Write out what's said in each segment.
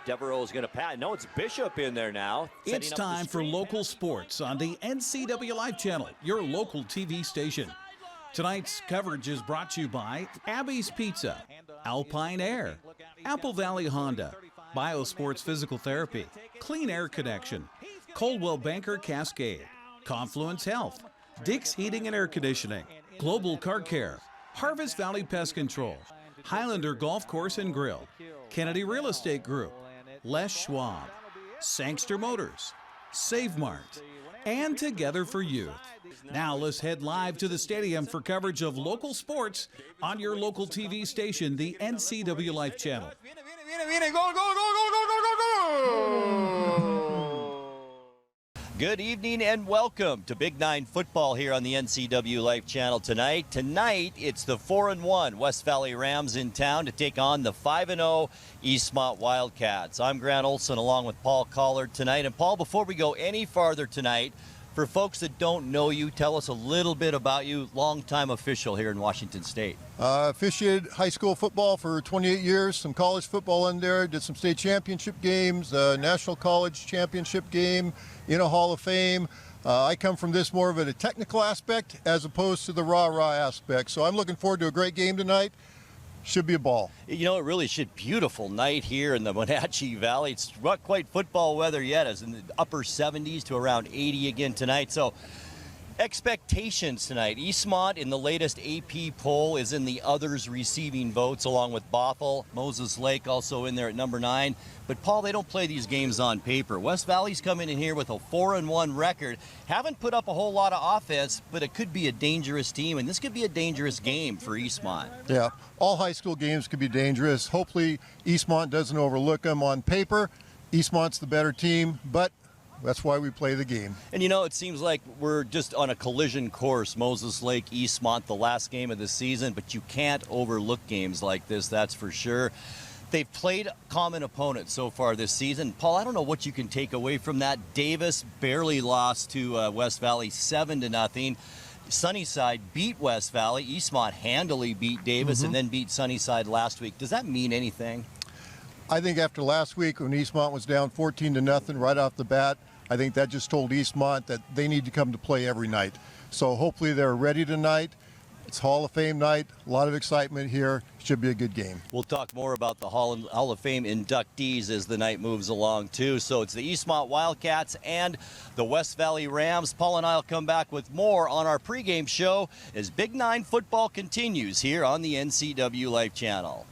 Devereaux is going to pass. No, it's Bishop in there now. It's time for local sports on the NCWLIFE Channel, your local TV station. Tonight's coverage is brought to you by Abby's Pizza, Alpine Air, Apple Valley Honda, Biosports Physical Therapy, Clean Air Connection, Coldwell Banker Cascade, Confluence Health, Dick's Heating and Air Conditioning, Global Car Care, Harvest Valley Pest Control, Highlander Golf Course and Grill, Kennedy Real Estate Group, Les Schwab, Sangster Motors, Save Mart, and Together for Youth. Now let's head live to the stadium for coverage of local sports on your local TV station, the NCWLIFE Channel. Good evening and welcome to Big Nine football here on the NCWLIFE Channel tonight. Tonight, it's the 4-1 West Valley Rams in town to take on the 5-0 Eastmont Wildcats. I'm Grant Olson along with Paul Collard tonight. And Paul, before we go any farther tonight, for folks that don't know you, tell us a little bit about you, longtime official here in Washington State. Officiated high school football for 28 years, some college football in there, did some state championship games, national college championship game, in a Hall of Fame. I come from this more of a technical aspect as opposed to the rah-rah aspect. So I'm looking forward to a great game tonight. Should be a ball. You know, it really should. Beautiful night here in the Wenatchee Valley. It's not quite football weather yet. It's in the upper 70s to around 80 again tonight. So expectations tonight. Eastmont in the latest AP poll is in the others receiving votes along with Bothell. Moses Lake also in there at number 9. But Paul, they don't play these games on paper. West Valley's coming in here with a 4-1 record. Haven't put up a whole lot of offense, but it could be a dangerous team, and this could be a dangerous game for Eastmont. Yeah, all high school games could be dangerous. Hopefully Eastmont doesn't overlook them on paper. Eastmont's the better team, but that's why we play the game. And you know, it seems like we're just on a collision course. Moses Lake, Eastmont, the last game of the season, but you can't overlook games like this, that's for sure. They've played common opponents so far this season. Paul, I don't know what you can take away from that. Davis barely lost to West Valley 7-0. Sunnyside beat West Valley. Eastmont handily beat Davis and then beat Sunnyside last week. Does that mean anything? I think after last week when Eastmont was down 14-0 right off the bat, I think that just told Eastmont that they need to come to play every night. So hopefully they're ready tonight. It's Hall of Fame night, a lot of excitement here. Should be a good game. We'll talk more about the Hall of Fame inductees as the night moves along too. So it's the Eastmont Wildcats and the West Valley Rams. Paul and I will come back with more on our pregame show as Big Nine football continues here on the NCWLIFE Channel.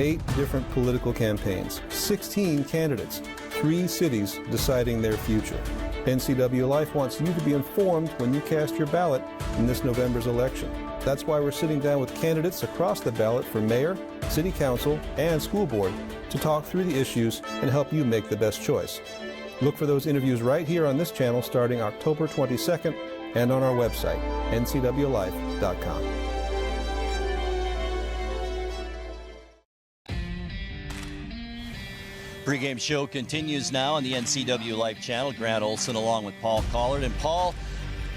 Eight different political campaigns, 16 candidates, 3 cities deciding their future. NCWLIFE wants you to be informed when you cast your ballot in this November's election. That's why we're sitting down with candidates across the ballot for mayor, city council, and school board to talk through the issues and help you make the best choice. Look for those interviews right here on this channel starting October 22nd and on our website, ncwlife.com. Pre-game show continues now on the NCWLIFE Channel. Grant Olson along with Paul Collard. And Paul,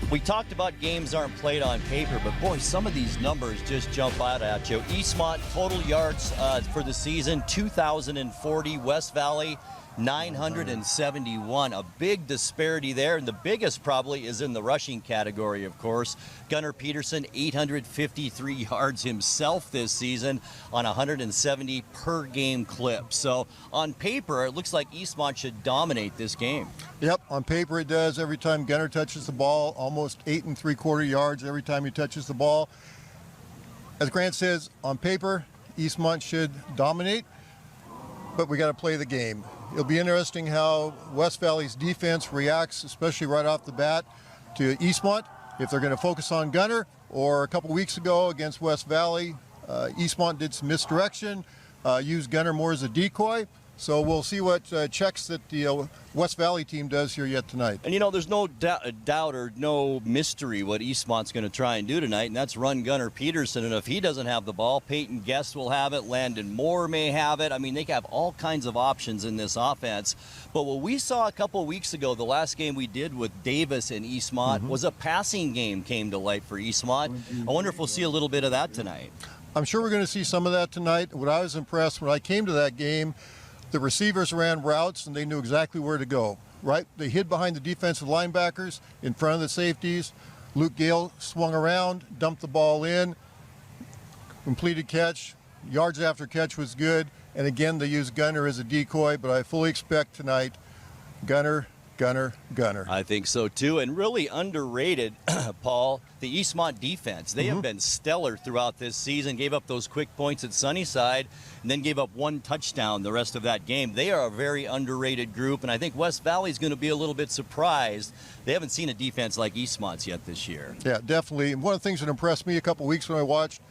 we talked about games aren't played on paper, but boy, some of these numbers just jump out at you. Eastmont total yards for the season, 2,040. West Valley, 971. A big disparity there, and the biggest probably is in the rushing category, of course. Gunnar Peterson, 853 yards himself this season on 170 per game clip. So on paper, it looks like Eastmont should dominate this game. Yep, on paper it does. Every time Gunnar touches the ball, almost 8 3/4 yards every time he touches the ball. As Grant says, on paper, Eastmont should dominate, but we got to play the game. It'll be interesting how West Valley's defense reacts, especially right off the bat, to Eastmont. If they're going to focus on Gunnar, or a couple weeks ago against West Valley, Eastmont did some misdirection. use Gunner more as a decoy. So we'll see what checks that the West Valley team does here yet tonight. And, there's no doubt or no mystery what Eastmont's going to try and do tonight, and that's run Gunnar Peterson. And if he doesn't have the ball, Peyton Guest will have it. Landon Moore may have it. I mean, they have all kinds of options in this offense. But what we saw a couple of weeks ago, the last game we did with Davis and Eastmont, was a passing game came to light for Eastmont. I wonder if we'll see a little bit of that tonight. I'm sure we're going to see some of that tonight. What I was impressed when I came to that game, the receivers ran routes and they knew exactly where to go, right? They hid behind the defensive linebackers in front of the safeties. Luke Gale swung around, dumped the ball in, completed catch. Yards after catch was good. And again, they used Gunner as a decoy, but I fully expect tonight Gunner. I think so too, and really underrated, Paul, the Eastmont defense. They have been stellar throughout this season, gave up those quick points at Sunnyside, and then gave up one touchdown the rest of that game. They are a very underrated group, and I think West Valley's going to be a little bit surprised. They haven't seen a defense like Eastmont's yet this year. Yeah, definitely. And one of the things that impressed me a couple weeks when I watched,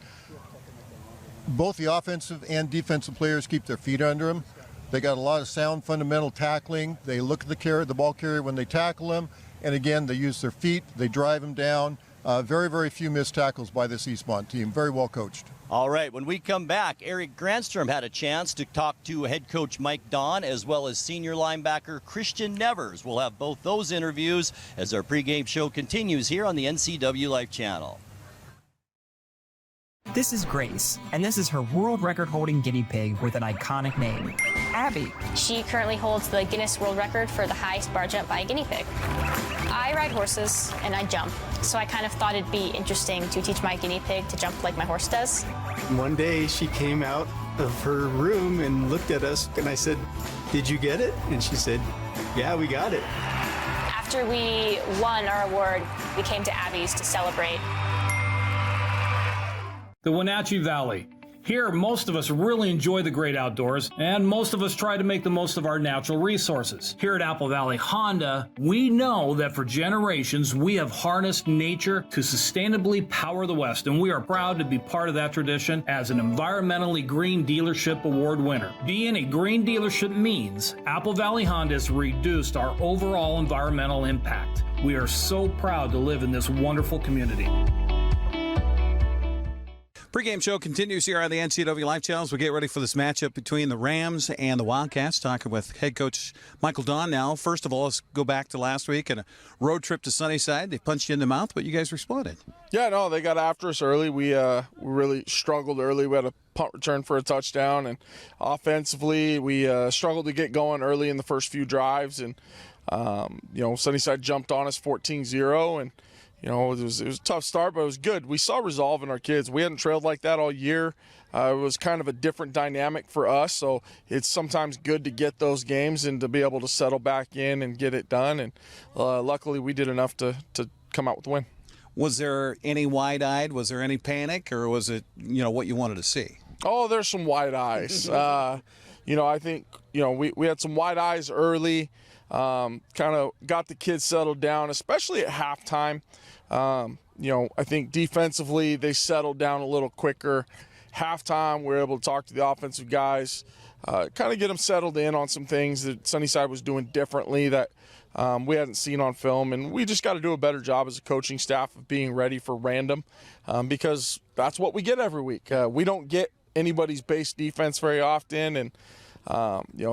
both the offensive and defensive players keep their feet under them. They got a lot of sound fundamental tackling. They look at the ball carrier when they tackle him. And again, they use their feet. They drive him down. Very, very few missed tackles by this Eastmont team. Very well coached. All right, when we come back, Eric Granstrom had a chance to talk to head coach Mike Don as well as senior linebacker Christian Nevers. We'll have both those interviews as our pregame show continues here on the NCWLIFE Channel. This is Grace, and this is her world record-holding guinea pig with an iconic name, Abby. She currently holds the Guinness World Record for the highest bar jump by a guinea pig. I ride horses and I jump, so I kind of thought it'd be interesting to teach my guinea pig to jump like my horse does. One day she came out of her room and looked at us, and I said, "Did you get it?" And she said, "Yeah, we got it." After we won our award, we came to Abby's to celebrate. The Wenatchee Valley. Here, most of us really enjoy the great outdoors, and most of us try to make the most of our natural resources. Here at Apple Valley Honda, we know that for generations, we have harnessed nature to sustainably power the West, and we are proud to be part of that tradition as an environmentally green dealership award winner. Being a green dealership means Apple Valley Honda has reduced our overall environmental impact. We are so proud to live in this wonderful community. Pre-game show continues here on the NCWLIFE Channel as we get ready for this matchup between the Rams and the Wildcats. Talking with head coach Michael Don now. First of all, let's go back to last week and a road trip to Sunnyside. They punched you in the mouth, but you guys responded. Yeah, no, they got after us early. We really struggled early. We had a punt return for a touchdown, and offensively we struggled to get going early in the first few drives. And, Sunnyside jumped on us 14-0, and it was a tough start, but it was good. We saw resolve in our kids. We hadn't trailed like that all year. It was kind of a different dynamic for us, so it's sometimes good to get those games and to be able to settle back in and get it done. And luckily, we did enough to come out with the win. Was there any wide-eyed? Was there any panic, or was it what you wanted to see? Oh, there's some wide eyes. I think we had some wide eyes early. Kind of got the kids settled down, especially at halftime. I think defensively they settled down a little quicker. Halftime, we were able to talk to the offensive guys, kind of get them settled in on some things that Sunnyside was doing differently that we hadn't seen on film. And we just got to do a better job as a coaching staff of being ready for random, because that's what we get every week. We don't get anybody's base defense very often, and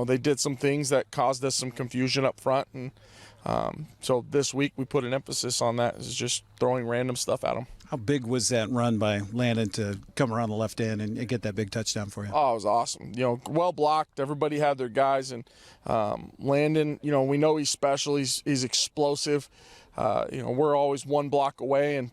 they did some things that caused us some confusion up front, and so this week we put an emphasis on that, is just throwing random stuff at them. How big was that run by Landon to come around the left end and get that big touchdown for you? Oh, it was awesome. Well blocked. Everybody had their guys, and Landon, we know he's special. He's explosive. We're always one block away, and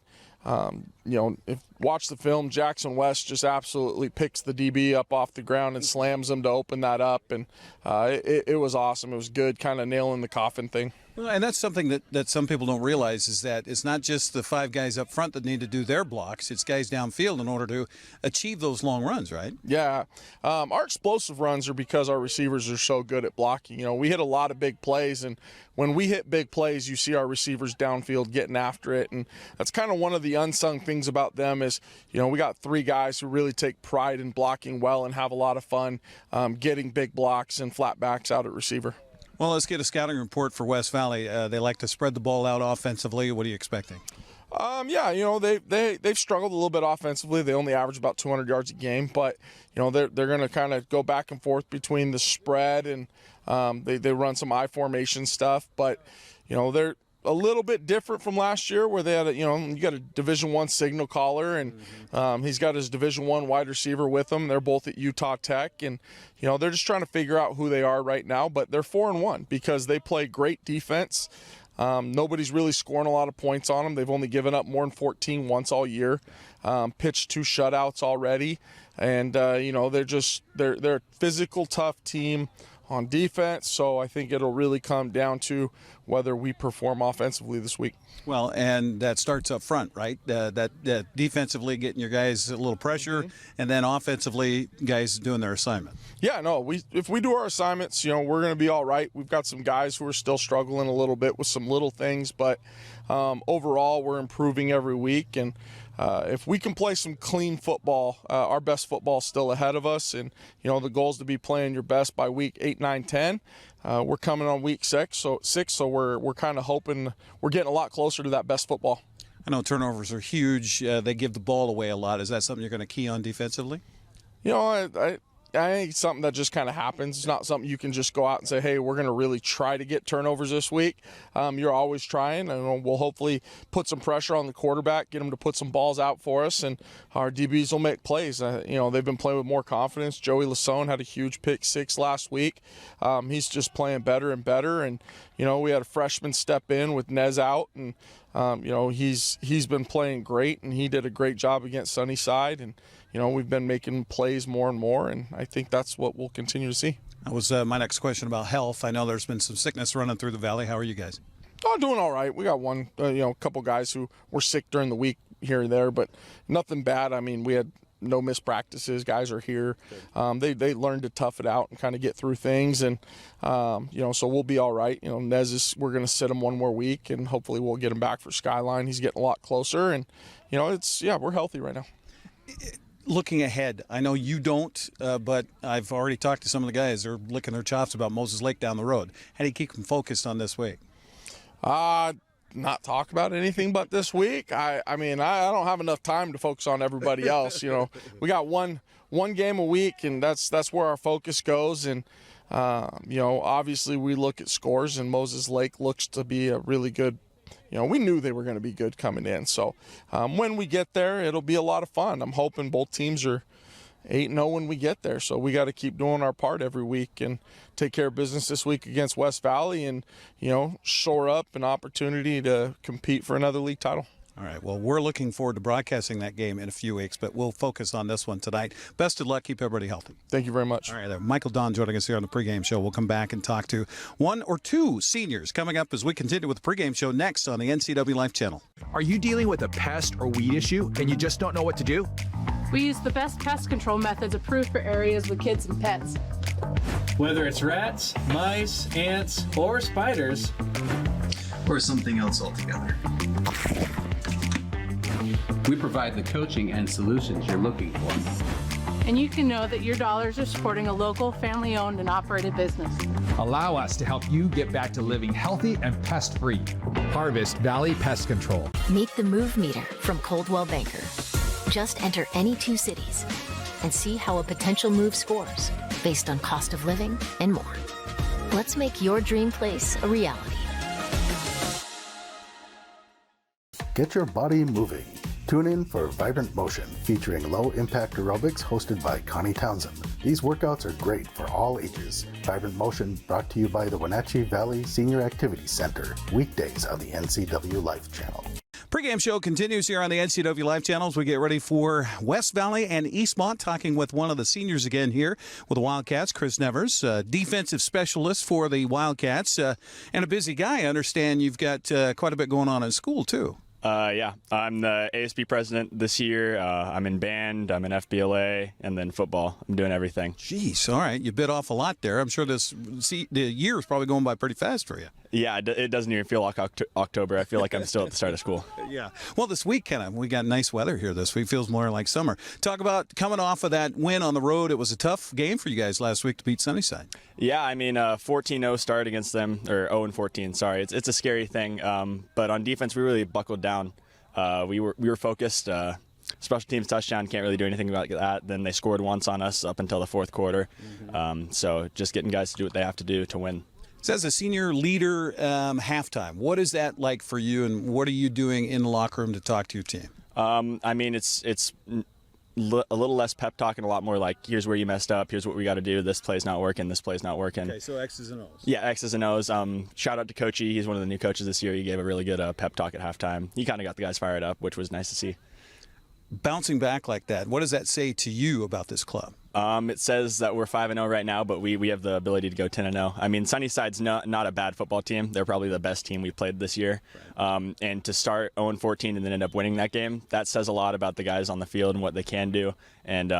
if watch the film, Jackson West just absolutely picks the DB up off the ground and slams him to open that up, and it was awesome. It was good, kind of nailing the coffin thing. Well, and that's something that some people don't realize, is that it's not just the five guys up front that need to do their blocks. It's guys downfield in order to achieve those long runs, right? Yeah. Our explosive runs are because our receivers are so good at blocking. We hit a lot of big plays, and when we hit big plays, you see our receivers downfield getting after it, and that's kind of one of the unsung things things about them is, we got 3 guys who really take pride in blocking well and have a lot of fun getting big blocks and flatbacks out at receiver. Well, let's get a scouting report for West Valley. They like to spread the ball out offensively. What are you expecting? They've struggled a little bit offensively. They only average about 200 yards a game, but they're going to kind of go back and forth between the spread and they run some I formation stuff. But they're a little bit different from last year, where they had you got a Division I signal caller, and he's got his Division I wide receiver with him. They're both at Utah Tech, and they're just trying to figure out who they are right now. But they're 4-1 because they play great defense. Nobody's really scoring a lot of points on them. They've only given up more than 14 once all year. Pitched 2 shutouts already, and they're a physical, tough team on defense. So I think it'll really come down to whether we perform offensively this week. Well, and that starts up front, right? That defensively getting your guys a little pressure, and then offensively guys doing their assignment. Yeah, no, if we do our assignments, we're going to be all right. We've got some guys who are still struggling a little bit with some little things, but overall we're improving every week. And if we can play some clean football, our best football is still ahead of us. And, the goal is to be playing your best by week 8, 9, 10. We're coming on week 6, so we're kind of hoping we're getting a lot closer to that best football. I know turnovers are huge. They give the ball away a lot. Is that something you're going to key on defensively? I think it's something that just kind of happens. It's not something you can just go out and say, hey, we're going to really try to get turnovers this week. You're always trying, and we'll hopefully put some pressure on the quarterback, get him to put some balls out for us, and our DBs will make plays. They've been playing with more confidence. Joey Lasone had a huge pick 6 last week. He's just playing better and better, and we had a freshman step in with Nez out, and he's been playing great, and he did a great job against Sunnyside, and we've been making plays more and more, and I think that's what we'll continue to see. That was my next question about health. I know there's been some sickness running through the valley. How are you guys? Oh, doing all right. We got one, a couple guys who were sick during the week here and there, but nothing bad. I mean, we had no missed practices. Guys are here. They learned to tough it out and kind of get through things, and so we'll be all right. Nez we're going to sit him one more week, and hopefully we'll get him back for Skyline. He's getting a lot closer, and we're healthy right now. Looking ahead, I know you don't, but I've already talked to some of the guys. They're licking their chops about Moses Lake down the road. How do you keep them focused on this week? Not talk about anything but this week. I don't have enough time to focus on everybody else. We got one game a week, and that's where our focus goes. And obviously we look at scores, and Moses Lake looks to be a really good. We knew they were going to be good coming in. So when we get there, it'll be a lot of fun. I'm hoping both teams are 8-0 when we get there. So we got to keep doing our part every week and take care of business this week against West Valley and, shore up an opportunity to compete for another league title. All right, well, we're looking forward to broadcasting that game in a few weeks, but we'll focus on this one tonight. Best of luck. Keep everybody healthy. Thank you very much. All right, Michael Don joining us here on the pregame show. We'll come back and talk to 1 or 2 seniors coming up as we continue with the pregame show next on the NCWLIFE Channel. Are you dealing with a pest or weed issue and you just don't know what to do? We use the best pest control methods approved for areas with kids and pets. Whether it's rats, mice, ants, or spiders, or something else altogether. We provide the coaching and solutions you're looking for. And you can know that your dollars are supporting a local, family-owned and operated business. Allow us to help you get back to living healthy and pest-free. Harvest Valley Pest Control. Meet the Move Meter from Coldwell Banker. Just enter any 2 cities and see how a potential move scores based on cost of living and more. Let's make your dream place a reality. Get your body moving. Tune in for Vibrant Motion, featuring low-impact aerobics hosted by Connie Townsend. These workouts are great for all ages. Vibrant Motion brought to you by the Wenatchee Valley Senior Activity Center, weekdays on the NCWLIFE Channel. Pregame show continues here on the NCWLIFE Channel as we get ready for West Valley and Eastmont, talking with one of the seniors again here with the Wildcats, Chris Nevers, defensive specialist for the Wildcats, and a busy guy. I understand you've got quite a bit going on in school, too. Yeah, I'm the ASB president this year. I'm in band, I'm in FBLA, and then football. I'm doing everything. Jeez, all right. You bit off a lot there. I'm sure the year is probably going by pretty fast for you. Yeah, it doesn't even feel like October. I feel like I'm still at the start of school. Yeah. Well, this week we got nice weather here this week. Feels more like summer. Talk about coming off of that win on the road. It was a tough game for you guys last week to beat Sunnyside. Yeah, I mean, 14-0 start against them, or 0-14. Sorry, it's a scary thing. But on defense, we really buckled down. We were focused. Special teams touchdown, can't really do anything about that. Then they scored once on us up until the fourth quarter. So just getting guys to do what they have to do to win. So as a senior leader, halftime, what is that like for you, and what are you doing in the locker room to talk to your team? I mean, it's a little less pep talk and a lot more like, here's where you messed up, here's what we got to do, this play's not working, this play's not working. Okay, so X's and O's. Yeah, X's and O's. Shout out to Coachy. He's one of the new coaches this year. He gave a really good pep talk at halftime. He kind of got the guys fired up, which was nice to see. Bouncing back like that, what does that say to you about this club? It says that we're 5-0 right now, but we have the ability to go 10-0. I mean, Sunnyside's not a bad football team. They're probably the best team we've played this year. And to start 0-14 and then end up winning that game, that says a lot about the guys on the field and what they can do. And,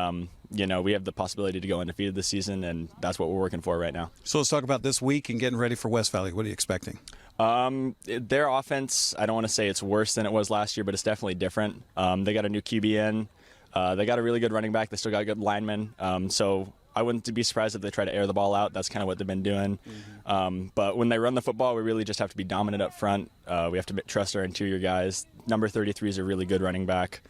we have the possibility to go undefeated this season, and that's what we're working for right now. So let's talk about this week and getting ready for West Valley. What are you expecting? Their offense, I don't want to say it's worse than it was last year, but it's definitely different. They got a new QB in. They got a really good running back. They still got good linemen. So I wouldn't be surprised if they try to air the ball out. That's kind of what they've been doing. But when they run the football, we really just have to be dominant up front. We have to trust our interior guys. Number 33 is a really good running back.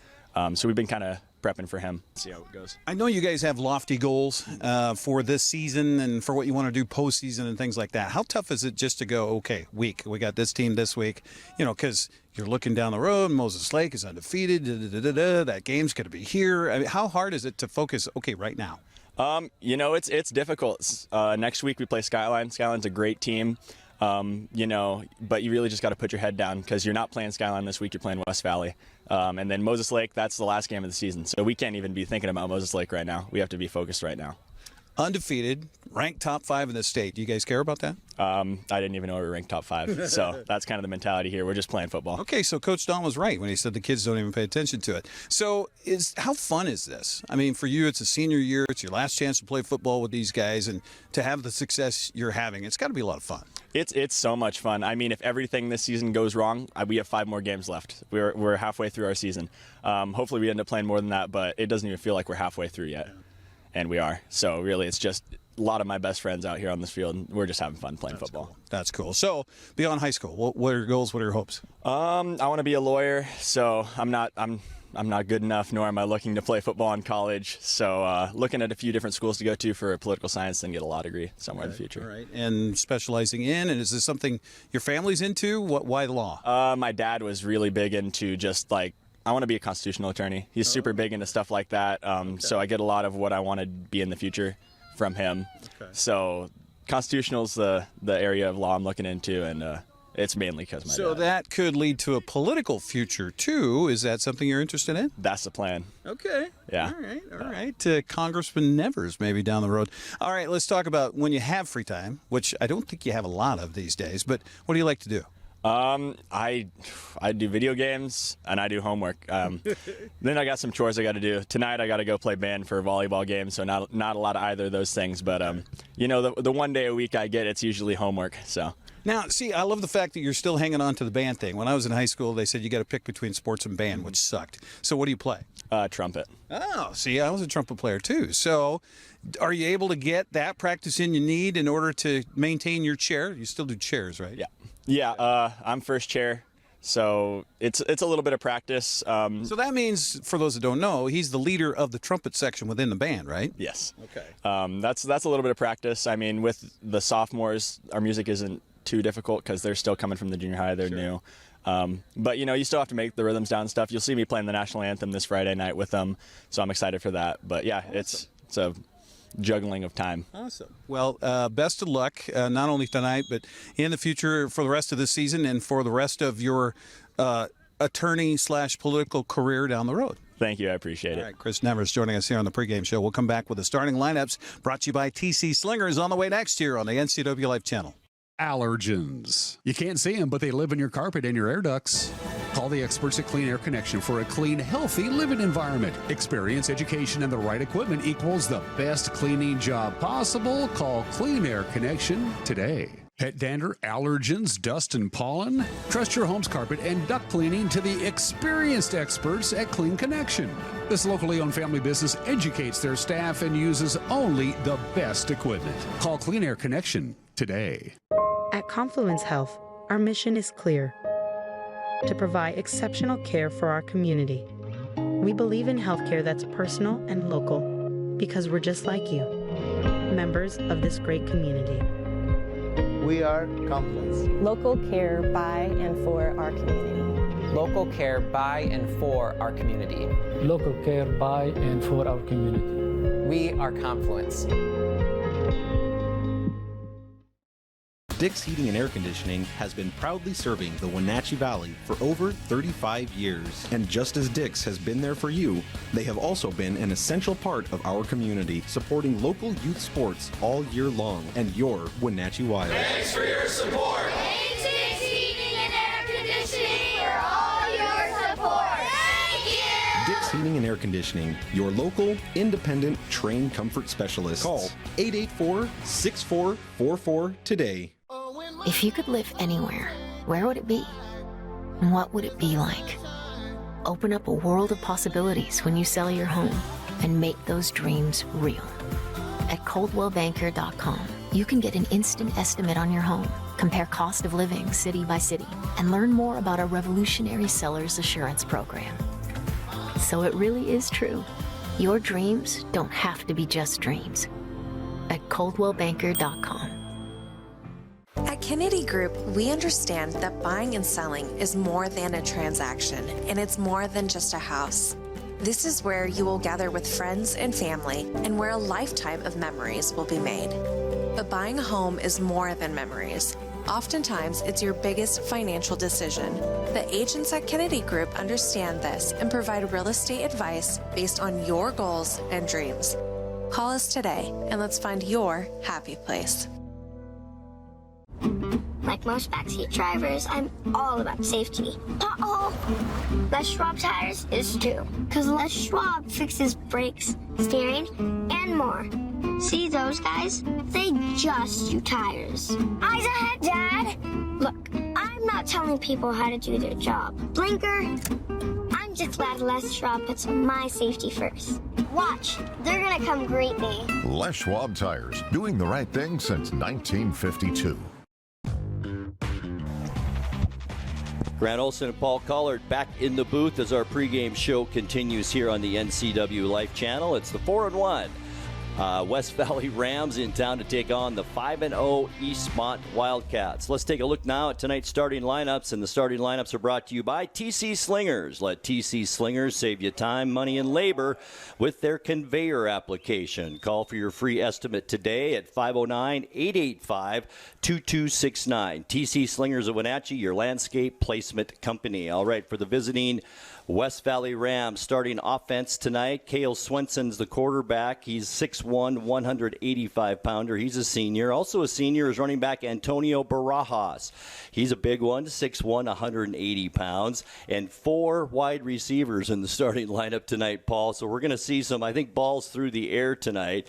So we've been kind of prepping for him. See how it goes. I know you guys have lofty goals for this season and for what you want to do postseason and things like that. How tough is it just to go, okay, we got this team this week, because you're looking down the road, Moses Lake is undefeated, that game's going to be here. I mean, how hard is it to focus, okay, right now? It's difficult. Next week we play Skyline. Skyline's a great team. But you really just got to put your head down because you're not playing Skyline this week, you're playing West Valley. And then Moses Lake, that's the last game of the season. So we can't even be thinking about Moses Lake right now. We have to be focused right now. Undefeated, ranked top 5 in the state. Do you guys care about that? I didn't even know we were ranked top 5. So that's kind of the mentality here. We're just playing football. Okay, so Coach Don was right when he said the kids don't even pay attention to it. So how fun is this? I mean, for you, it's a senior year. It's your last chance to play football with these guys. And to have the success you're having, it's got to be a lot of fun. It's so much fun. I mean, if everything this season goes wrong, we have 5 more games left. We're halfway through our season. Hopefully we end up playing more than that, but it doesn't even feel like we're halfway through yet. And we are. So really, it's just a lot of my best friends out here on this field, and we're just having fun playing football. Cool. That's cool. So beyond high school, what are your goals? What are your hopes? I want to be a lawyer, so I'm not good enough, nor am I looking to play football in college. So looking at a few different schools to go to for political science and get a law degree somewhere in the future. All right. And specializing in, and is this something your family's into? Why law? My dad was really big into just like, I want to be a constitutional attorney. He's super big into stuff like that. So I get a lot of what I want to be in the future from him. Okay. So constitutional's the area of law I'm looking into, and it's mainly because my dad. So that could lead to a political future too. Is that something you're interested in? That's the plan. Okay. Yeah. All right. Congressman Nevers maybe down the road. All right, let's talk about when you have free time, which I don't think you have a lot of these days, but what do you like to do? I do video games and I do homework. Then I got some chores I got to do. Tonight I got to go play band for a volleyball game, so not a lot of either of those things. But the one day a week I get, it's usually homework. So now, see, I love the fact that you're still hanging on to the band thing. When I was in high school, they said you got to pick between sports and band, which sucked. So what do you play? Trumpet. Oh, see, I was a trumpet player too. So are you able to get that practice in you need in order to maintain your chair? You still do chairs, right? Yeah. Yeah, I'm first chair, so it's a little bit of practice. So that means, for those that don't know, he's the leader of the trumpet section within the band, right? Yes. Okay. That's a little bit of practice. I mean, with the sophomores, our music isn't too difficult because they're still coming from the junior high. They're new. But, you still have to make the rhythms down and stuff. You'll see me playing the national anthem this Friday night with them, so I'm excited for that. But, yeah, awesome. It's a juggling of time. Awesome. Well, best of luck, not only tonight, but in the future for the rest of the season and for the rest of your attorney/political career down the road. Thank you. I appreciate it. All right, Chris Nevers joining us here on the pregame show. We'll come back with the starting lineups brought to you by TC Slingers on the way next year on the NCWLIFE Channel. Allergens. You can't see them, but they live in your carpet and your air ducts. Call the experts at Clean Air Connection for a clean, healthy living environment. Experience, education, and the right equipment equals the best cleaning job possible. Call Clean Air Connection today. Pet dander, allergens, dust, and pollen? Trust your home's carpet and duct cleaning to the experienced experts at Clean Connection. This locally owned family business educates their staff and uses only the best equipment. Call Clean Air Connection today. At Confluence Health, our mission is clear: to provide exceptional care for our community. We believe in healthcare that's personal and local because we're just like you, members of this great community. We are Confluence. Local care by and for our community. Local care by and for our community. Local care by and for our community. We are Confluence. Dick's Heating and Air Conditioning has been proudly serving the Wenatchee Valley for over 35 years. And just as Dick's has been there for you, they have also been an essential part of our community, supporting local youth sports all year long and your Wenatchee Wild. Thanks for your support. Thanks, Dick's Heating and Air Conditioning, for all your support. Thank you. Dick's Heating and Air Conditioning, your local, independent, trained comfort specialist. Call 884-6444 today. If you could live anywhere, where would it be? And what would it be like? Open up a world of possibilities when you sell your home and make those dreams real. At ColdwellBanker.com, you can get an instant estimate on your home, compare cost of living city by city, and learn more about our revolutionary seller's assurance program. So it really is true. Your dreams don't have to be just dreams. At ColdwellBanker.com. At Kennedy Group, we understand that buying and selling is more than a transaction, and it's more than just a house. This is where you will gather with friends and family, and where a lifetime of memories will be made. But buying a home is more than memories. Oftentimes, it's your biggest financial decision. The agents at Kennedy Group understand this and provide real estate advice based on your goals and dreams. Call us today, and let's find your happy place. Like most backseat drivers, I'm all about safety. Uh-oh! Les Schwab tires is too, because Les Schwab fixes brakes, steering, and more. See those guys? They just do tires. Eyes ahead, Dad! Look, I'm not telling people how to do their job. Blinker! I'm just glad Les Schwab puts my safety first. Watch, they're gonna come greet me. Les Schwab tires, doing the right thing since 1952. Grant Olson and Paul Collard back in the booth as our pregame show continues here on the NCWLIFE Channel. It's the 4-1 West Valley Rams in town to take on the 5-0 Eastmont Wildcats. Let's take a look now at tonight's starting lineups, and the starting lineups are brought to you by TC Slingers. Let TC Slingers save you time, money, and labor with their conveyor application. Call for your free estimate today at 509-885-2269. TC Slingers of Wenatchee, your landscape placement company. All right, for the visiting West Valley Rams starting offense tonight. Cale Swenson's the quarterback. He's 6'1", 185-pounder. He's a senior. Also a senior is running back Antonio Barajas. He's a big one, 6'1", 180 pounds. And 4 wide receivers in the starting lineup tonight, Paul. So we're going to see some, I think, balls through the air tonight.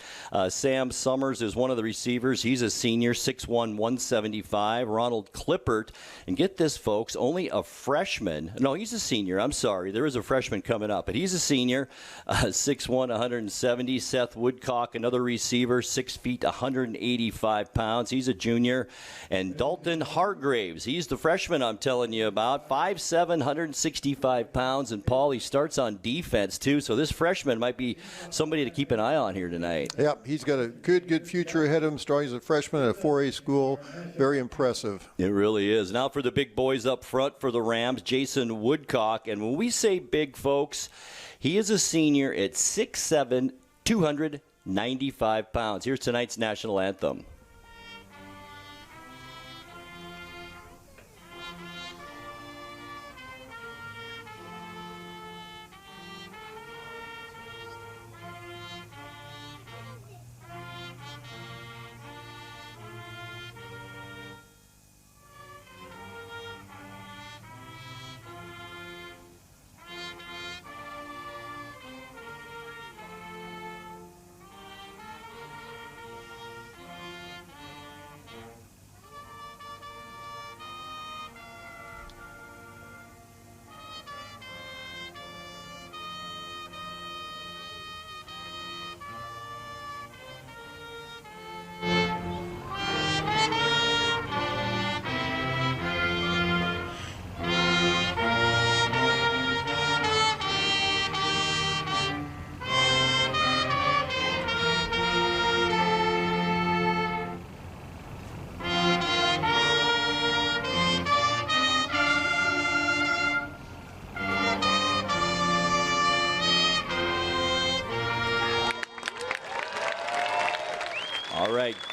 Sam Summers is one of the receivers. He's a senior, 6'1", 175. Ronald Clippert. And get this, folks, only a freshman. No, he's a senior. I'm sorry. There is a freshman coming up, but he's a senior, 6'1", 170. Seth Woodcock, another receiver, 6 feet, 185 pounds. He's a junior. And Dalton Hargraves, he's the freshman I'm telling you about, 5'7", 165 pounds. And, Paul, he starts on defense, too, so this freshman might be somebody to keep an eye on here tonight. Yep, he's got a good future ahead of him, starting as a freshman at a 4A school. Very impressive. It really is. Now for the big boys up front for the Rams, Jason Woodcock. And when we say big, folks, he is a senior at 6'7", 295 pounds. Here's tonight's national anthem.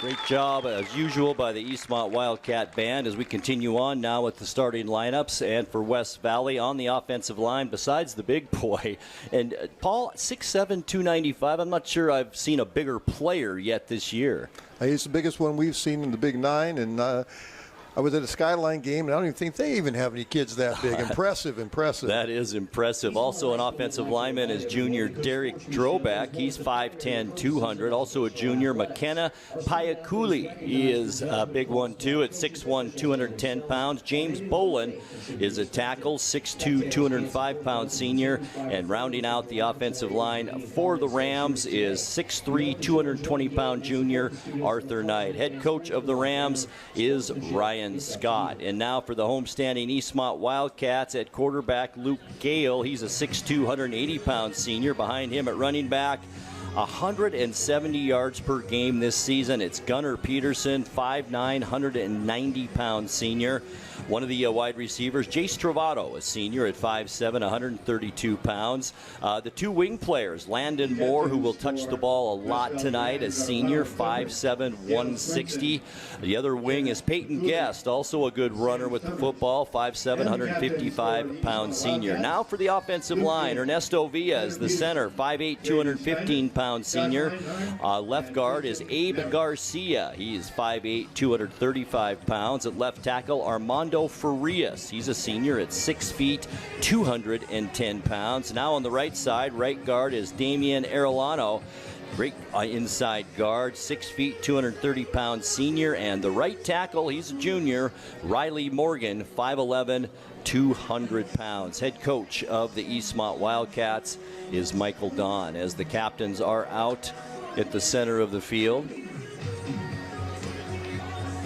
Great job, as usual, by the Eastmont Wildcat Band as we continue on now with the starting lineups. And for West Valley on the offensive line, besides the big boy, and Paul, 6'7", 295. I'm not sure I've seen a bigger player yet this year. He's the biggest one we've seen in the Big Nine, and I was at a Skyline game, and I don't even think they even have any kids that big. Impressive. That is impressive. Also an offensive lineman is junior Derek Droback. He's 5'10", 200. Also a junior, McKenna Payakuli. He is a big one, too, at 6'1", 210 pounds. James Bolin is a tackle, 6'2", 205-pound senior. And rounding out the offensive line for the Rams is 6'3", 220-pound junior Arthur Knight. Head coach of the Rams is Ryan Scott. And now for the homestanding Eastmont Wildcats at quarterback, Luke Gale. He's a 6'2", 180-pound senior. Behind him at running back, 170 yards per game this season. It's Gunnar Peterson, 5'9", 190-pound senior. One of the wide receivers, Jace Travato, a senior at 5'7", 132 pounds. The two wing players, Landon Moore, who will touch the ball a lot tonight, a senior, 5'7", 160. The other wing is Peyton Guest, also a good runner with the football, 5'7", 155-pound senior. Now for the offensive line, Ernesto Villa is the center, 5'8", 215-pound senior. Left guard is Abe Garcia. He is 5'8", 235 pounds. At left tackle, Armando Farias. He's a senior at 6 feet, 210 pounds. Now on the right side, right guard is Damian Arellano. Great inside guard, 6 feet, 230-pound senior. And the right tackle, he's a junior, Riley Morgan, 5'11", 200 pounds. Head coach of the Eastmont Wildcats is Michael Don, as the captains are out at the center of the field.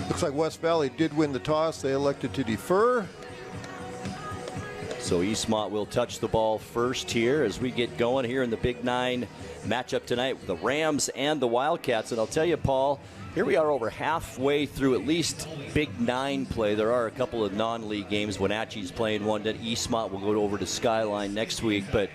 Looks like West Valley did win the toss. They elected to defer. So Eastmont will touch the ball first here as we get going here in the Big Nine matchup tonight with the Rams and the Wildcats. And I'll tell you, Paul, here we are over halfway through at least Big Nine play. There are a couple of non-league games. Wenatchee's playing one that Eastmont will go over to Skyline next week. But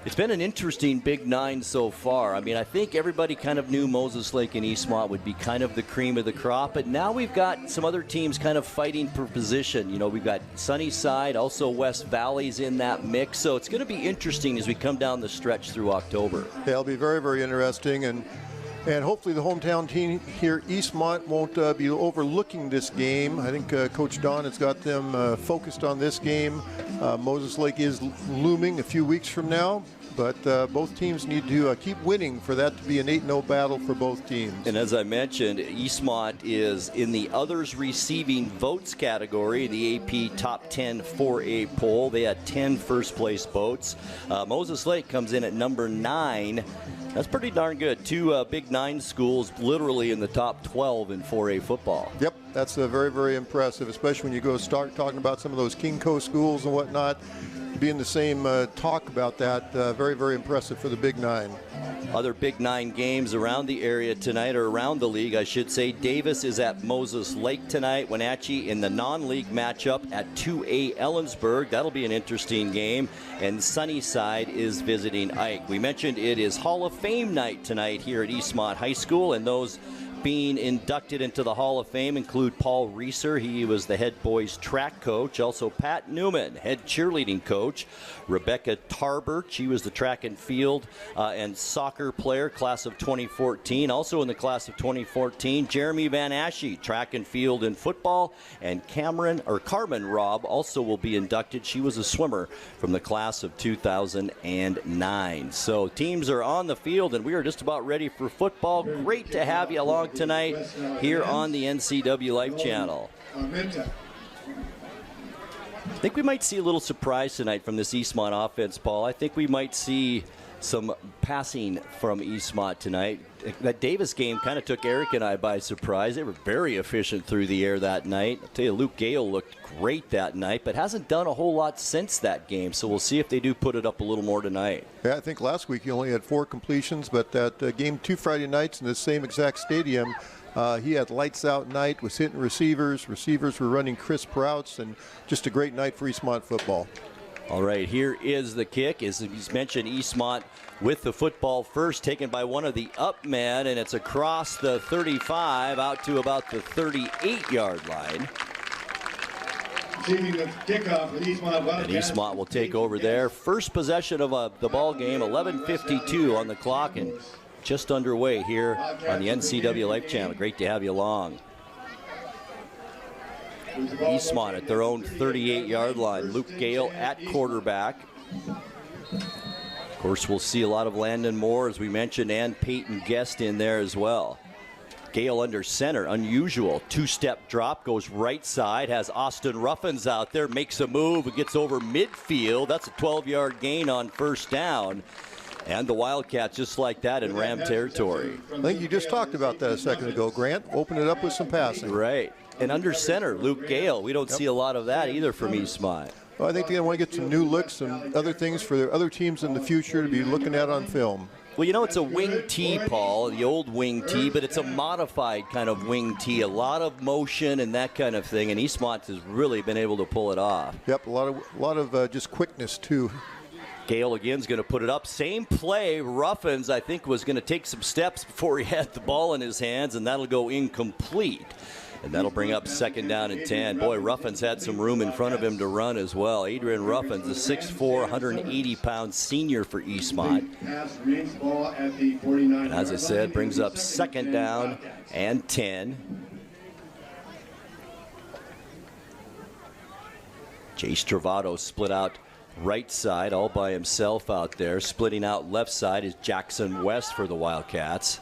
it's been an interesting Big Nine so far. I mean, I think everybody kind of knew Moses Lake and Eastmont would be kind of the cream of the crop, but now we've got some other teams kind of fighting for position. You know, we've got Sunnyside, also West Valley's in that mix, so it's going to be interesting as we come down the stretch through October. Yeah, it'll be very, very interesting, and hopefully the hometown team here, Eastmont, won't be overlooking this game. I think Coach Don has got them focused on this game. Moses Lake is looming a few weeks from now, but both teams need to keep winning for that to be an 8-0 battle for both teams. And as I mentioned, Eastmont is in the others receiving votes category, the AP Top 10 4A poll. They had 10 first-place votes. Moses Lake comes in at number 9. That's pretty darn good. Two Big Nine schools literally in the top 12 in 4A football. Yep, that's very, very impressive, especially when you start talking about some of those King Coast schools and whatnot. Being the same talk about that, very, very impressive for the Big Nine. Other Big Nine games around the area tonight, or around the league, I should say. Davis is at Moses Lake tonight. Wenatchee in the non-league matchup at 2A Ellensburg. That'll be an interesting game. And Sunnyside is visiting Ike. We mentioned it is Hall of Fame night tonight here at Eastmont High School, and those being inducted into the Hall of Fame include Paul Reeser. He was the head boys track coach. Also Pat Newman, head cheerleading coach. Rebecca Tarbert, she was the track and field and soccer player, class of 2014. Also in the class of 2014, Jeremy Van Asche, track and field and football. And Carmen Robb also will be inducted. She was a swimmer from the class of 2009. So teams are on the field, and we are just about ready for football. Great to have you along tonight here on the NCWLIFE Channel. I think we might see a little surprise tonight from this Eastmont offense, Paul. I think we might see some passing from Eastmont tonight. That Davis game kind of took Eric and I by surprise. They were very efficient through the air that night. I'll tell you, Luke Gale looked great that night, but hasn't done a whole lot since that game. So we'll see if they do put it up a little more tonight. Yeah, I think last week he only had 4 completions, but that game 2 Friday nights in the same exact stadium, he had lights out night, was hitting receivers. Receivers were running crisp routes, and just a great night for Eastmont football. All right, here is the kick. As he's mentioned, Eastmont with the football first, taken by one of the up men, and it's across the 35 out to about the 38-yard line. Receiving the kickoff with Eastmont Wildcats. And Eastmont will take over there. First possession of the ball game, 11:52 on the clock, and just underway here on the NCWLIFE Channel. Great to have you along. Eastmont at their own 38-yard line. Luke Gale at quarterback. Of course, we'll see a lot of Landon Moore, as we mentioned, and Peyton Guest in there as well. Gale under center, unusual. Two-step drop, goes right side, has Austin Ruffins out there, makes a move, it gets over midfield. That's a 12-yard gain on first down. And the Wildcats just like that in Ram territory. I think you just talked about that a second ago, Grant. Open it up with some passing. Right. And under center, Luke Gale. We don't see a lot of that either from Eastmont. Well, I think they want to get some new looks and other things for their other teams in the future to be looking at on film. Well, you know, it's a wing tee, Paul, the old wing tee, but it's a modified kind of wing tee. A lot of motion and that kind of thing, and Eastmont has really been able to pull it off. Yep, a lot of just quickness, too. Gale again is going to put it up. Same play. Ruffins, I think, was going to take some steps before he had the ball in his hands, and that'll go incomplete. And that'll bring up second down and 10. Boy, Ruffins had some room in front of him to run as well. Adrian Ruffins, a 6'4", 180-pound senior for Eastmont. And as I said, brings up second down and 10. Jace Travato split out right side all by himself out there. Splitting out left side is Jackson West for the Wildcats.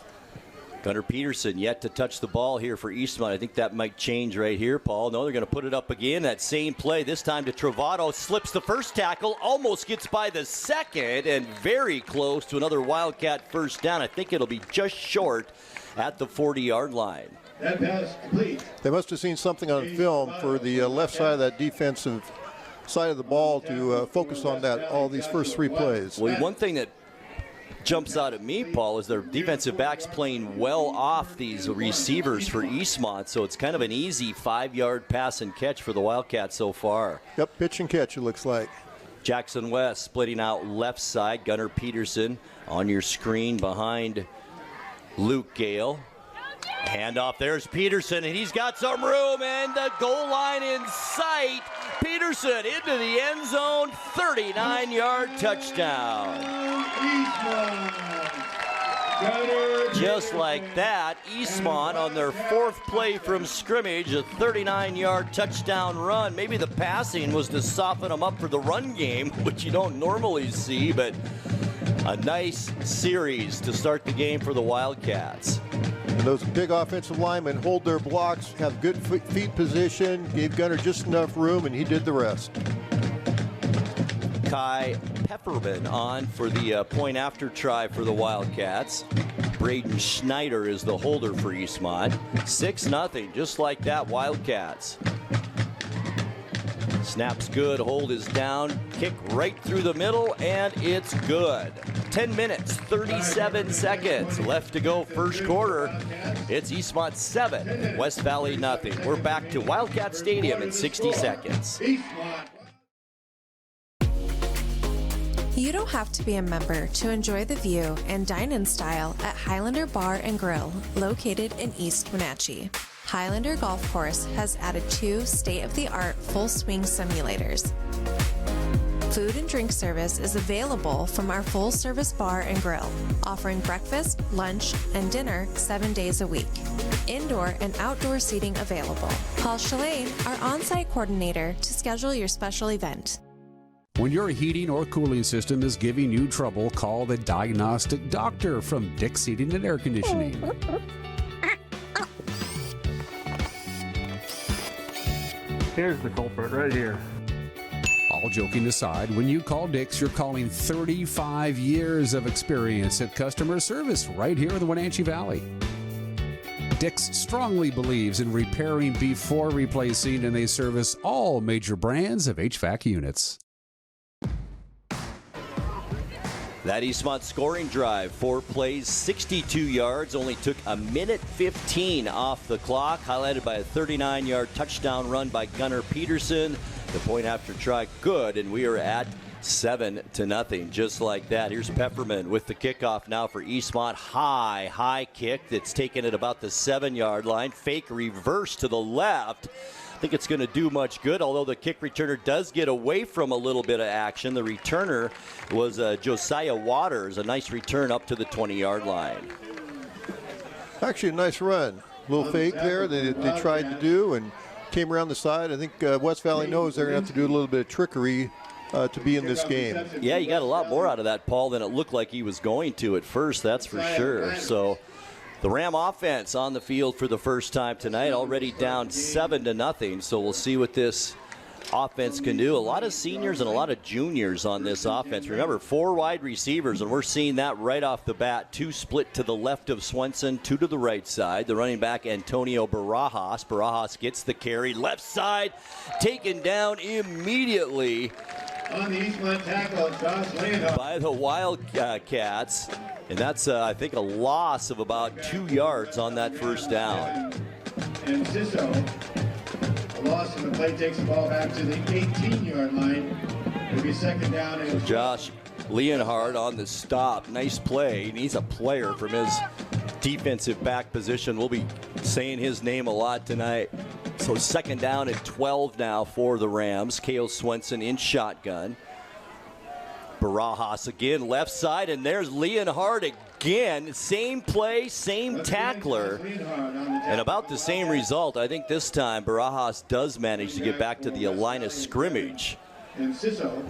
Gunnar Peterson yet to touch the ball here for Eastmont. I think that might change right here, Paul. No, they're going to put it up again. That same play, this time to Travato. Slips the first tackle, almost gets by the second, and very close to another Wildcat first down. I think it'll be just short at the 40-yard line. That pass complete. They must have seen something on film for the left side of that defensive side of the ball to focus on that all these first three plays. Well, one thing that jumps out at me, Paul, is their defensive backs playing well off these receivers for Eastmont, so it's kind of an easy 5-yard pass and catch for the Wildcats so far. Yep, pitch and catch it looks like. Jackson West splitting out left side. Gunnar Peterson on your screen behind Luke Gale. Handoff, there's Peterson, and he's got some room, and the goal line in sight. Peterson into the end zone, 39-yard touchdown. Just like that, Eastmont on their fourth play from scrimmage, a 39-yard touchdown run. Maybe the passing was to soften them up for the run game, which you don't normally see, but a nice series to start the game for the Wildcats. And those big offensive linemen hold their blocks, have good feet position, gave Gunnar just enough room, and he did the rest. Kai Pepperman on for the point after try for the Wildcats. Braden Schneider is the holder for Eastmont. 6-0, just like that, Wildcats. Snap's good, hold is down, kick right through the middle, and it's good. 10 minutes, 37 seconds left to go first quarter. It's Eastmont 7, West Valley nothing. We're back to Wildcat Stadium in 60 seconds. You don't have to be a member to enjoy the view and dine in style at Highlander Bar and Grill, located in East Wenatchee. Highlander Golf Course has added 2 state-of-the-art full-swing simulators. Food and drink service is available from our full-service bar and grill, offering breakfast, lunch, and dinner 7 days a week. Indoor and outdoor seating available. Call Shalane, our on-site coordinator, to schedule your special event. When your heating or cooling system is giving you trouble, call the diagnostic doctor from Dick's Heating and Air Conditioning. Here's the culprit right here. All joking aside, when you call Dick's, you're calling 35 years of experience at customer service right here in the Wenatchee Valley. Dick's strongly believes in repairing before replacing, and they service all major brands of HVAC units. That Eastmont scoring drive, 4 plays, 62 yards, only took a minute 15 off the clock, highlighted by a 39-yard touchdown run by Gunnar Peterson. The point after try, good, and we are at 7-0, just like that. Here's Pepperman with the kickoff now for Eastmont. High kick that's taken at about the 7-yard line. Fake reverse to the left. I think it's going to do much good, although the kick returner does get away from a little bit of action. The returner was Josiah Waters. A nice return up to the 20-yard line. Actually, a nice run. A little fake there they tried to do and came around the side. I think West Valley knows they're going to have to do a little bit of trickery to be in this game. Yeah, you got a lot more out of that, Paul, than it looked like he was going to at first, that's for sure. So the Ram offense on the field for the first time tonight, already down 7-0. So we'll see what this offense can do. A lot of seniors and a lot of juniors on this offense. Remember, 4 wide receivers, and we're seeing that right off the bat. 2 split to the left of Swenson, 2 to the right side. The running back, Antonio Barajas. Barajas gets the carry. Left side, taken down immediately on the Eastmont tackle, Josh Leonhardt by the Wildcats. And that's, I think, a loss of about 2 yards on that first down. And Sisso, a loss of the play, takes the ball back to the 18-yard line. It'll be second down. And Josh Leonhardt on the stop. Nice play. He's a player from his defensive back position. We'll be saying his name a lot tonight. So second down and 12 now for the Rams. Cale Swenson in shotgun. Barajas again, left side, and there's Leonhardt again. Same play, same tackler, and about the same result. I think this time Barajas does manage to get back to the line of scrimmage. And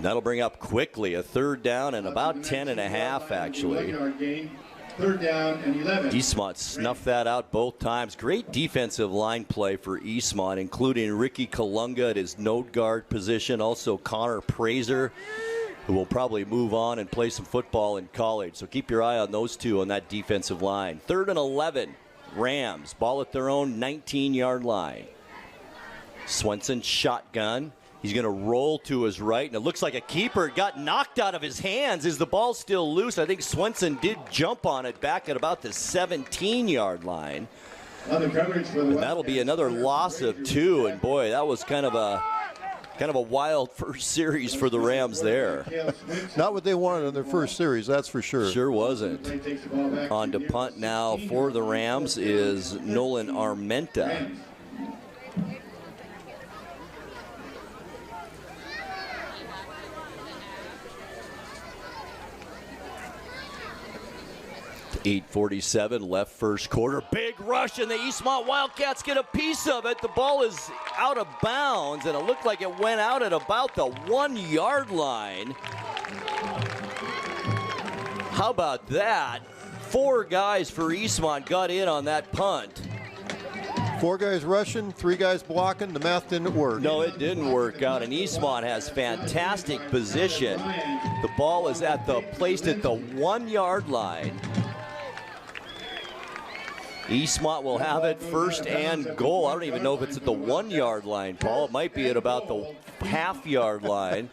that'll bring up quickly a third down and about 10.5 actually. Third down and 11. Eastmont snuffed that out both times. Great defensive line play for Eastmont, including Ricky Kalunga at his nose guard position. Also Connor Praser, who will probably move on and play some football in college. So keep your eye on those two on that defensive line. 3rd and 11. Rams, ball at their own 19-yard line. Swenson shotgun. He's going to roll to his right, and it looks like a keeper got knocked out of his hands. Is the ball still loose? I think Swenson did jump on it back at about the 17-yard line. And that'll be another loss of 2, and boy, that was kind of a wild first series for the Rams there. Not what they wanted in their first series, that's for sure. Sure wasn't. On to punt now for the Rams is Nolan Armenta. .847 left first quarter. Big rush, and the Eastmont Wildcats get a piece of it. The ball is out of bounds, and it looked like it went out at about the 1-yard line. How about that? 4 guys for Eastmont got in on that punt. 4 guys rushing, 3 guys blocking. The math didn't work. No, it didn't work out, and Eastmont has fantastic position. The ball is placed at the 1-yard line. Eastmont will have it first and goal. I don't even know if it's at the 1-yard line, Paul. It might be at about the half-yard line.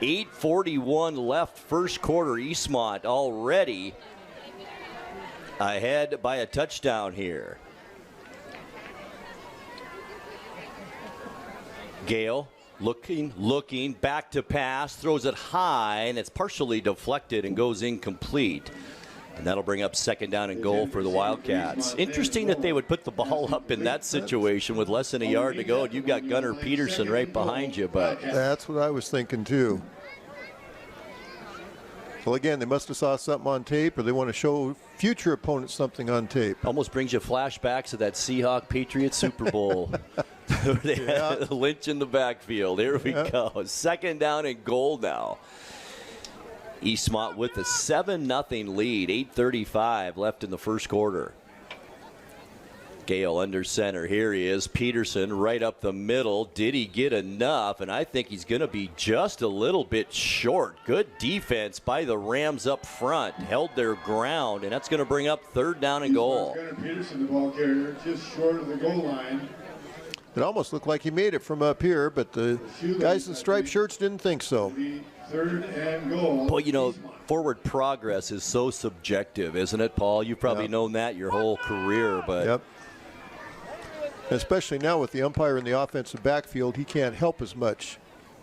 8:41 left first quarter. Eastmont already ahead by a touchdown here. Gale looking, back to pass, throws it high, and it's partially deflected and goes incomplete. And that'll bring up second down and goal for the Wildcats. Interesting that they would put the ball up in that situation with less than a yard to go. And you've got Gunnar Peterson right behind you, but that's what I was thinking too. Well, again, they must have saw something on tape, or they want to show future opponents something on tape. Almost brings you flashbacks of that Seahawks-Patriots Super Bowl. They had Lynch in the backfield. Here we go. Second down and goal now. Eastmont with a 7-0 lead. 8:35 left in the first quarter. Gale under center. Here he is. Peterson right up the middle. Did he get enough? And I think he's going to be just a little bit short. Good defense by the Rams up front. Held their ground, and that's going to bring up third down and goal. Peterson, the ball carrier, just short of the goal line. It almost looked like he made it from up here, but the guys in striped shirts didn't think so. Third and goal. Well, you know, forward progress is so subjective, isn't it, Paul? You've probably known that your whole career, but Especially now with the umpire in the offensive backfield, he can't help as much.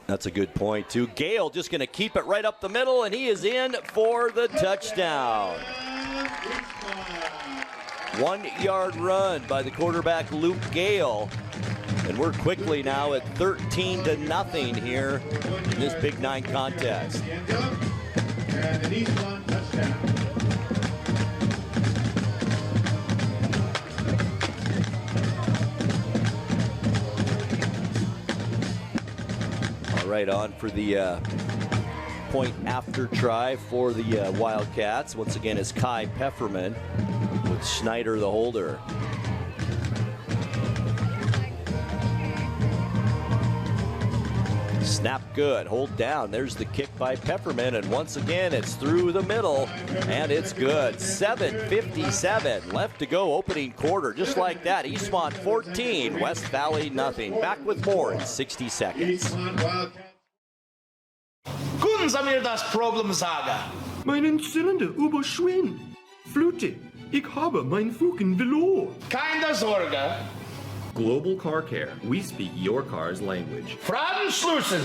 That's a good point, too. Gale just going to keep it right up the middle, and he is in for the touchdown. 1-yard run by the quarterback, Luke Gale. And we're quickly now at 13-0 here in this Big 9 contest. And an Eastmont touchdown. All right, on for the point after try for the Wildcats. Once again, is Kai Pefferman with Schneider, the holder. Snap good, hold down. There's the kick by Pepperman, and once again, it's through the middle, and it's good. 7:57 left to go, opening quarter. Just like that, Eastmont 14, West Valley nothing. Back with more in 60 seconds. Können Sie mir das Problem sagen? Meinen Zylinder überschwimmt. Flute, ich habe mein Fugen verloren. Keine Sorge. Global Car Care. We speak your car's language. Fragenschlussen.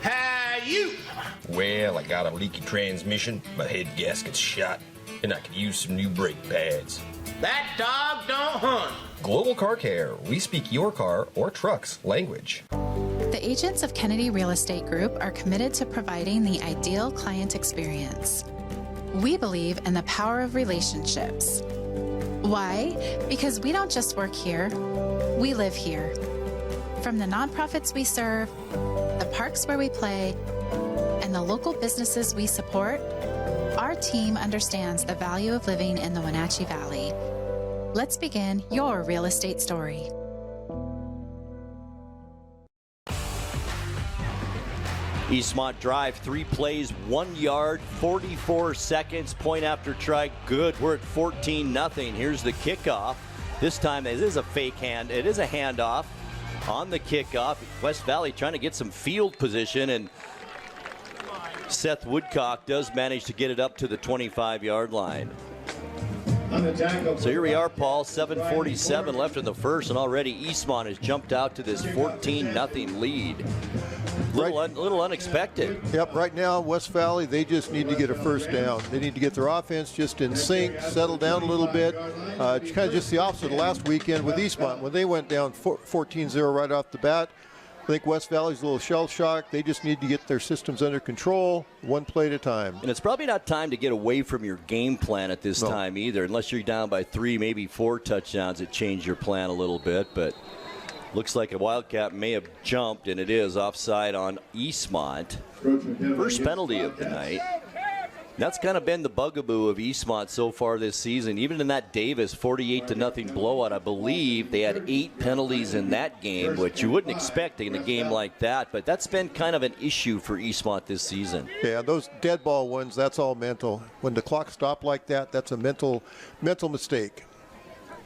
Hey, you. Well, I got a leaky transmission, my head gasket's shot, and I could use some new brake pads. That dog don't hunt. Global Car Care. We speak your car or truck's language. The agents of Kennedy Real Estate Group are committed to providing the ideal client experience. We believe in the power of relationships. Why? Because we don't just work here, we live here. From the nonprofits we serve, the parks where we play, and the local businesses we support, our team understands the value of living in the Wenatchee Valley. Let's begin your real estate story. Eastmont drive, 3 plays, 1 yard, 44 seconds, point after try, good. We're at 14-0. Here's the kickoff. This time it is a fake hand. It is a handoff on the kickoff. West Valley trying to get some field position, and Seth Woodcock does manage to get it up to the 25-yard line. So here we are, Paul, 7:47 left in the first, and already Eastmont has jumped out to this 14-0 lead. Little unexpected. Yep, right now, West Valley, they just need to get a first down. They need to get their offense just in sync, settle down a little bit. It's kind of just the opposite of last weekend with Eastmont. When they went down 14-0 right off the bat, I think West Valley's a little shell-shocked. They just need to get their systems under control, one play at a time. And it's probably not time to get away from your game plan at this time either, unless you're down by 3, maybe 4 touchdowns that change your plan a little bit. But looks like a Wildcat may have jumped, and it is offside on Eastmont. First penalty of the night. That's kind of been the bugaboo of Eastmont so far this season. Even in that Davis 48-0 blowout, I believe they had 8 penalties in that game, which you wouldn't expect in a game like that. But that's been kind of an issue for Eastmont this season. Yeah, those dead ball ones, that's all mental. When the clock stopped like that, that's a mental mistake.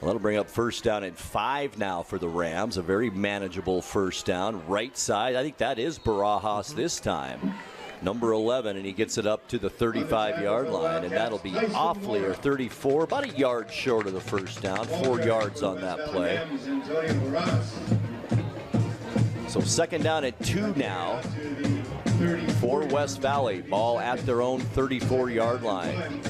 Well, that'll bring up first down and 5 now for the Rams. A very manageable first down. Right side, I think that is Barajas this time. Number 11, and he gets it up to the 35-yard line, and that'll be awfully, or 34, about a yard short of the first down. 4 yards on that play. So second down and 2 now for West Valley. Ball at their own 34-yard line.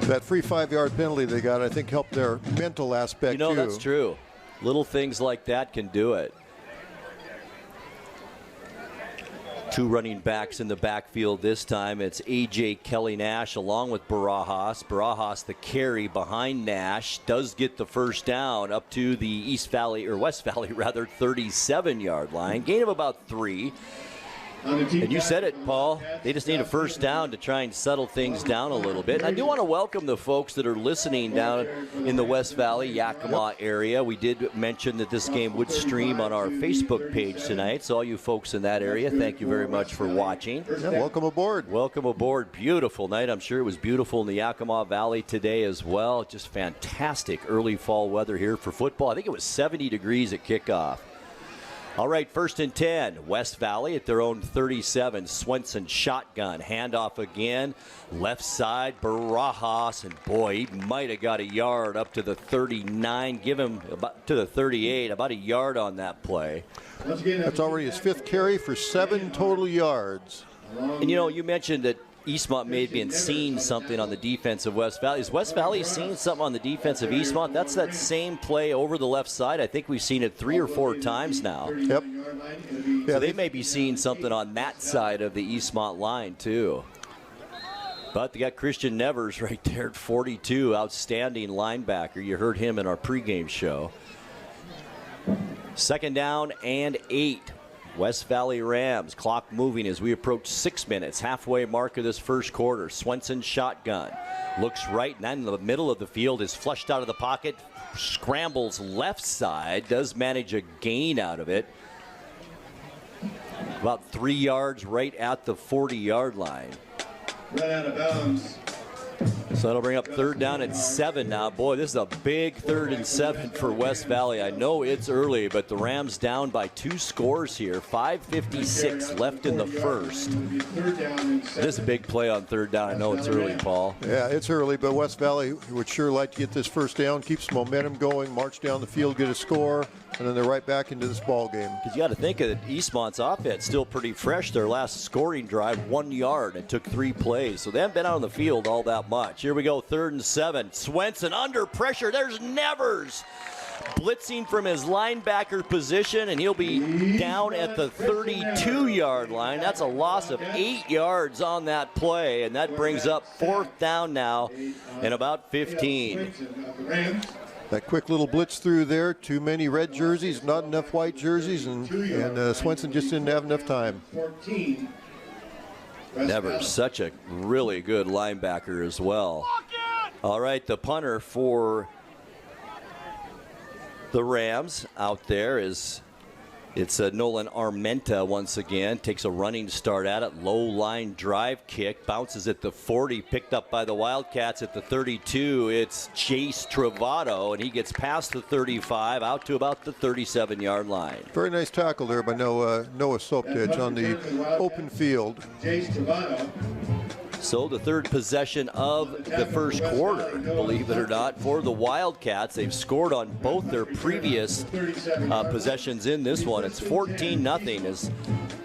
That free 5-yard penalty they got, I think, helped their mental aspect, too. That's true. Little things like that can do it. 2 running backs in the backfield this time. It's A.J. Kelly Nash along with Barajas. Barajas, the carry behind Nash, does get the first down up to the West Valley 37-yard line. Gain of about 3. And you said it, Paul. They just need a first down to try and settle things down a little bit. And I do want to welcome the folks that are listening down in the West Valley, Yakima area. We did mention that this game would stream on our Facebook page tonight. So all you folks in that area, thank you very much for watching. Yeah, welcome aboard. Welcome aboard. Beautiful night. I'm sure it was beautiful in the Yakima Valley today as well. Just fantastic early fall weather here for football. I think it was 70 degrees at kickoff. All right, 1st and 10. West Valley at their own 37. Swenson shotgun. Handoff again. Left side, Barajas. And boy, he might have got a yard up to the 39. Give him about to the 38. About a yard on that play. That's already his 5th carry for 7 total yards. And you mentioned that Eastmont may have been seeing something on the defense of West Valley. Is West Valley seeing something on the defense of Eastmont? That's that same play over the left side. I think we've seen it 3 or 4 times now. Yep. So they may be seeing something on that side of the Eastmont line, too. But they got Christian Nevers right there at 42. Outstanding linebacker. You heard him in our pregame show. 2nd down and 8. West Valley Rams, clock moving as we approach 6 minutes, halfway mark of this first quarter. Swenson shotgun, looks right, and then in the middle of the field is flushed out of the pocket, scrambles left side, does manage a gain out of it. About 3 yards right at the 40-yard line. Run out of bounds. So that'll bring up 3rd down and 7 now. Boy, this is a big 3rd and 7 for West Valley. I know it's early, but the Rams down by 2 scores here. 5:56 left in the first. This is a big play on 3rd down. I know it's early, Paul. Yeah, it's early, but West Valley would sure like to get this first down, keeps momentum going, march down the field, get a score, and then they're right back into this ball game. Because you got to think that Eastmont's offense still pretty fresh. Their last scoring drive, 1 yard. It took 3 plays, so they haven't been out on the field all that much. Here we go, 3rd and 7. Swenson under pressure. There's Nevers blitzing from his linebacker position, and he'll be down at the 32-yard line. That's a loss of 8 yards on that play, and that brings up 4th down now and about 15. That quick little blitz through there. Too many red jerseys, not enough white jerseys, and Swenson just didn't have enough time. Nevers, such a really good linebacker as well. All right, the punter for the Rams out there is Nolan Armenta once again. Takes a running start at it. Low line drive kick. Bounces at the 40. Picked up by the Wildcats at the 32. It's Chase Travato, and he gets past the 35 out to about the 37-yard line. Very nice tackle there by Noah Soaptich on the open field. Chase Travato. So the 3rd possession of the first quarter, believe it or not, for the Wildcats. They've scored on both their previous possessions in this one. It's 14-0 as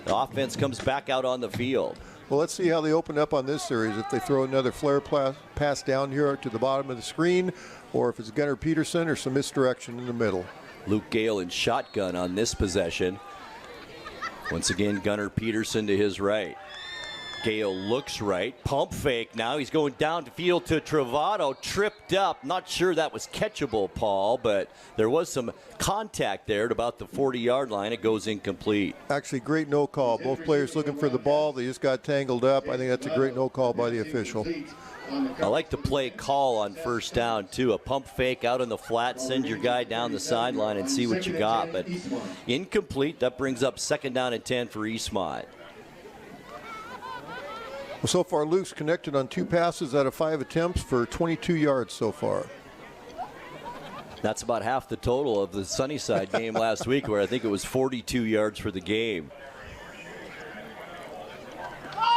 the offense comes back out on the field. Well, let's see how they open up on this series. If they throw another flare pass down here to the bottom of the screen, or if it's Gunnar Peterson or some misdirection in the middle. Luke Gale in shotgun on this possession. Once again, Gunnar Peterson to his right. Gale looks right. Pump fake now. He's going down the field to Travato. Tripped up. Not sure that was catchable, Paul, but there was some contact there at about the 40-yard line. It goes incomplete. Actually, great no call. Both players looking for the ball. They just got tangled up. I think that's a great no call by the official. I like to play call on 1st down, too. A pump fake out in the flat. Send your guy down the sideline and see what you got. But incomplete. That brings up 2nd down and 10 for Eastmont. Well, so far, Luke's connected on 2 passes out of 5 attempts for 22 yards so far. That's about half the total of the Sunnyside game last week, where I think it was 42 yards for the game.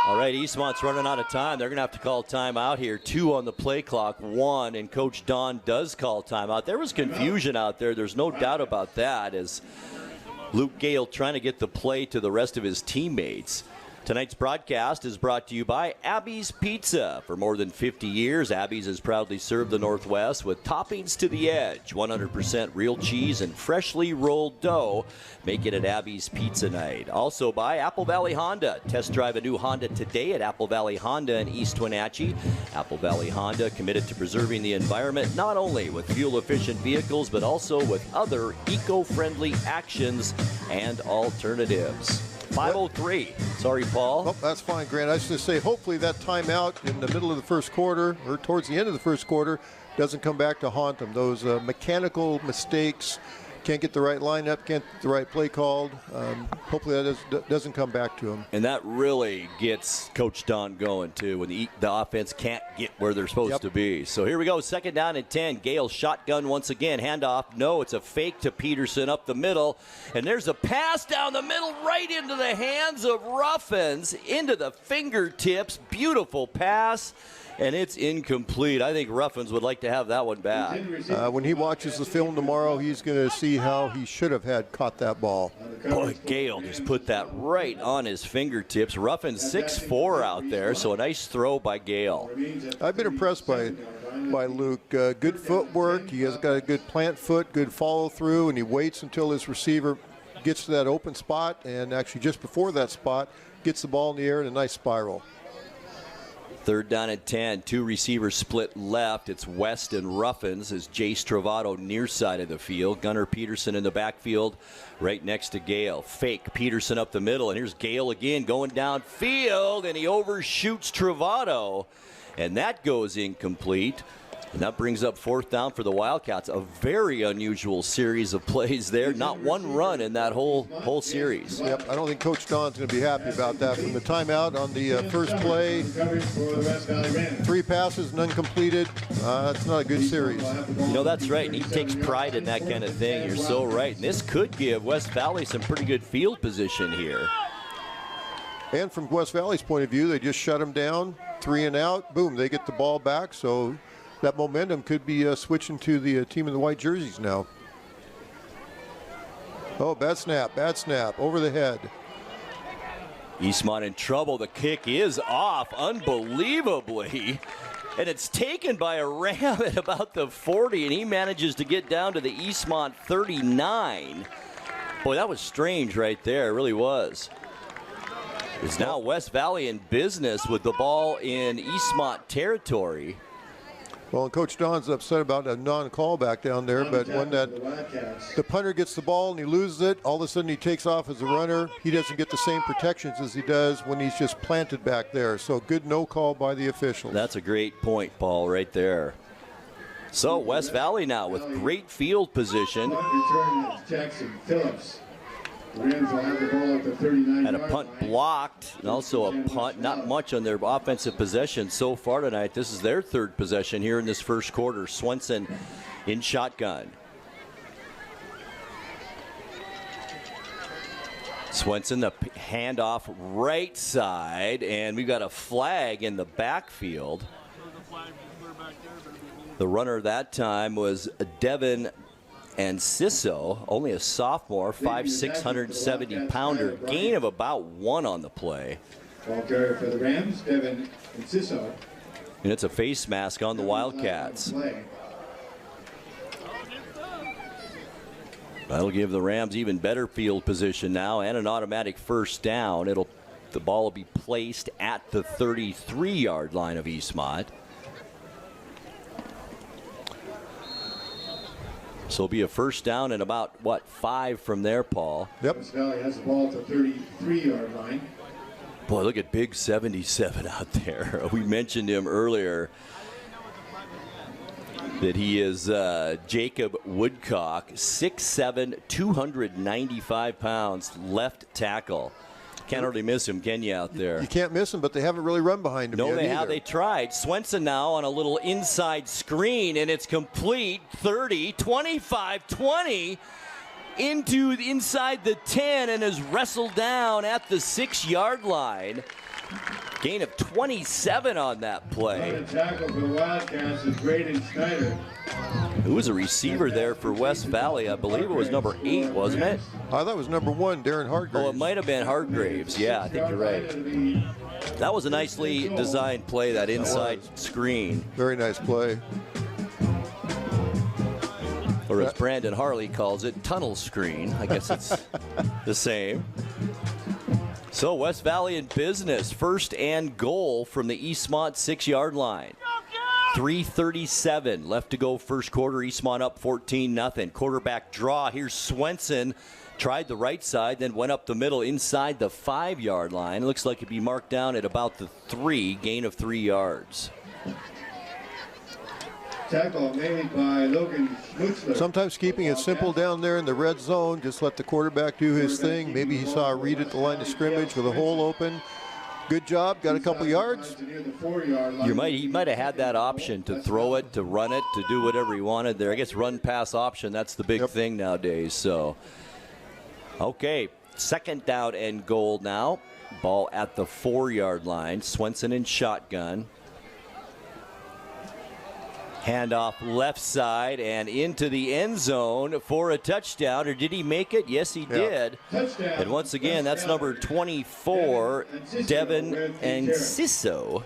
All right, Eastmont's running out of time. They're going to have to call timeout here. 2 on the play clock, 1, and Coach Don does call timeout. There was confusion out there. There's no doubt about that, as Luke Gale trying to get the play to the rest of his teammates. Tonight's broadcast is brought to you by Abby's Pizza. For more than 50 years, Abby's has proudly served the Northwest with toppings to the edge, 100% real cheese and freshly rolled dough. Make it at Abby's Pizza Night. Also by Apple Valley Honda. Test drive a new Honda today at Apple Valley Honda in East Wenatchee. Apple Valley Honda committed to preserving the environment, not only with fuel-efficient vehicles, but also with other eco-friendly actions and alternatives. 5:03. Sorry, Paul. Oh, that's fine, Grant. I was just going to say, hopefully that timeout in the middle of the first quarter, or towards the end of the first quarter, doesn't come back to haunt them. Those mechanical mistakes can't get the right lineup, can't get the right play called. Hopefully that doesn't come back to him. And that really gets Coach Don going, too, when the offense can't get where they're supposed to be. So here we go, 2nd down and 10. Gale shotgun once again. Handoff. No, it's a fake to Peterson up the middle. And there's a pass down the middle right into the hands of Ruffins, into the fingertips. Beautiful pass. And it's incomplete. I think Ruffins would like to have that one back. When he watches the film tomorrow, he's going to see how he should have caught that ball. Boy, Gale just put that right on his fingertips. Ruffins 6'4" out there, so a nice throw by Gale. I've been impressed by Luke. Good footwork. He has got a good plant foot, good follow through, and he waits until his receiver gets to that open spot, and actually just before that spot, gets the ball in the air in a nice spiral. 3rd down and 10. 2 receivers split left. It's West and Ruffins as Jace Travato near side of the field. Gunnar Peterson in the backfield right next to Gale. Fake Peterson up the middle. And here's Gale again going downfield. And he overshoots Travato. And that goes incomplete. And that brings up 4th down for the Wildcats. A very unusual series of plays there. Not one run in that whole series. Yep, I don't think Coach Don's going to be happy about that. From the timeout on the first play, 3 passes, none completed. That's not a good series. You know, that's right. And he takes pride in that kind of thing. You're so right. And this could give West Valley some pretty good field position here. And from West Valley's point of view, they just shut him down. 3 and out. Boom, they get the ball back. So that momentum could be switching to the team in the white jerseys now. Oh, bad snap, over the head. Eastmont in trouble. The kick is off unbelievably. And it's taken by a Ram at about the 40, and he manages to get down to the Eastmont 39. Boy, that was strange right there. It really was. It's now West Valley in business with the ball in Eastmont territory. Well, and Coach Don's upset about a non-call back down there, but when the punter gets the ball and he loses it, all of a sudden he takes off as a runner. He doesn't get the same protections as he does when he's just planted back there. So good no call by the officials. That's a great point, Paul, right there. So West Valley now with great field position. Jackson Phillips. Rams will have the ball at the 39. Had a punt blocked, and also a punt. Not much on their offensive possession so far tonight. This is their 3rd possession here in this first quarter. Swenson in shotgun. Swenson, the handoff right side, and we've got a flag in the backfield. The runner that time was Devin and Sisso, only a sophomore, 5'6", 170-pounder, gain of about 1 on the play. Ball carrier for the Rams, Devin and Sisso. And it's a face mask on the Wildcats. That'll give the Rams even better field position now and an automatic 1st down. The ball will be placed at the 33-yard line of Eastmont. So it'll be a 1st down and about, 5 from there, Paul? Yep. West Valley has the ball at the 33-yard line. Boy, look at Big 77 out there. We mentioned him earlier that he is Jacob Woodcock, 6'7", 295 pounds, left tackle. Can't hardly miss him, can you, out there? You can't miss him, but they haven't really run behind him No, yet they either. have. They tried. Swenson now on a little inside screen, and it's complete. 30, 25, 20 into inside the 10 and is wrestled down at the 6-yard line. Gain of 27 on that play. The tackle for the Wildcats is Braden Schneider. Who was a receiver there for West Valley? I believe it was number 8, wasn't it? I thought it was number 1, Darren Hargraves. Oh, it might have been Hargraves. Yeah, I think you're right. That was a nicely designed play, that inside screen. Very nice play. Or as Brandon Harley calls it, tunnel screen. I guess it's the same. So West Valley in business. 1st and goal from the Eastmont 6-yard line. 3:37 left to go first quarter. Eastmont up 14-0. Quarterback draw. Here's Swenson. Tried the right side, then went up the middle inside the 5-yard line. Looks like it'd be marked down at about the 3, gain of 3 yards. Tackle made by Logan Schmutzler. Sometimes keeping it simple down there in the red zone, just let the quarterback do his thing. Maybe he saw a read at the line of scrimmage with a hole open. Good job, got a couple yards. He might have had that option to throw it, to run it, to do whatever he wanted there. I guess run pass option, that's the big thing nowadays. So, okay, 2nd down and goal now. Ball at the 4-yard line. Swenson in shotgun. Handoff left side and into the end zone for a touchdown. Or did he make it? Yes, he did. Touchdown. And once again, that's number 24, Devin Enciso,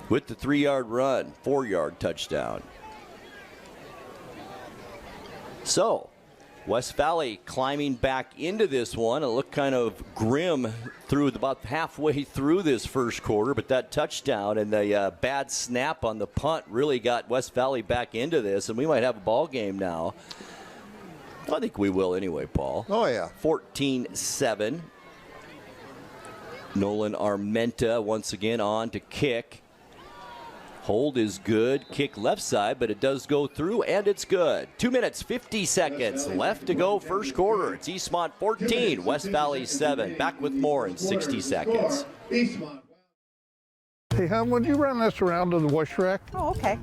with the 3-yard run, 4-yard touchdown. So, West Valley climbing back into this one. It looked kind of grim through about halfway through this first quarter, but that touchdown and the bad snap on the punt really got West Valley back into this, and we might have a ball game now. I think we will anyway, Paul. Oh, yeah. 14-7. Nolan Armenta once again on to kick. Hold is good. Kick left side, but it does go through, and it's good. 2 minutes, 50 seconds left to go first quarter. It's Eastmont 14, West Valley 7. Back with more in 60 seconds. Hey, hon, would you run this around to the wash rack? Oh, okay.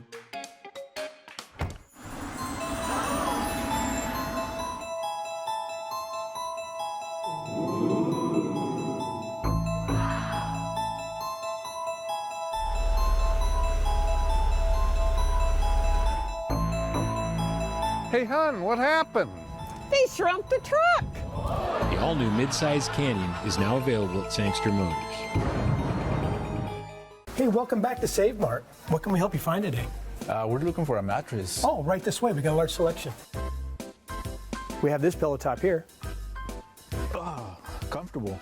Hey, hon, what happened? They shrunk the truck. The all-new midsize Canyon is now available at Sangster Motors. Hey, welcome back to Save Mart. What can we help you find today? We're looking for a mattress. Oh, right this way. We got a large selection. We have this pillow top here. Oh, comfortable.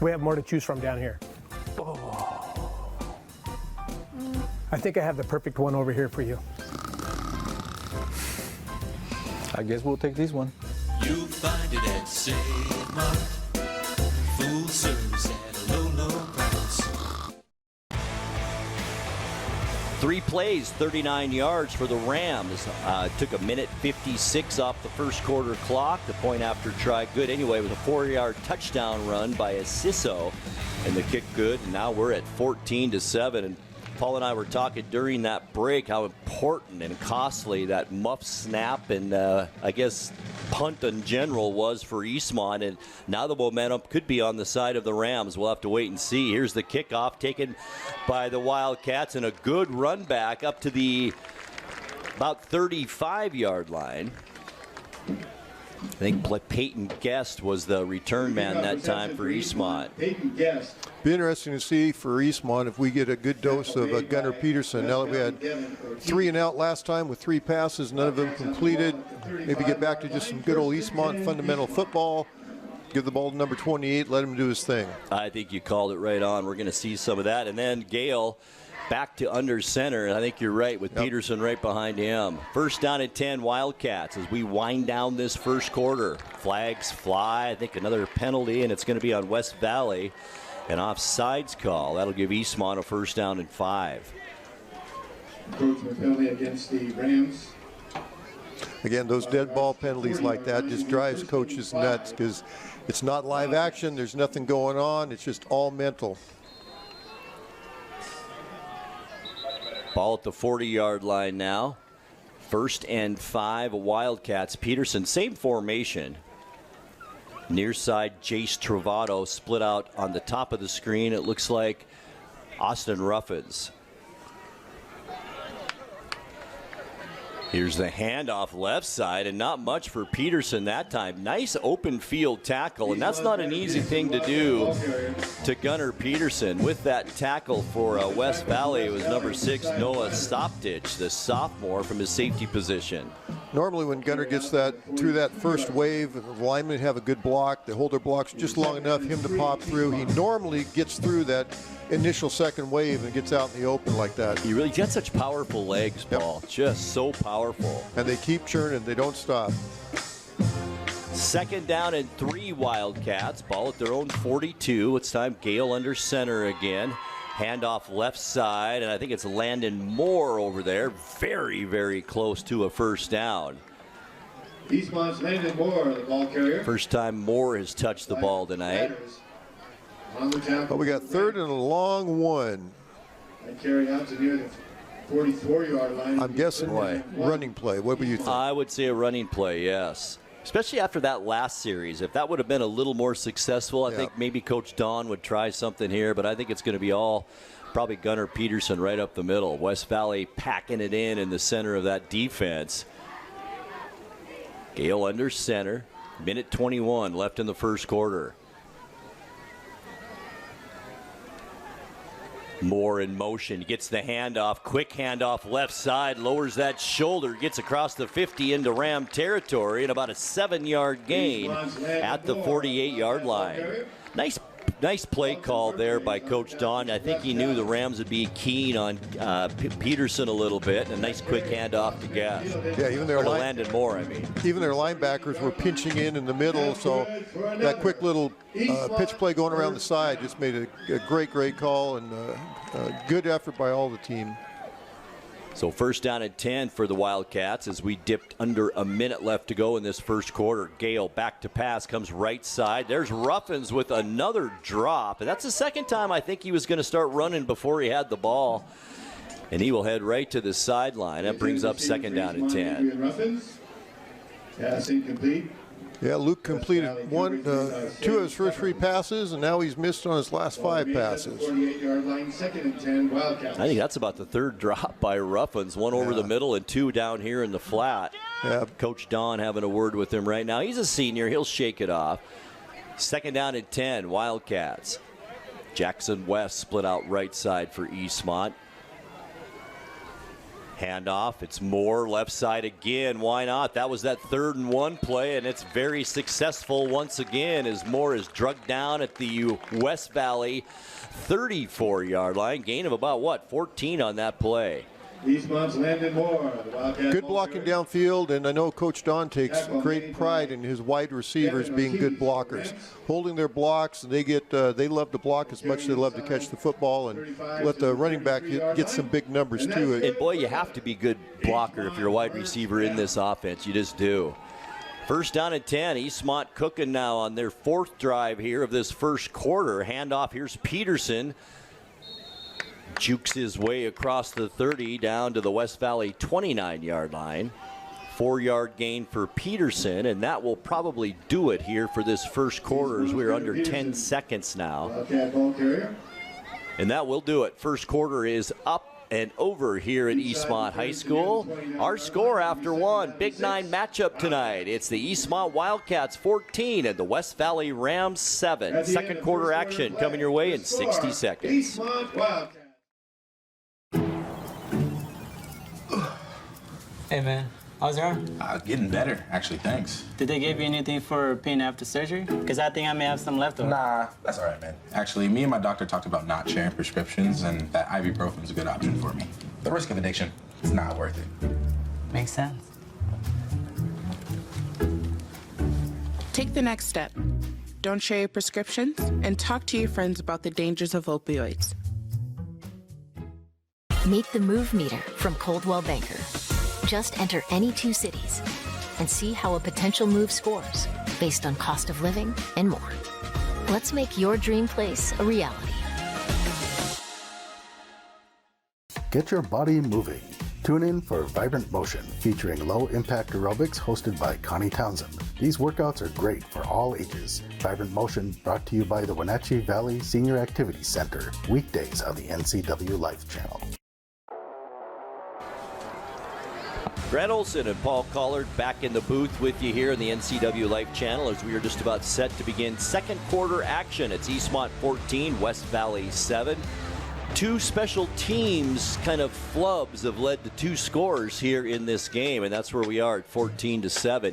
We have more to choose from down here. Oh. I think I have the perfect one over here for you. I guess we'll take this one. You'll find it at Save Mart. Full service at a low, low price. 3 plays, 39 yards for the Rams. Took a minute 56 off the first quarter clock. The point after try good anyway with a 4-yard touchdown run by Enciso. And the kick good. And now we're at 14-7. And Paul and I were talking during that break how important and costly that muff snap and I guess punt in general was for Eastmont. And now the momentum could be on the side of the Rams. We'll have to wait and see. Here's the kickoff taken by the Wildcats and a good run back up to the about 35-yard line. I think Peyton Guest was the return man that time for Eastmont. Peyton Guest. Be interesting to see for Eastmont if we get a good dose of Gunnar Peterson. Now that we had 3 and out last time with 3 passes, none of them completed. Maybe get back to just some good old Eastmont fundamental football. Give the ball to number 28, let him do his thing. I think you called it right on. We're going to see some of that. And then Gale back to under center. I think you're right with Peterson right behind him. First down and 10 Wildcats as we wind down this first quarter. Flags fly. I think another penalty, and it's going to be on West Valley. An offsides call. That'll give Eastmont a first down and 5. Coachman penalty against the Rams. Again, those dead ball penalties like that just drives coaches nuts because it's not live action. There's nothing going on. It's just all mental. Ball at the 40-yard line now. First and 5 Wildcats. Peterson, same formation. Near side, Jace Travato split out on the top of the screen. It looks like Austin Ruffins. Here's the handoff left side, and not much for Peterson that time. Nice open field tackle, and that's not an easy thing to do to Gunnar Peterson. With that tackle for West Valley, it was number 6, Noah Soptich, the sophomore from his safety position. Normally when Gunnar gets that through that first wave, the linemen have a good block. They hold their blocks just long enough, him to pop through. He normally gets through that initial second wave and gets out in the open like that. He really got such powerful legs, Paul. Just so powerful. And they keep churning. They don't stop. Second down and 3 Wildcats. Ball at their own 42. It's time Gale under center again. Handoff left side, and I think it's Landon Moore over there. Very, very close to a first down. Eastmont's Landon Moore, the ball carrier. First time Moore has touched the ball tonight. But we got third and a long one. And carry out to near the 44-yard line. I'm guessing running play. What would you think? I would say a running play, yes. Especially after that last series. If that would have been a little more successful, I think maybe Coach Don would try something here, but I think it's going to be all probably Gunnar Peterson right up the middle. West Valley packing it in the center of that defense. Gale under center. Minute 21 left in the first quarter. Moore in motion, gets the handoff, quick handoff left side, lowers that shoulder, gets across the 50 into Ram territory, and about a 7-yard gain at the 48-yard line. Nice play call there by Coach Don. I think he knew the Rams would be keen on Peterson a little bit, and a nice quick handoff to Gas. Yeah, even their Landon Moore, Even their linebackers were pinching in the middle, so that quick little pitch play going around the side just made a great call, and a good effort by all the team. So first down at 10 for the Wildcats as we dipped under a minute left to go in this first quarter. Gale back to pass, comes right side. There's Ruffins with another drop. And that's the second time I think he was going to start running before he had the ball. And he will head right to the sideline. That brings up second down at 10. Pass incomplete. Yeah, Luke completed two of his first 3 passes, and now he's missed on his last 5 passes. 48-yard line, second and 10, Wildcats. I think that's about the third drop by Ruffins. One over the middle and 2 down here in the flat. Yeah. Coach Don having a word with him right now. He's a senior. He'll shake it off. Second down at 10, Wildcats. Jackson West split out right side for Eastmont. Handoff, it's Moore, left side again. Why not? That was that 3rd and 1 play, and it's very successful once again as Moore is drugged down at the West Valley 34-yard line. Gain of about, 14 on that play. Eastmont's Landon Moore. Good blocking downfield, and I know Coach Don takes great pride in his wide receivers being good blockers. Holding their blocks, and they love to block as much as they love to catch the football, and let the running back get some big numbers too. And boy, you have to be a good blocker if you're a wide receiver in this offense. You just do. First down at 10. Eastmont cooking now on their 4th drive here of this first quarter. Handoff, here's Peterson. Jukes his way across the 30 down to the West Valley 29-yard line. 4-yard gain for Peterson, and that will probably do it here for this first quarter as we're under 10 seconds now. And that will do it. First quarter is up and over here at Eastmont High School. Our score after 1, Big 9 matchup tonight. It's the Eastmont Wildcats 14 and the West Valley Rams 7. Second quarter action coming your way in 60 seconds. Hey man, how's your arm? Getting better, actually, thanks. Did they give you anything for pain after surgery? Because I think I may have some left over. Nah, that's all right, man. Actually, me and my doctor talked about not sharing prescriptions, and that ibuprofen is a good option for me. The risk of addiction, it's not worth it. Makes sense. Take the next step. Don't share your prescriptions, and talk to your friends about the dangers of opioids. Meet the Move Meter from Coldwell Banker. Just enter any 2 cities and see how a potential move scores based on cost of living and more. Let's make your dream place a reality. Get your body moving. Tune in for Vibrant Motion, featuring low-impact aerobics hosted by Connie Townsend. These workouts are great for all ages. Vibrant Motion brought to you by the Wenatchee Valley Senior Activities Center, weekdays on the NCWLIFE Channel. Grant Olson and Paul Collard back in the booth with you here on the NCWLIFE Channel as we are just about set to begin second quarter action. It's Eastmont 14, West Valley 7. 2 special teams kind of flubs have led to 2 scores here in this game, and that's where we are at 14-7.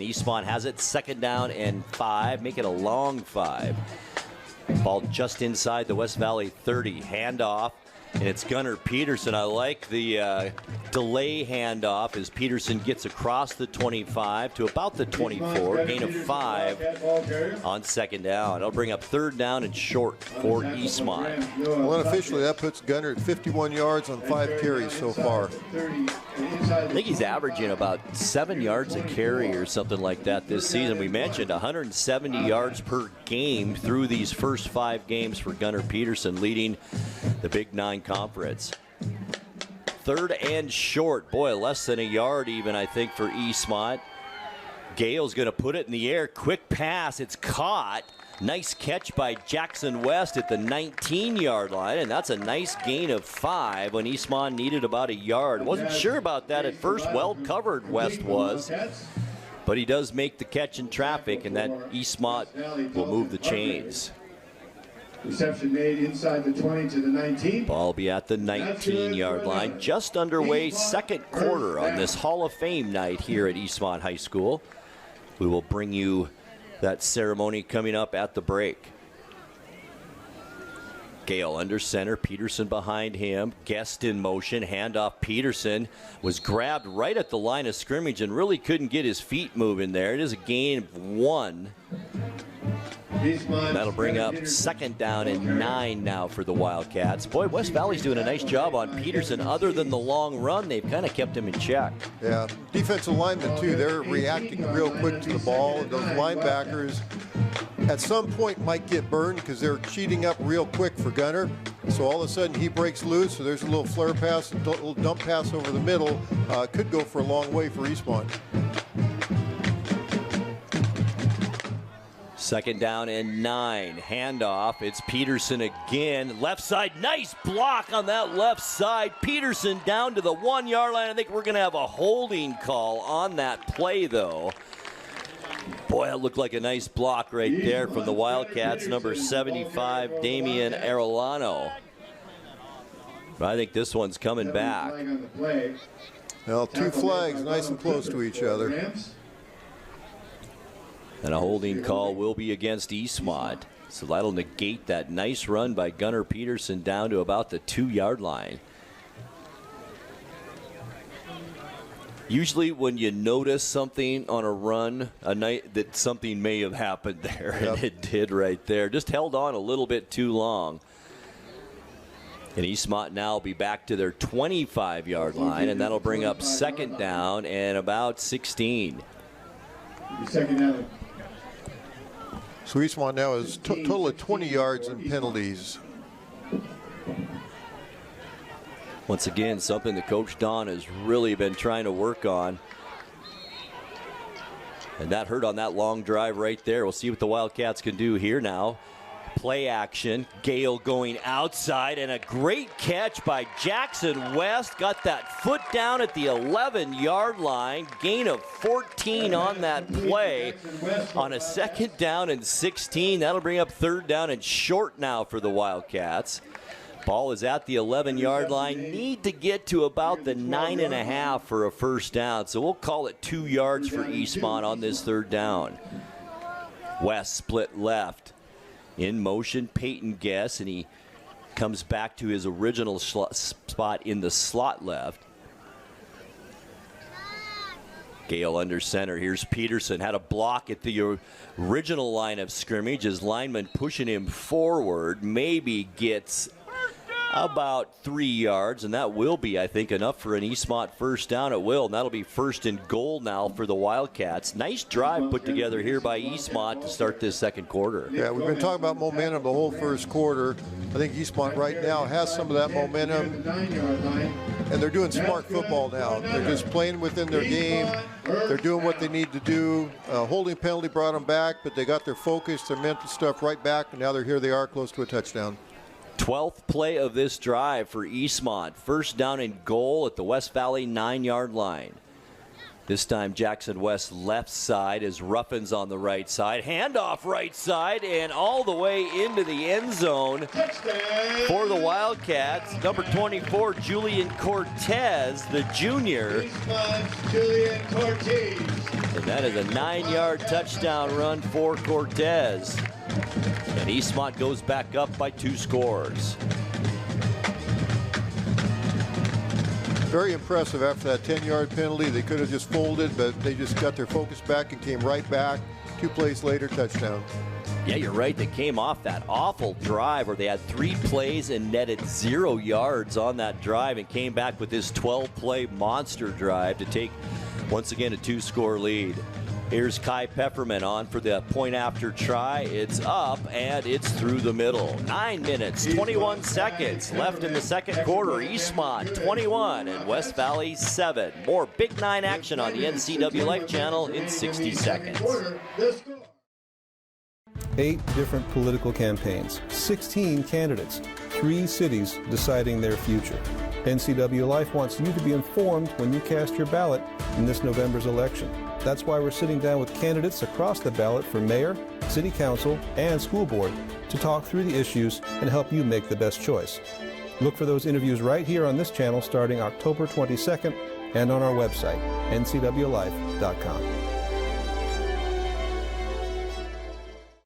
Eastmont has it, second down and 5, make it a long 5. Ball just inside the West Valley 30. Handoff. And it's Gunnar Peterson. I like the delay handoff as Peterson gets across the 25 to about the 24, gain of 5 on second down. It'll bring up third down and short for Eastmont. Well, unofficially, that puts Gunnar at 51 yards on 5 carries so far. I think he's averaging about 7 yards a carry or something like that this season. We mentioned 170 yards per game through these first 5 games for Gunnar Peterson, leading the Big 9 Conference. Third and short. Boy, less than a yard even, I think, for Eastmont. Gale's going to put it in the air. Quick pass. It's caught. Nice catch by Jackson West at the 19-yard line, and that's a nice gain of 5 when Eastmont needed about a yard. Wasn't sure about that at first. Well covered West was. But he does make the catch in traffic, and that Eastmont will move the chains. Reception made inside the 20 to the 19. Ball will be at the 19-yard line. Just underway, second quarter on this Hall of Fame night here at Eastmont High School. We will bring you that ceremony coming up at the break. Gale under center, Peterson behind him. Guest in motion, handoff. Peterson was grabbed right at the line of scrimmage and really couldn't get his feet moving there. It is a gain of 1. That'll bring up second down and 9 now for the Wildcats. Boy, West Valley's doing a nice job on Peterson. Other than the long run, they've kind of kept him in check. Yeah, defensive linemen too, they're reacting real quick to the ball. And those linebackers at some point might get burned because they're cheating up real quick for Gunnar. So all of a sudden he breaks loose, so there's a little flare pass, a little dump pass over the middle. Could go for a long way for Eastmont. Second down and 9. Handoff. It's Peterson again. Left side. Nice block on that left side. Peterson down to the 1-yard line. I think we're going to have a holding call on that play, though. Boy, that looked like a nice block right there from the Wildcats. Number 75, Damian Arellano. But I think this one's coming back. Well, 2 flags nice and close to each other. And a holding call will be against Eastmont. So that'll negate that nice run by Gunnar Peterson down to about the 2-yard line. Usually when you notice something on a run, that something may have happened there, and it did right there. Just held on a little bit too long. And Eastmont now will be back to their 25-yard line, and that'll bring up second down and about 16. Second down. So Eastmont now has total of 20 yards in penalties. Once again, something that Coach Don has really been trying to work on. And that hurt on that long drive right there. We'll see what the Wildcats can do here now. Play action. Gale going outside, and a great catch by Jackson West. Got that foot down at the 11-yard line. Gain of 14 on that play. On a second down and 16. That'll bring up third down and short now for the Wildcats. Ball is at the 11-yard line. Need to get to about the 9.5 for a first down. So we'll call it 2 yards for Eastmont on this third down. West split left. In motion, Peyton Guess, and he comes back to his original spot in the slot left. Gale under center. Here's Peterson. Had a block at the original line of scrimmage. His lineman pushing him forward. Maybe gets about 3 yards, and that will be, I think, enough for an Eastmont first down. It will, and that'll be first and goal now for the Wildcats. Nice drive put together here by Eastmont to start this second quarter. Yeah, we've been talking about momentum the whole first quarter. I think Eastmont right now has some of that momentum, and they're doing smart football now. They're just playing within their game. They're doing what they need to do. Holding penalty brought them back, but they got their focus, their mental stuff right back, and now here they are close to a touchdown. 12th play of this drive for Eastmont. First down and goal at the West Valley 9-yard line. This time Jackson West left side as Ruffins on the right side. Handoff right side and all the way into the end zone for the Wildcats. Number 24, Julian Cortez, the junior. Julian Cortez. And that is a 9-yard touchdown run for Cortez. And Eastmont goes back up by 2 scores. Very impressive after that 10-yard penalty. They could have just folded, but they just got their focus back and came right back. 2 plays later, touchdown. Yeah, you're right. They came off that awful drive where they had 3 plays and netted 0 yards on that drive and came back with this 12-play monster drive to take, once again, a 2-score lead. Here's Kai Pepperman on for the point after try. It's up and it's through the middle. 9 minutes, 21 seconds left in the second quarter. Eastmont 21 and West Valley 7. More Big 9 action on the NCWLIFE Channel in 60 seconds. 8 different political campaigns, 16 candidates, 3 cities deciding their future. NCWLIFE wants you to be informed when you cast your ballot in this November's election. That's why we're sitting down with candidates across the ballot for mayor, city council, and school board to talk through the issues and help you make the best choice. Look for those interviews right here on this channel starting October 22nd and on our website, ncwlife.com.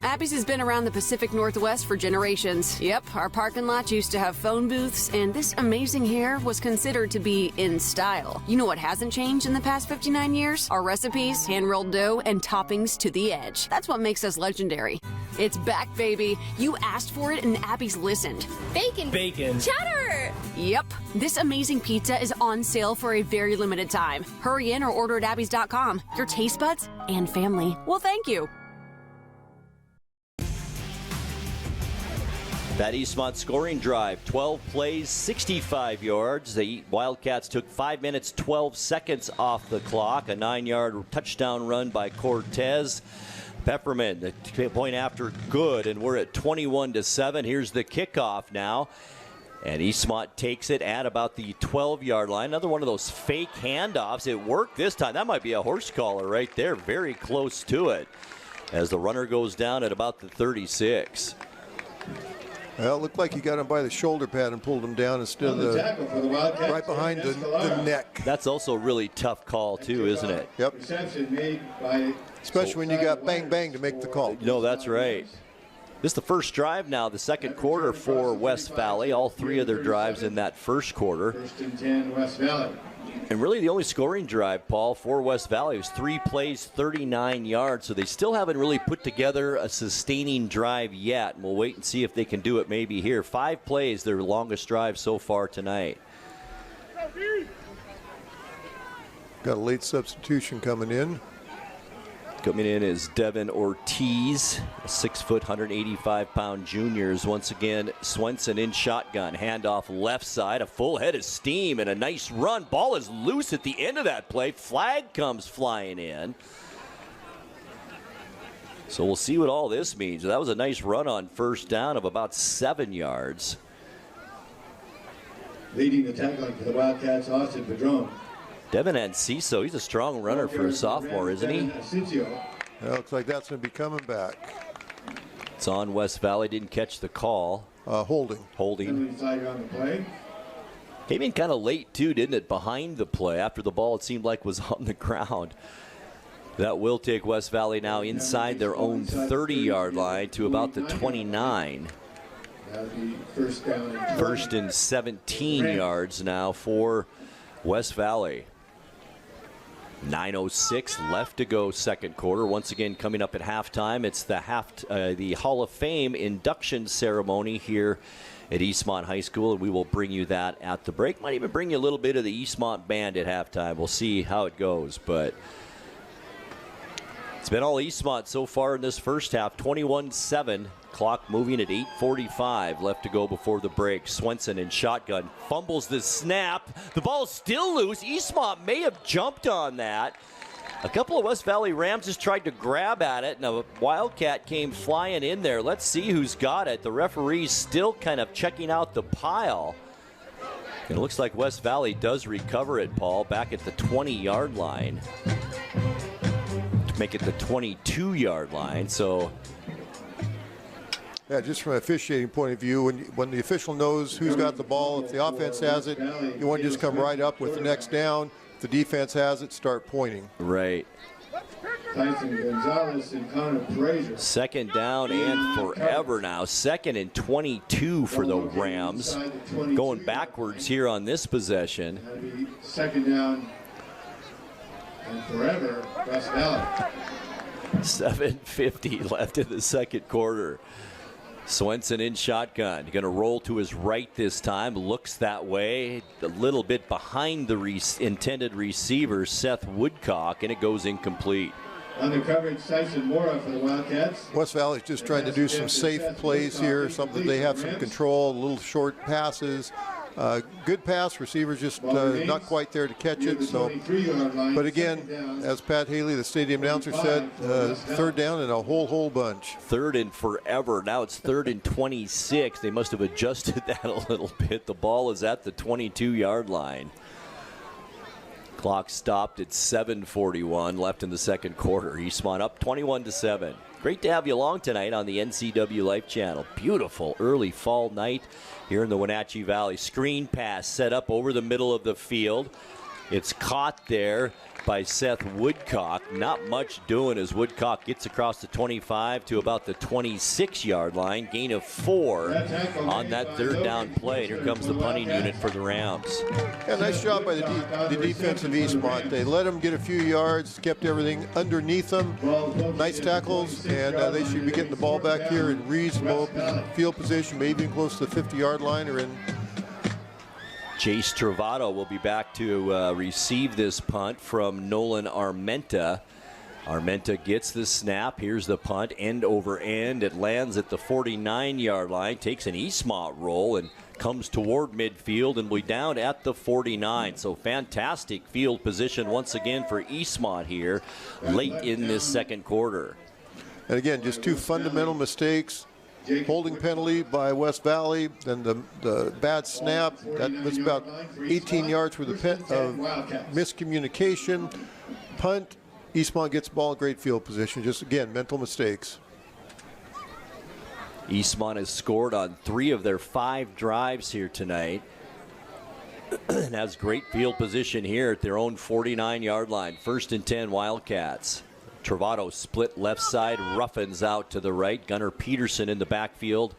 Abby's has been around the Pacific Northwest for generations. Yep, our parking lot used to have phone booths, and this amazing hair was considered to be in style. You know what hasn't changed in the past 59 years? Our recipes, hand-rolled dough, and toppings to the edge. That's what makes us legendary. It's back, baby. You asked for it, and Abby's listened. Bacon. Bacon. Cheddar. Yep. This amazing pizza is on sale for a very limited time. Hurry in or order at abbys.com. Your taste buds and family will thank you. That Eastmont scoring drive, 12 plays, 65 yards. The Wildcats took 5 minutes, 12 seconds off the clock. A 9-yard touchdown run by Cortez. Pepperman, the point after, good, and we're at 21-7. Here's the kickoff now. And Eastmont takes it at about the 12-yard line. Another one of those fake handoffs. It worked this time. That might be a horse collar right there. Very close to it as the runner goes down at about the 36. Well, it looked like he got him by the shoulder pad and pulled him down instead of right behind the neck. That's also a really tough call, too, isn't it? Yep. Especially when you got bang, bang to make the call. No, that's right. This is the first drive now, the second quarter for West Valley. All 3 of their drives in that first quarter. 1st and 10, West Valley. And really the only scoring drive, Paul, for West Valley was 3 plays, 39 yards. So they still haven't really put together a sustaining drive yet. And we'll wait and see if they can do it maybe here. 5 plays, their longest drive so far tonight. Got a late substitution coming in. Coming in is Devin Ortiz, a 6-foot, 185-pound juniors. Once again, Swenson in shotgun. Handoff left side, a full head of steam and a nice run. Ball is loose at the end of that play. Flag comes flying in. So we'll see what all this means. That was a nice run on first down of about 7 yards. Leading the tackling for the Wildcats, Austin Padron. Devin Enciso, he's a strong runner for a sophomore, isn't he? Well, looks like that's going to be coming back. It's on West Valley, didn't catch the call. Holding. Came in kind of late, too, didn't it? Behind the play after the ball, it seemed like, was on the ground. That will take West Valley now inside their own 30-yard line to about the 29. First and 17 yards now for West Valley. 9:06 left to go second quarter. Once again coming up at halftime, it's the Hall of Fame induction ceremony here at Eastmont High School, and we will bring you that at the break. Might even bring you a little bit of the Eastmont band at halftime. We'll see how it goes, but it's been all Eastmont so far in this first half. 21-7. Clock moving at 8:45 left to go before the break. Swenson in shotgun fumbles the snap. The ball's still loose. Eastmont may have jumped on that. A couple of West Valley Rams just tried to grab at it, and a Wildcat came flying in there. Let's see who's got it. The referee's still kind of checking out the pile. And it looks like West Valley does recover it, Paul, back at the 20-yard line. To make it the 22-yard line, so... Yeah, just from an officiating point of view, when the official knows who's got the ball, if the offense has it, you want to just come right up with the next down. If the defense has it, start pointing. Right. Tyson Gonzalez and Connor Frazier. Second down and forever now. 2nd and 22 for the Rams. Going backwards here on this possession. That'll be 2nd down and forever, West Valley. 7:50 left in the second quarter. Swenson in shotgun. Going to roll to his right this time. Looks that way. A little bit behind the intended receiver, Seth Woodcock, and it goes incomplete. On the coverage, Tyson Mora for the Wildcats. West Valley's just trying to do some safe plays here, something they have some control, little short passes. Good pass, receivers just not quite there to catch it. So, but again, as Pat Haley, the stadium announcer, said, 3rd down and a whole bunch. 3rd and forever. Now it's 3rd and 26. They must have adjusted that a little bit. The ball is at the 22-yard line. Clock stopped at 7:41 left in the second quarter. Eastmont up 21-7. Great to have you along tonight on the NCWLIFE Channel. Beautiful early fall night here in the Wenatchee Valley. Screen pass set up over the middle of the field. It's caught there by Seth Woodcock. Not much doing as Woodcock gets across the 25 to about the 26-yard line. Gain of 4 on that 3rd down play. Here comes the punting unit for the Rams. Yeah, nice job by the defense of Eastmont. They let them get a few yards, kept everything underneath them. Nice tackles, and they should be getting the ball back here in reasonable field position, maybe even close to the 50-yard line or in. Jace Travato will be back to receive this punt from Nolan Armenta. Armenta gets the snap. Here's the punt, end over end. It lands at the 49-yard line, takes an Eastmont roll, and comes toward midfield and will be down at the 49. So fantastic field position once again for Eastmont here late in this second quarter. And again, just 2 fundamental mistakes. Holding penalty by West Valley, then the bad snap. That was about 18 yards worth of miscommunication. Punt. Eastmont gets the ball in great field position. Just, again, mental mistakes. Eastmont has scored on 3 of their 5 drives here tonight. And has great field position here at their own 49-yard line. 1st and 10 Wildcats. Travato split left side, roughens out to the right. Gunnar Peterson in the backfield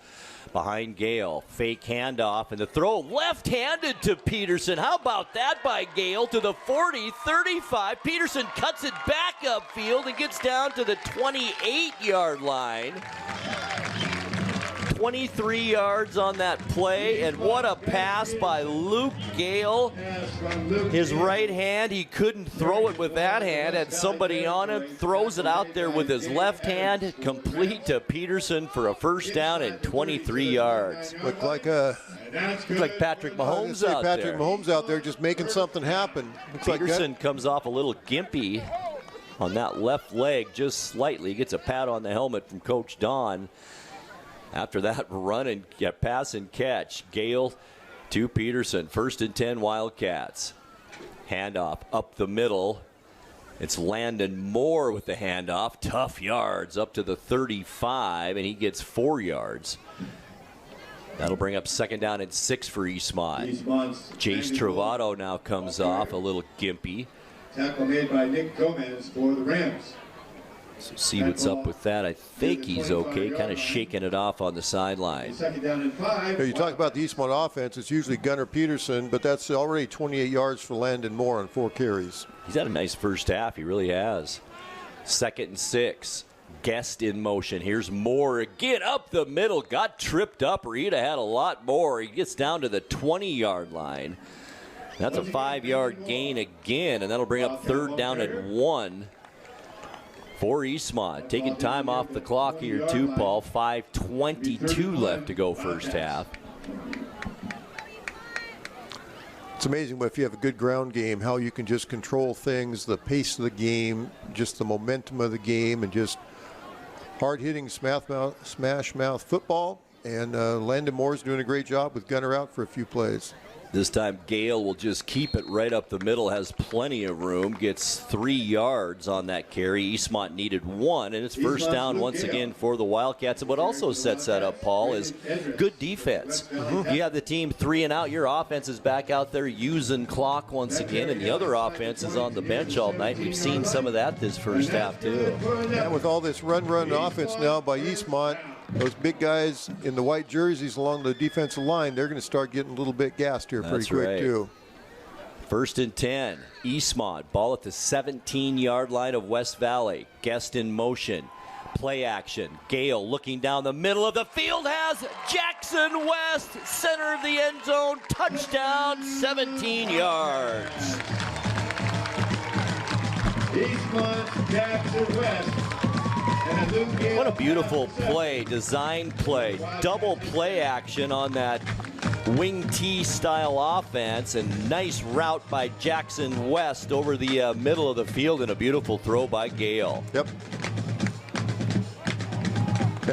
behind Gale. Fake handoff, and the throw left-handed to Peterson. How about that by Gale to the 40, 35. Peterson cuts it back upfield and gets down to the 28-yard line. 23 yards on that play, and what a pass by Luke Gale. His right hand, he couldn't throw it with that hand, had somebody on him, throws it out there with his left hand, complete to Peterson for a 1st down and 23 yards. Looked like Patrick Mahomes out there. Patrick Mahomes out there just making something happen. Peterson comes off a little gimpy on that left leg, just slightly. Gets a pat on the helmet from Coach Don. After that run and pass and catch, Gale to Peterson. 1st and 10 Wildcats. Handoff up the middle. It's Landon Moore with the handoff. Tough yards up to the 35, and he gets 4 yards. That'll bring up 2nd down and 6 for Eastmont. Jace Travato now comes off a little gimpy. Tackle made by Nick Gomez for the Rams. So see what's up with that. I think he's okay, kind of shaking it off on the sideline. 2nd down and 5. You talk about the Eastmont offense, it's usually Gunnar Peterson, but that's already 28 yards for Landon Moore on 4 carries. He's had a nice first half, he really has. 2nd and 6. Guest in motion. Here's Moore again up the middle. Got tripped up, or he'd have had a lot more. He gets down to the 20-yard line. That's a 5-yard gain again, and that'll bring up 3rd down and 1. For Eastmont, taking time off the clock here too, Paul. 5:22 left to go first half. It's amazing if you have a good ground game, how you can just control things, the pace of the game, just the momentum of the game, and just hard-hitting smash mouth football. And Landon Moore's doing a great job with Gunnar out for a few plays. This time Gale will just keep it right up the middle, has plenty of room, gets 3 yards on that carry. Eastmont needed 1, and it's first down once again for the Wildcats. And what also sets that up, Paul, is good defense. You have the team 3 and out. Your offense is back out there using clock once again, and the other offense is on the bench all night. We've seen some of that this first half, too. And with all this run offense now by Eastmont, those big guys in the white jerseys along the defensive line, they're going to start getting a little bit gassed here pretty quick, too. First and 10. Eastmont. Ball at the 17-yard line of West Valley. Guest in motion. Play action. Gale looking down the middle of the field has Jackson West, center of the end zone. Touchdown, 17 yards. Eastmont, Jackson West. What a beautiful play, design play, double play action on that wing T style offense, and nice route by Jackson West over the middle of the field, and a beautiful throw by Gale. Yep.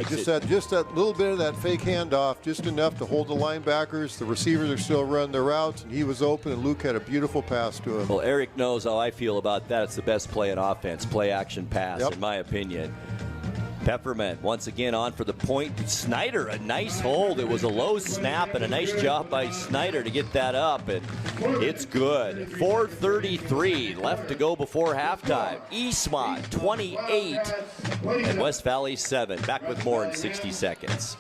Just that little bit of that fake handoff, just enough to hold the linebackers. The receivers are still running their routes, and he was open, and Luke had a beautiful pass to him. Well, Eric knows how I feel about that. It's the best play in offense, play action pass, in my opinion. Peppermint once again on for the point. Snyder, a nice hold. It was a low snap and a nice job by Snyder to get that up, and it's good. 4:33 left to go before halftime. Eastmont 28 and West Valley 7. Back with more in 60 seconds.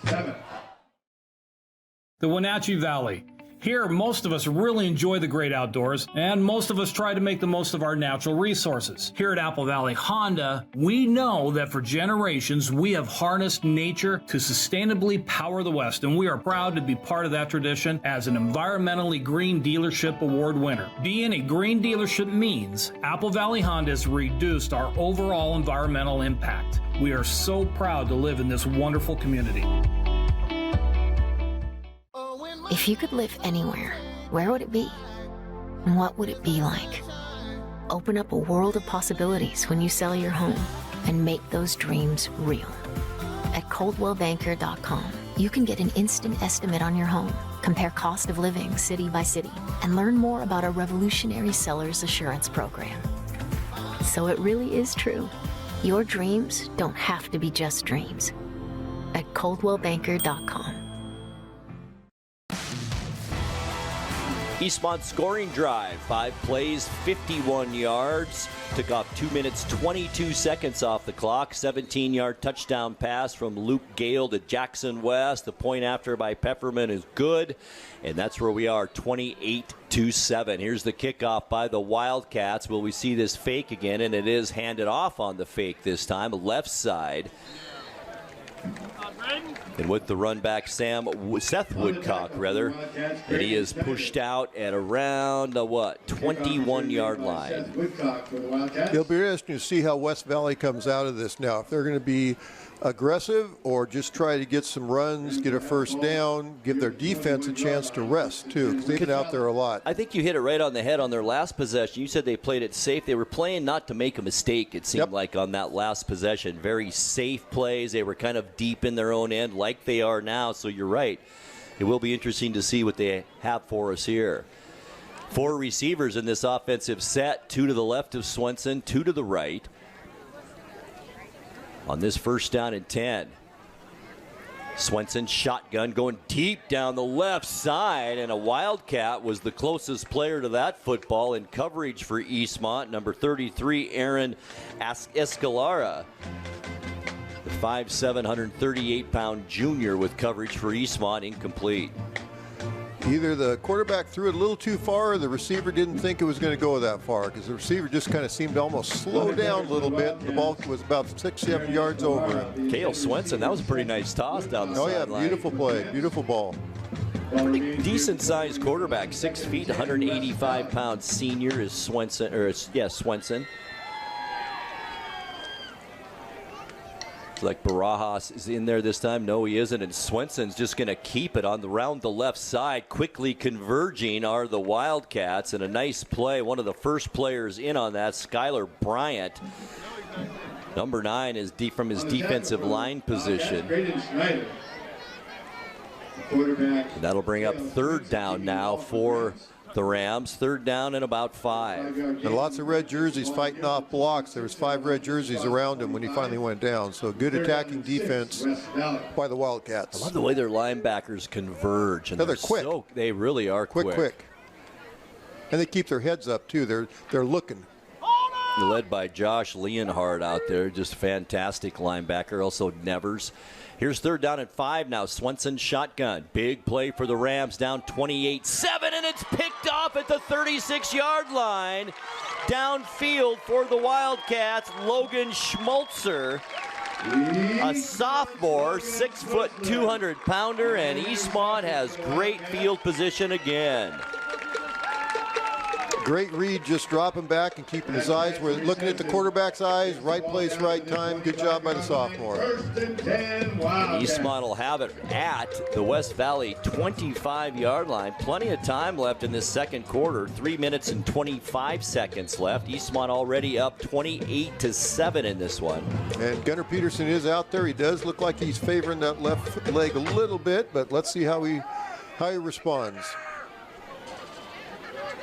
The Wenatchee Valley. Here, most of us really enjoy the great outdoors, and most of us try to make the most of our natural resources. Here at Apple Valley Honda, we know that for generations, we have harnessed nature to sustainably power the West, and we are proud to be part of that tradition as an environmentally green dealership award winner. Being a green dealership means Apple Valley Honda has reduced our overall environmental impact. We are so proud to live in this wonderful community. If you could live anywhere, where would it be? And what would it be like? Open up a world of possibilities when you sell your home and make those dreams real. At ColdwellBanker.com, you can get an instant estimate on your home, compare cost of living city by city, and learn more about our revolutionary seller's assurance program. So it really is true. Your dreams don't have to be just dreams. At ColdwellBanker.com. Eastmont scoring drive, 5 plays, 51 yards. Took off 2 minutes, 22 seconds off the clock. 17-yard touchdown pass from Luke Gale to Jackson West. The point after by Peppermint is good, and that's where we are, 28-7. Here's the kickoff by the Wildcats. Will we see this fake again? And it is handed off on the fake this time, left side. And with the run back, Seth Woodcock, and he is pushed out at around the 21-yard line. It'll be interesting to see how West Valley comes out of this now. If they're going to be aggressive or just try to get some runs, get a first down, give their defense a chance to rest, too, because they've been out there a lot. I think you hit it right on the head on their last possession. You said they played it safe. They were playing not to make a mistake, it seemed like, on that last possession. Very safe plays. They were kind of deep in their own end like they are now, so you're right. It will be interesting to see what they have for us here. 4 receivers in this offensive set, 2 to the left of Swenson, 2 to the right. On this first down and 10. Swenson shotgun going deep down the left side, and a Wildcat was the closest player to that football in coverage for Eastmont. Number 33, Aaron Escalara. The 5'7", 138-pound junior with coverage for Eastmont, incomplete. Either the quarterback threw it a little too far or the receiver didn't think it was going to go that far, because the receiver just kind of seemed to almost slow down a little bit. The ball was about 6-7 yards over him. Cale Swenson, that was a pretty nice toss down the sideline. Yeah, beautiful play, beautiful ball. Pretty decent-sized quarterback, 6 feet, 185-pound senior is Swenson. Like Barajas is in there this time. No, he isn't. And Swenson's just going to keep it around the left side. Quickly converging are the Wildcats. And a nice play. One of the first players in on that, Skylar Bryant. Number 9 is deep from his defensive line position. Quarterback. And that'll bring up third down now for the Rams. Third down and about 5. And lots of red jerseys fighting off blocks. There was 5 red jerseys around him when he finally went down. So good attacking defense by the Wildcats. I love the way their linebackers converge. And they're quick. They really are quick. And they keep their heads up, too. They're looking. Led by Josh Leonhardt out there. Just fantastic linebacker. Also Nevers. Here's third down and 5 now. Swenson shotgun. Big play for the Rams, down 28-7, and it's picked off at the 36-yard line. Downfield for the Wildcats, Logan Schmaltzer. A sophomore, 6 foot, 200-pounder, and Eastmont has great field position again. Great read, just dropping back and keeping his eyes. We're looking at the quarterback's eyes. Right place, right time. Good job by the sophomore. Eastmont will have it at the West Valley 25-yard line. Plenty of time left in this second quarter. 3 minutes and 25 seconds left. Eastmont already up 28-7 in this one. And Gunnar Peterson is out there. He does look like he's favoring that left leg a little bit, but let's see how he responds.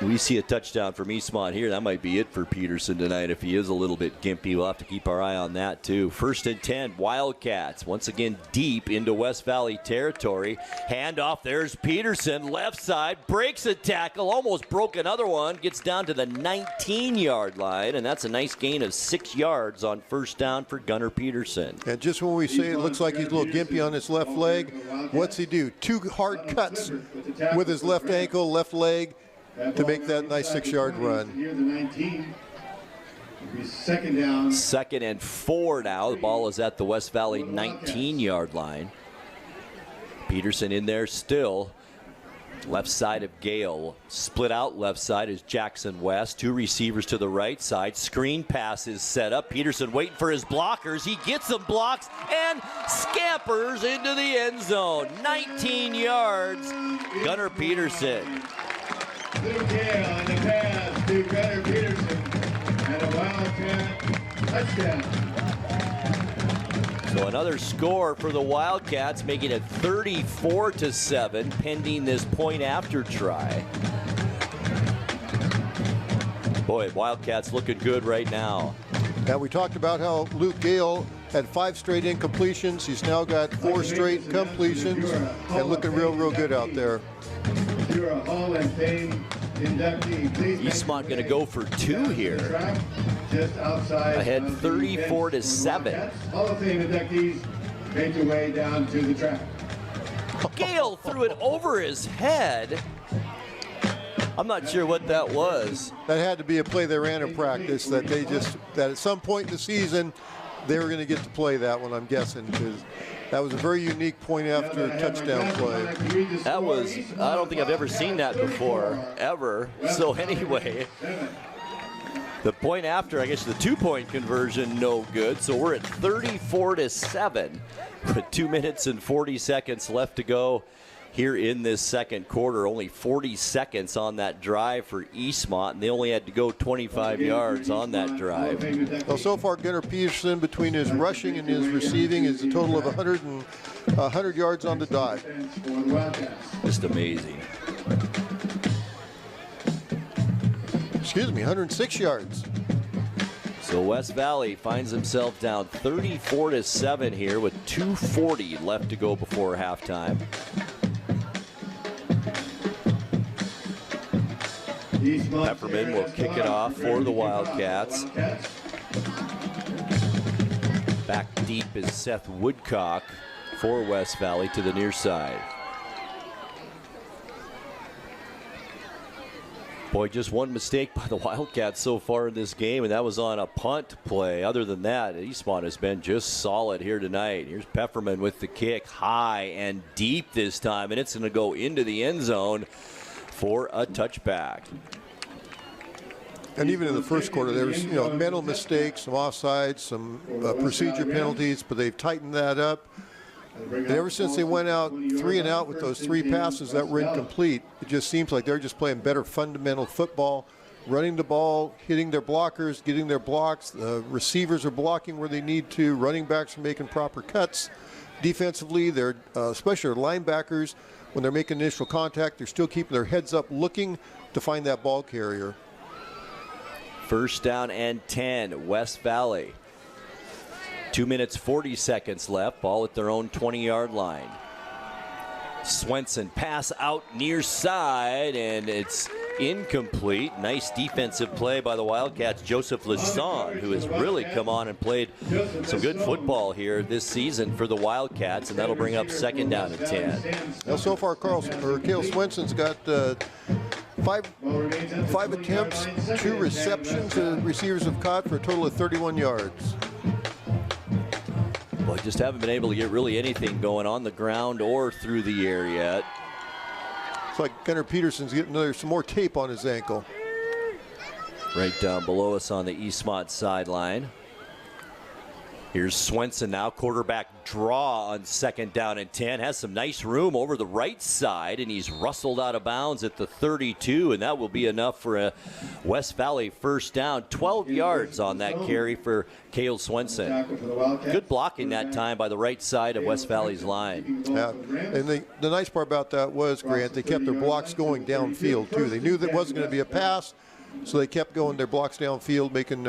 We see a touchdown from Eastmont here. That might be it for Peterson tonight. If he is a little bit gimpy, we'll have to keep our eye on that too. 1st and 10, Wildcats once again deep into West Valley territory. Handoff, there's Peterson, left side, breaks a tackle, almost broke another one, gets down to the 19-yard line, and that's a nice gain of 6 yards on first down for Gunnar Peterson. And just when we say it looks like he's a little gimpy on his left leg, what's he do? 2 hard cuts with his left ankle, left leg, to make that nice 6-yard run. Second down. 2nd and 4 now. The ball is at the West Valley 19-yard line. Peterson in there still. Left side of Gale. Split out left side is Jackson West. 2 receivers to the right side. Screen pass is set up. Peterson waiting for his blockers. He gets some blocks and scampers into the end zone. 19 yards. Gunnar Peterson. Luke Gale on the pass to Gunnar Peterson and a Wildcat touchdown. So another score for the Wildcats, making it 34-7, pending this point after try. Boy, Wildcats looking good right now. Now we talked about how Luke Gale had 5 straight incompletions. He's now got 4 straight completions and looking real good out there. You're a Hall of Fame inductee. Eastmont going to go for 2 here. Just outside. Ahead 34-7. Hall of Fame inductees make your way down to the track. Gale threw it over his head. I'm not sure what that was. That had to be a play they ran in practice that at some point in the season they were going to get to play that one, I'm guessing, because that was a very unique point after touchdown play. That was, I don't think I've ever seen that before, ever. So anyway, the point after, I guess the 2-point conversion, no good. So we're at 34-7 with 2 minutes and 40 seconds left to go here in this second quarter. Only 40 seconds on that drive for Eastmont, and they only had to go 25 yards on that drive. Well, so far, Gunnar Peterson, between his rushing and his receiving, is a total of 100 yards on the dot. Just amazing. Excuse me, 106 yards. So West Valley finds himself down 34-7 here with 2:40 left to go before halftime. Pepperman will kick it off for the Wildcats. Back deep is Seth Woodcock for West Valley to the near side. Boy, just one mistake by the Wildcats so far in this game, and that was on a punt play. Other than that, Eastmont has been just solid here tonight. Here's Pepperman with the kick, high and deep this time, and it's going to go into the end zone for a touchback. And even in the first quarter, there was mental mistakes, some offsides, some procedure penalties, but they've tightened that up. And ever since they went out 3 and out with those 3 passes that were incomplete, it just seems like they're just playing better fundamental football, running the ball, hitting their blockers, getting their blocks. The receivers are blocking where they need to. Running backs are making proper cuts. defensively. They're especially their linebackers, when they're making initial contact, they're still keeping their heads up, looking to find that ball carrier. First down and 10, West Valley. 2 minutes, 40 seconds left. Ball at their own 20-yard line. Swenson pass out near side, and it's incomplete. Nice defensive play by the Wildcats. Joseph Lasson, who has really come on and played some good football here this season for the Wildcats, and that'll bring up second down and 10. Now, so far, Cale Swenson's got five attempts, 2 receptions. The receivers have caught for a total of 31 yards. Well, just haven't been able to get really anything going on the ground or through the air yet. It's like Gunnar Peterson's getting some more tape on his ankle. Right down below us on the Eastmont sideline. Here's Swenson now, quarterback draw on second down and 10. Has some nice room over the right side, and he's rustled out of bounds at the 32, and that will be enough for a West Valley first down. 12 yards on that carry for Cale Swenson. Good blocking that time by the right side of West Valley's line. Yeah, and the nice part about that was, Grant, they kept their blocks going downfield, too. They knew that wasn't going to be a pass, so they kept going their blocks downfield, making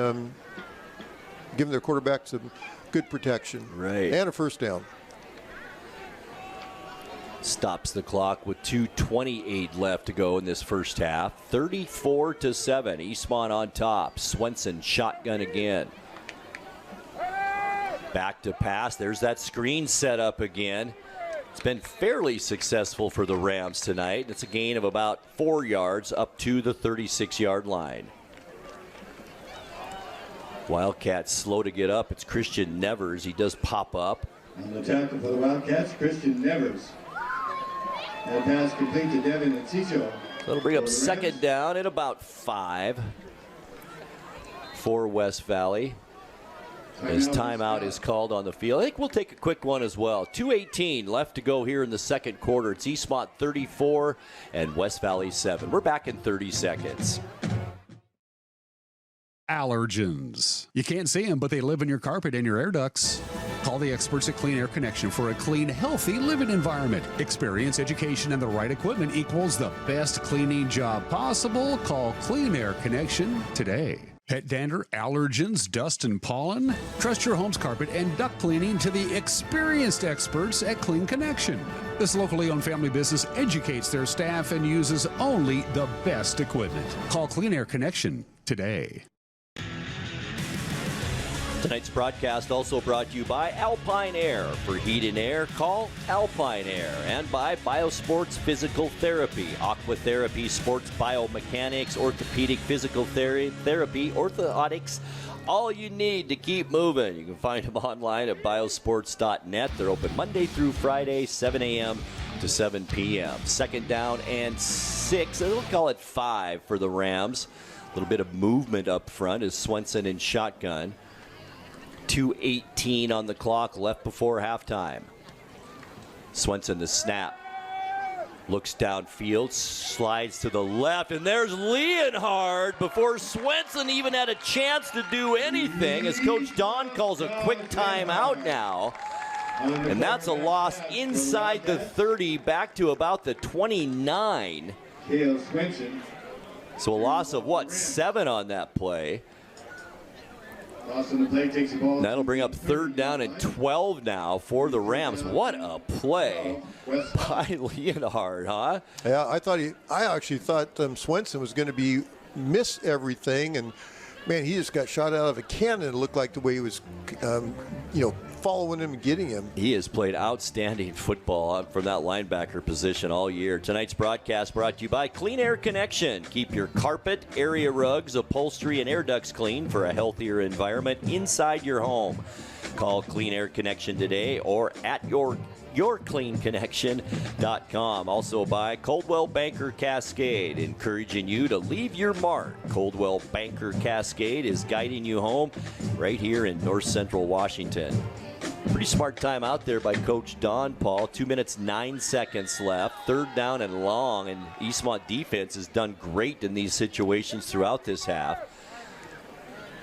giving their quarterback some good protection. Right. And a first down. Stops the clock with 2:28 left to go in this first half. 34-7. Eastmont on top. Swenson shotgun again. Back to pass. There's that screen set up again. It's been fairly successful for the Rams tonight. It's a gain of about 4 yards up to the 36-yard line. Wildcats slow to get up. It's Christian Nevers. He does pop up. On the tackle for the Wildcats, Christian Nevers. That pass complete to Devin and Cicho. That'll bring up second down at about 5 for West Valley. His timeout is called on the field. I think we'll take a quick one as well. 2:18 left to go here in the second quarter. It's Eastmont 34 and West Valley 7. We're back in 30 seconds. Allergens. You can't see them, but they live in your carpet and your air ducts. Call the experts at Clean Air Connection for a clean, healthy living environment. Experience, education, and the right equipment equals the best cleaning job possible. Call Clean Air Connection today. Pet dander, allergens, dust, and pollen? Trust your home's carpet and duct cleaning to the experienced experts at Clean Connection. This locally owned family business educates their staff and uses only the best equipment. Call Clean Air Connection today. Tonight's broadcast also brought to you by Alpine Air. For heat and air, call Alpine Air. And by Biosports Physical Therapy, Aquatherapy, Sports Biomechanics, Orthopedic Physical Therapy, Orthotics, all you need to keep moving. You can find them online at biosports.net. They're open Monday through Friday, 7 a.m. to 7 p.m. Second down and 6. We'll call it 5 for the Rams. A little bit of movement up front as Swenson in shotgun. 2:18 on the clock left before halftime. Swenson the snap. Looks downfield, slides to the left, and there's Leonhard before Swenson even had a chance to do anything as Coach Don calls a quick timeout now. And that's a loss inside the 30 back to about the 29. So a loss of what, 7 on that play. Lost on the play, takes the ball. That'll bring up third down and 12 now for the Rams. What a play by Leonhard, huh? Yeah, I actually thought Swenson was going to miss everything, and man, he just got shot out of a cannon. It looked like the way he was, following him and getting him. He has played outstanding football from that linebacker position all year. Tonight's broadcast brought to you by Clean Air Connection. Keep your carpet, area rugs, upholstery, and air ducts clean for a healthier environment inside your home. Call Clean Air Connection today or at yourcleanconnection.com. Also by Coldwell Banker Cascade, encouraging you to leave your mark. Coldwell Banker Cascade is guiding you home right here in North Central Washington. Pretty smart time out there by Coach Don, Paul. 2 minutes, 9 seconds left. Third down and long, and Eastmont defense has done great in these situations throughout this half.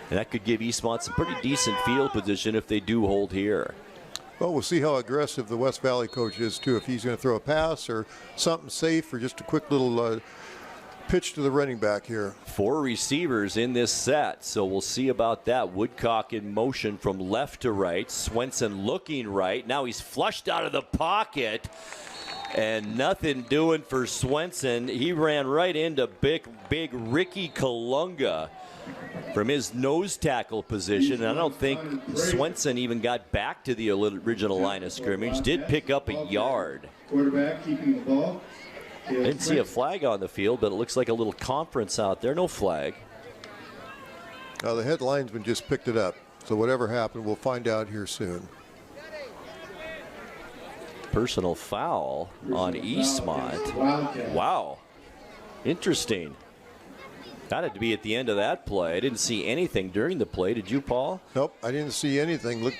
And that could give Eastmont some pretty decent field position if they do hold here. Well, we'll see how aggressive the West Valley coach is, too, if he's going to throw a pass or something safe or just a quick little pitch to the running back here. 4 receivers in this set, so we'll see about that. Woodcock in motion from left to right. Swenson looking right. Now he's flushed out of the pocket, and nothing doing for Swenson. He ran right into big Ricky Kalunga from his nose tackle position. And I don't think Swenson even got back to the original line of scrimmage. Did pick up a yard. Quarterback keeping the ball. Didn't see a flag on the field, but it looks like a little conference out there. No flag. Now the head linesman just picked it up. So whatever happened, we'll find out here soon. Personal foul on Eastmont. Wow. Interesting. That had to be at the end of that play. I didn't see anything during the play. Did you, Paul? Nope, I didn't see anything. Look,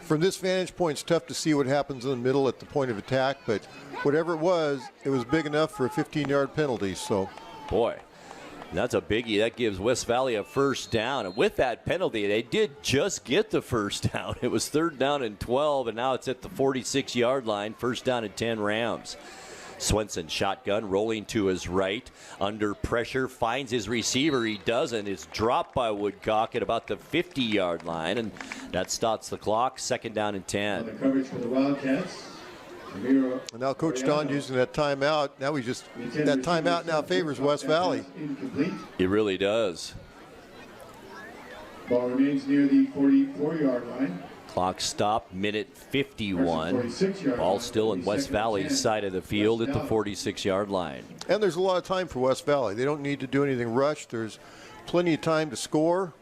from this vantage point, it's tough to see what happens in the middle at the point of attack, but whatever it was big enough for a 15-yard penalty. So, boy, that's a biggie. That gives West Valley a first down. And with that penalty, they did just get the first down. It was 3rd down and 12, and now it's at the 46-yard line. First down and 10 Rams. Swenson shotgun rolling to his right, under pressure, finds his receiver. He doesn't. It's dropped by Woodcock at about the 50-yard line, and that stops the clock. 2nd down and 10. On the coverage for the Wildcats. And now Coach Don using that timeout. Now that timeout now favors West Valley. It really does. Ball remains near the 44-yard line. Clock stopped, minute 51. Ball still in West Valley's side of the field at the 46-yard line. And there's a lot of time for West Valley. They don't need to do anything rushed. There's plenty of time to score.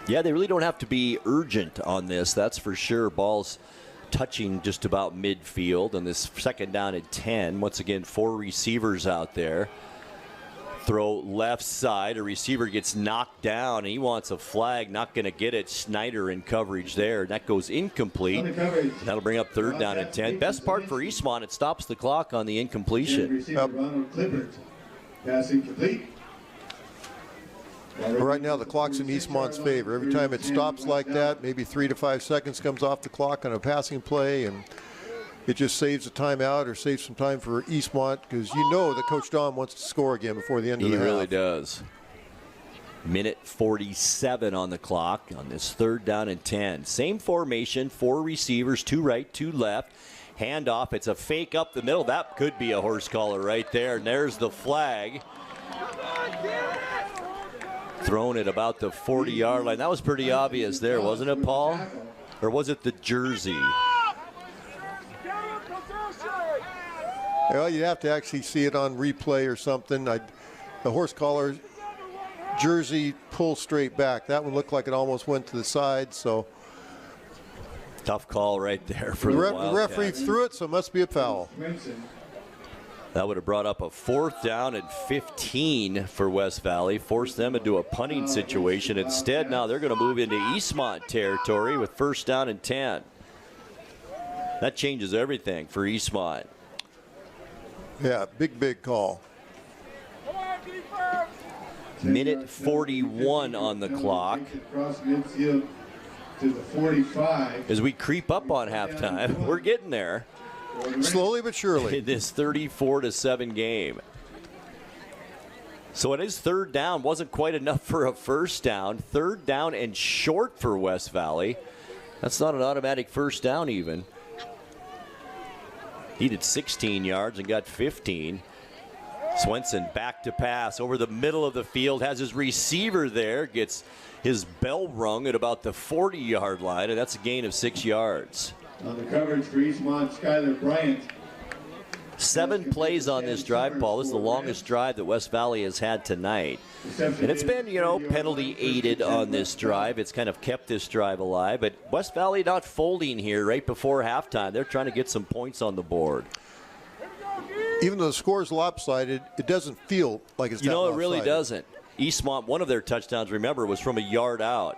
Yeah, they really don't have to be urgent on this, that's for sure. Ball's touching just about midfield, and this 2nd down and 10. Once again, 4 receivers out there. Throw left side. A receiver gets knocked down, and he wants a flag. Not going to get it. Schneider in coverage there. That goes incomplete. That'll bring up 3rd down and 10. Best part for Eastmont, it stops the clock on the incompletion. Pass incomplete. Right now, the clock's in Eastmont's favor. Every time it stops like that, maybe 3 to 5 seconds comes off the clock on a passing play, and it just saves a timeout or saves some time for Eastmont, because you know that Coach Don wants to score again before the end of the half. He really does. Minute 47 on the clock on this 3rd down and 10. Same formation, 4 receivers, 2 right, 2 left. Handoff, it's a fake up the middle. That could be a horse collar right there, and there's the flag. Thrown at about the 40-yard line. That was pretty obvious there, wasn't it, Paul? Or was it the jersey? Well, you have to actually see it on replay or something. The horse collar jersey pull straight back. That one looked like it almost went to the side, so. Tough call right there for the Wildcats. The referee threw it, so it must be a foul. That would have brought up a 4th down and 15 for West Valley, forced them into a punting situation. Instead, now they're going to move into Eastmont territory with 1st down and 10. That changes everything for Eastmont. Yeah, big call. Minute 41 on the clock. Across midfield to the 45. As we creep up on halftime, we're getting there. Slowly but surely. In this 34-7 game. So it is 3rd down. Wasn't quite enough for a first down. 3rd down and short for West Valley. That's not an automatic first down even. He did 16 yards and got 15. Swenson back to pass over the middle of the field. Has his receiver there. Gets his bell rung at about the 40-yard line, and that's a gain of 6 yards. On the coverage for Eastmont, Skylar Bryant. 7 plays on this drive, Paul. This is the longest drive that West Valley has had tonight. And it's been, penalty aided on this drive. It's kind of kept this drive alive. But West Valley not folding here right before halftime. They're trying to get some points on the board. Even though the score is lopsided, it doesn't feel like it's that lopsided. It really doesn't. Eastmont, one of their touchdowns, remember, was from a yard out.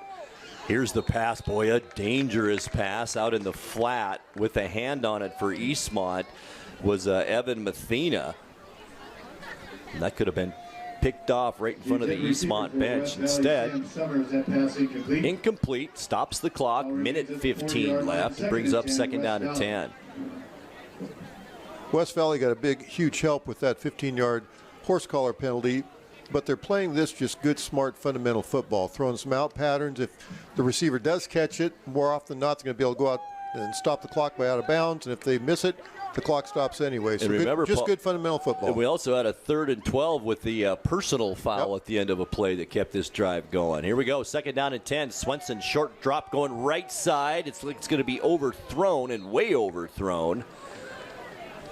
Here's the pass, boy, a dangerous pass out in the flat with a hand on it for Eastmont was Evan Mathena. And that could have been picked off right in front of the Eastmont bench. Instead, incomplete, stops the clock, minute 15 left, brings up second down and 10. West Valley got a big, huge help with that 15-yard horse collar penalty, but they're playing this just good, smart, fundamental football, throwing some out patterns. If the receiver does catch it, more often than not, they're going to be able to go out and stop the clock by out of bounds, and if they miss it, the clock stops anyway. So remember, just Paul, good fundamental football. And we also had a 3rd and 12 with the personal foul at the end of a play that kept this drive going. Here we go, second down and 10. Swenson, short drop going right side. It's going to be overthrown and way overthrown.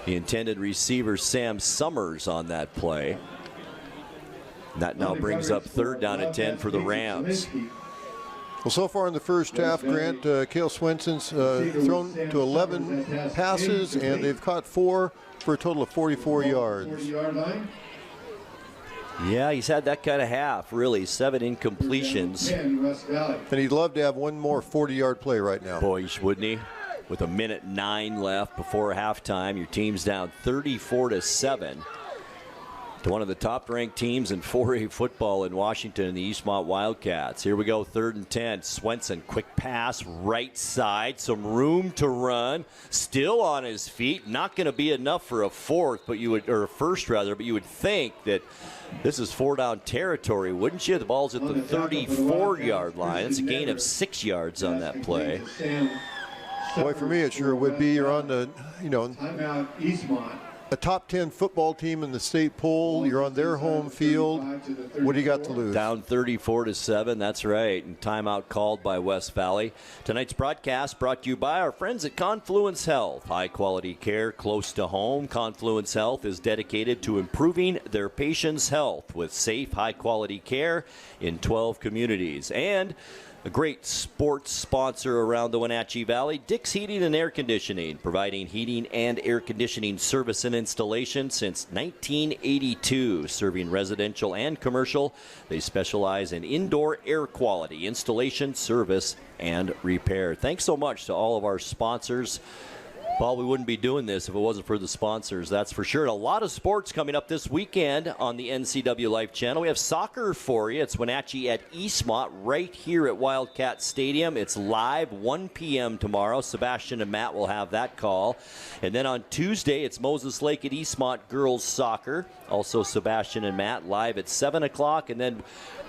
The intended receiver, Sam Summers, on that play. And that now brings up 3rd down and 10 for the Rams. Well, so far in the first half, Grant, Cale Swenson's thrown to 11 passes, and they've caught 4 for a total of 44 yards. Yeah, he's had that kind of half, really. 7 incompletions. And he'd love to have one more 40-yard play right now. Boy, wouldn't he? With a minute 9 left before halftime, your team's down 34-7 to one of the top-ranked teams in 4A football in Washington, the Eastmont Wildcats. Here we go, 3rd and 10. Swenson, quick pass, right side, some room to run. Still on his feet. Not going to be enough for a first, but you would think that this is 4-down territory, wouldn't you? The ball's at the 34-yard line. It's a gain of 6 yards on that play. Boy, for me, it sure would be. You're on the, Timeout Eastmont. a top 10 football team in the state poll. You're on their home field. What do you got to lose? Down 34-7, that's right. And timeout called by West Valley. Tonight's broadcast brought to you by our friends at Confluence Health. High-quality care close to home. Confluence Health is dedicated to improving their patients' health with safe, high-quality care in 12 communities. And a great sports sponsor around the Wenatchee Valley, Dick's Heating and Air Conditioning, providing heating and air conditioning service and installation since 1982, serving residential and commercial. They specialize in indoor air quality, installation, service, and repair. Thanks so much to all of our sponsors. Paul, we wouldn't be doing this if it wasn't for the sponsors, that's for sure. And a lot of sports coming up this weekend on the NCWLIFE Channel. We have soccer for you. It's Wenatchee at Eastmont right here at Wildcat Stadium. It's live 1 p.m. tomorrow. Sebastian and Matt will have that call. And then on Tuesday, it's Moses Lake at Eastmont girls soccer. Also Sebastian and Matt live at 7 o'clock. And then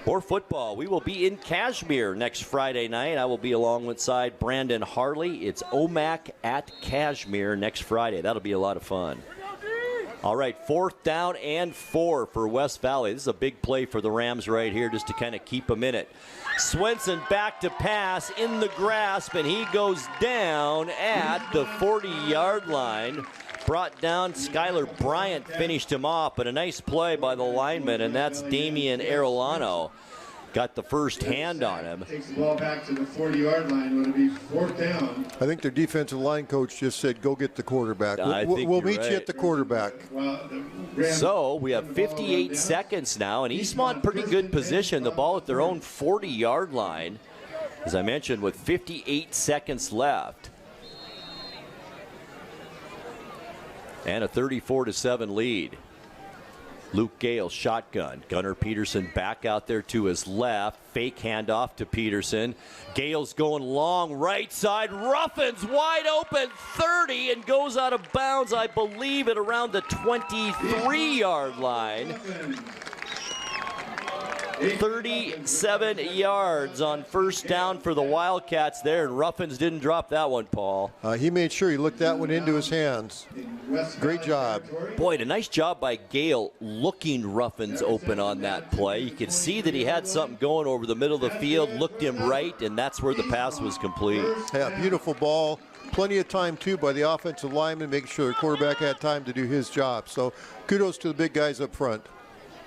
for football, we will be in Kashmir next Friday night. I will be alongside Brandon Harley. It's OMAC at Kashmir next Friday. That'll be a lot of fun. All right, 4th down and 4 for West Valley. This is a big play for the Rams right here just to kind of keep them in it. Swenson back to pass in the grasp, and he goes down at the 40-yard line. Brought down, Skylar Bryant finished him off, but a nice play by the lineman, and that's Damian Arellano. Got the first hand on him. Takes the ball back to the 40-yard line. Would it be 4th down? I think their defensive line coach just said, go get the quarterback. We'll meet you at the quarterback. So we have 58 seconds now, and Eastmont pretty good position. The ball at their own 40-yard line, as I mentioned, with 58 seconds left. And a 34-7 lead. Luke Gale shotgun. Gunnar Peterson back out there to his left. Fake handoff to Peterson. Gale's going long right side. Ruffins wide open 30 and goes out of bounds, I believe, at around the 23-yard line. 37 yards on first down for the Wildcats there, and Ruffins didn't drop that one, Paul. He made sure he looked that one into his hands. Great job. Boy, a nice job by Gale looking Ruffins open on that play. You could see that he had something going over the middle of the field, looked him right, and that's where the pass was complete. Yeah, beautiful ball. Plenty of time, too, by the offensive lineman, making sure the quarterback had time to do his job. So kudos to the big guys up front.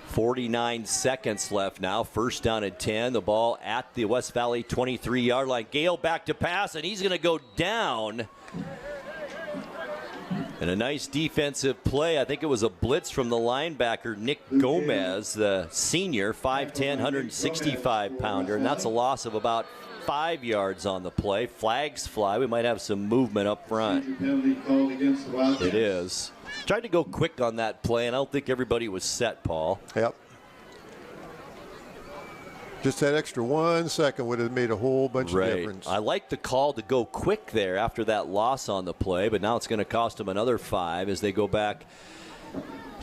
49 seconds left now. First down and 10. The ball at the West Valley 23-yard line. Gale back to pass, and he's going to go down. And a nice defensive play. I think it was a blitz from the linebacker, Nick Gomez, the senior, 5'10", 165-pounder. And that's a loss of about 5 yards on the play. Flags fly. We might have some movement up front. It is. Tried to go quick on that play, and I don't think everybody was set, Paul. Yep. Just that extra 1 second would have made a whole bunch of difference. I like the call to go quick there after that loss on the play, but now it's going to cost them another 5 as they go back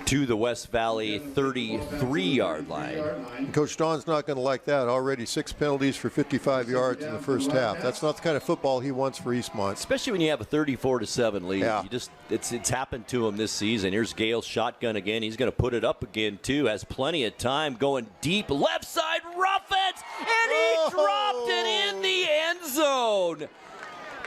to the West Valley 33-yard line. Coach Dawn's not going to like that. Already 6 penalties for 55 yards in the first half. That's not the kind of football he wants for Eastmont. Especially when you have a 34-7 lead. Yeah. It's happened to him this season. Here's Gale shotgun again. He's going to put it up again too. Has plenty of time going deep left side. Ruffins, and he dropped it in the end zone.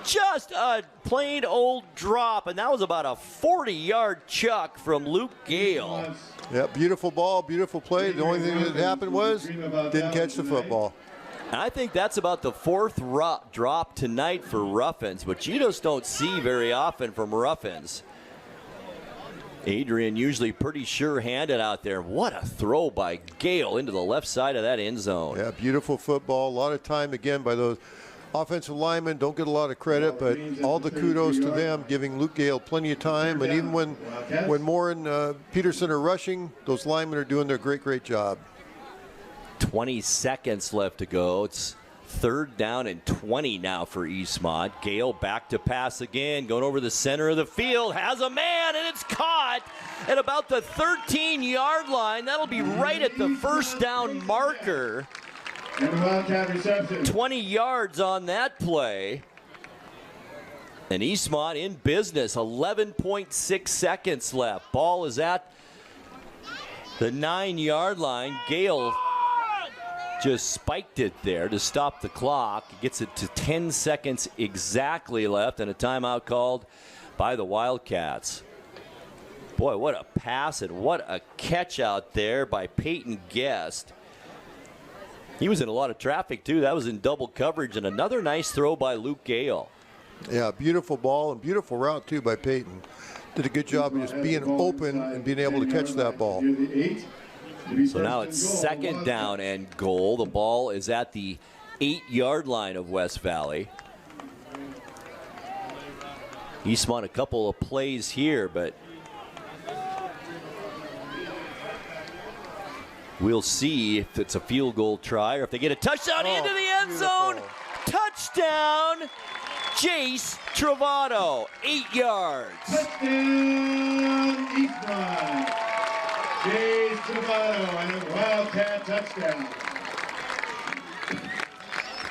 Just a plain old drop, and that was about a 40-yard chuck from Luke Gale. Yeah, beautiful ball, beautiful play. The only thing that happened was didn't catch the football. And I think that's about the 4th drop tonight for Ruffins, which you just don't see very often from Ruffins. Adrian usually pretty sure-handed out there. What a throw by Gale into the left side of that end zone. Yeah, beautiful football. A lot of time again by those offensive linemen. Don't get a lot of credit, but all the kudos to them, giving Luke Gale plenty of time. And even when Moore and Peterson are rushing, those linemen are doing their great job. 20 seconds left to go. It's 3rd down and 20 now for Eastmont. Gale back to pass again, going over the center of the field, has a man, and it's caught at about the 13-yard line. That'll be right at the first down marker. And the Wildcat reception. 20 yards on that play. And Eastmont in business. 11.6 seconds left. Ball is at the 9-yard line. Gale just spiked it there to stop the clock. Gets it to 10 seconds exactly left, and a timeout called by the Wildcats. Boy, what a pass and what a catch out there by Peyton Guest. He was in a lot of traffic, too. That was in double coverage, and another nice throw by Luke Gale. Yeah, beautiful ball and beautiful route, too, by Peyton. Did a good job of just being open and being able to catch that ball. So now it's 2nd down and goal. The ball is at the 8-yard line of West Valley. Eastmont a couple of plays here, but we'll see if it's a field goal try or if they get a touchdown into the end zone. Touchdown, Jace Travato, 8 yards. Touchdown, Eastmont. Jace Travato and a Wildcat touchdown.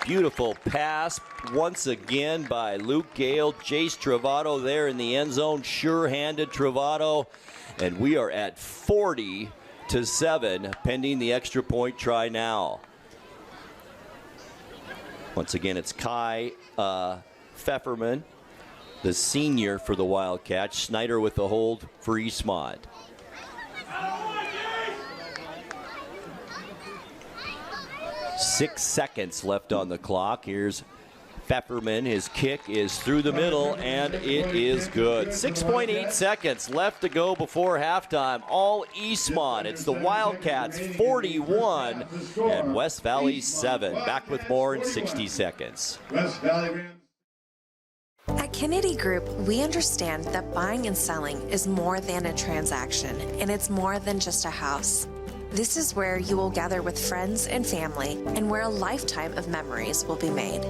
Beautiful pass once again by Luke Gale. Jace Travato there in the end zone. Sure-handed Travato. And we are at 40-7 pending the extra point try now. Once again, it's Kai Pfefferman, the senior for the Wildcats. Snyder with the hold for Eastmont. Six seconds left on the clock. Here's Pfefferman. His kick is through the middle, and it is good. 6.8 seconds left to go before halftime. All Eastmont. It's the Wildcats 41 and West Valley 7. Back with more in 60 seconds. West Valley. At Kennedy Group, we understand that buying and selling is more than a transaction, and it's more than just a house. This is where you will gather with friends and family, and where a lifetime of memories will be made.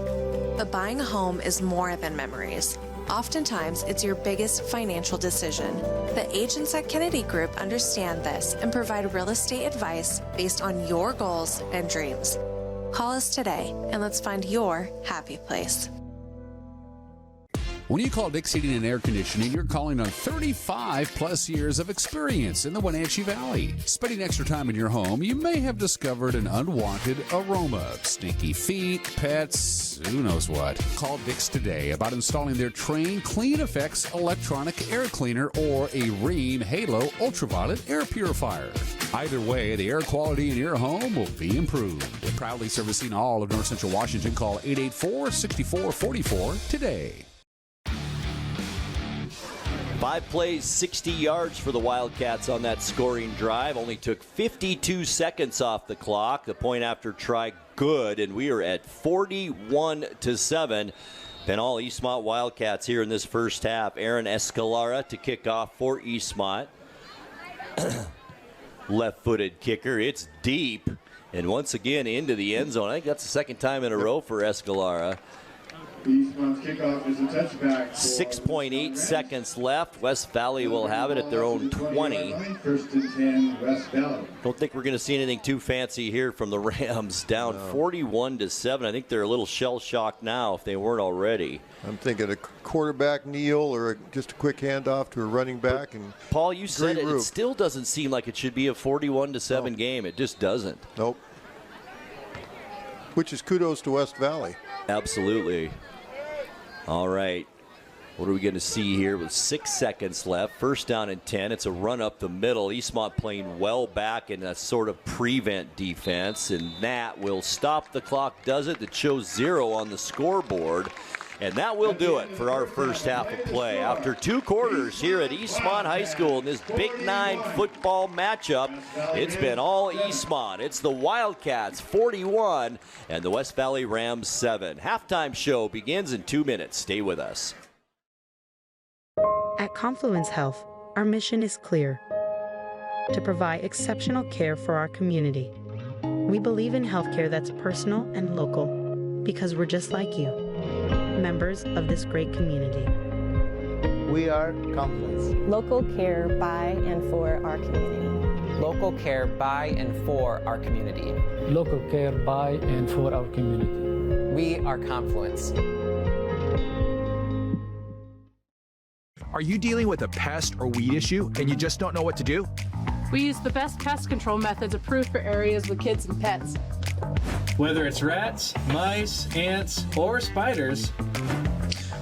But buying a home is more than memories. Oftentimes, it's your biggest financial decision. The agents at Kennedy Group understand this and provide real estate advice based on your goals and dreams. Call us today, and let's find your happy place. When you call Dick's Heating and Air Conditioning, you're calling on 35-plus years of experience in the Wenatchee Valley. Spending extra time in your home, you may have discovered an unwanted aroma. Stinky feet, pets, who knows what. Call Dick's today about installing their Train Clean Effects electronic air cleaner or a Rheem Halo ultraviolet air purifier. Either way, the air quality in your home will be improved. Proudly servicing all of North Central Washington, call 884-6444 today. 5 plays, 60 yards for the Wildcats on that scoring drive. Only took 52 seconds off the clock. The point after try good, and we are at 41-7. Been all Eastmont Wildcats here in this first half. Aaron Escalara to kick off for Eastmont. Left-footed kicker. It's deep, And once again into the end zone. I think that's the second time in a row for Escalara. Eastmont's kickoff is a touchback. 6.8 seconds left. West Valley will have it at their own 20. First and 10, West Valley. Don't think we're going to see anything too fancy here from the Rams. Down 41-7. I think they're a little shell-shocked now if they weren't already. I'm thinking a quarterback kneel or just a quick handoff to a running back. And Paul, you said it. Group. It still doesn't seem like it should be a 41-7 game. It just doesn't. Nope. Which is kudos to West Valley. Absolutely. All right. What are we going to see here with 6 seconds left? First down and 10. It's a run up the middle. Eastmont playing well back in a sort of prevent defense, and that will stop the clock, does it? That shows 0 on the scoreboard. And that will do it for our first half of play. After 2 quarters here at Eastmont High School in this Big 9 football matchup, it's been all Eastmont. It's the Wildcats 41 and the West Valley Rams 7. Halftime show begins in 2 minutes. Stay with us. At Confluence Health, our mission is clear: to provide exceptional care for our community. We believe in healthcare that's personal and local because we're just like you, members of this great community. We are Confluence. Local care by and for our community. Local care by and for our community. Local care by and for our community. We are Confluence. Are you dealing with a pest or weed issue and you just don't know what to do? We use the best pest control methods approved for areas with kids and pets. Whether it's rats, mice, ants, or spiders,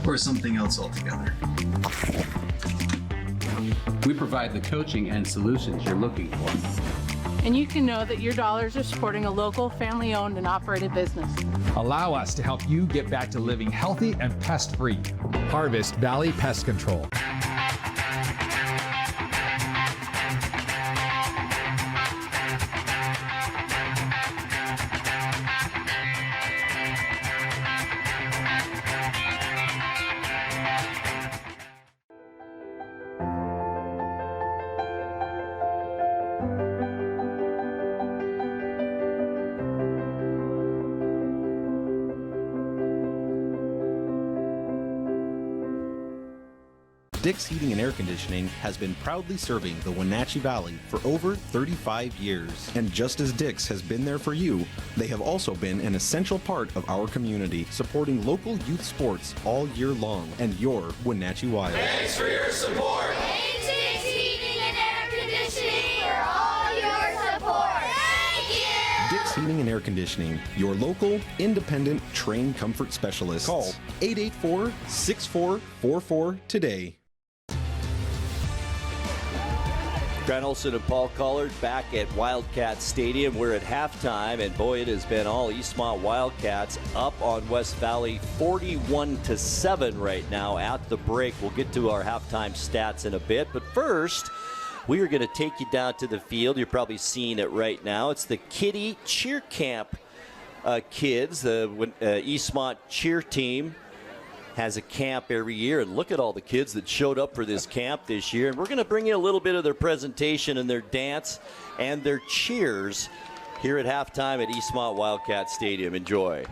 or something else altogether. We provide the coaching and solutions you're looking for. And you can know that your dollars are supporting a local, family-owned and operated business. Allow us to help you get back to living healthy and pest-free. Harvest Valley Pest Control. Dick's Heating and Air Conditioning has been proudly serving the Wenatchee Valley for over 35 years. And just as Dick's has been there for you, they have also been an essential part of our community, supporting local youth sports all year long and your Wenatchee Wild. Thanks for your support. Dick's Heating and Air Conditioning for all your support. Thank you. Dick's Heating and Air Conditioning, your local, independent, trained comfort specialist. Call 884-6444 today. Grant Olson and Paul Collard back at Wildcat Stadium. We're at halftime, and boy, it has been all Eastmont Wildcats up on West Valley 41-7 right now at the break. We'll get to our halftime stats in a bit, but first, we are going to take you down to the field. You're probably seeing it right now. It's the Kitty Cheer Camp kids. The Eastmont cheer team has a camp every year, and look at all the kids that showed up for this camp this year. And we're going to bring you a little bit of their presentation and their dance and their cheers here at halftime at Eastmont Wildcat Stadium. Enjoy.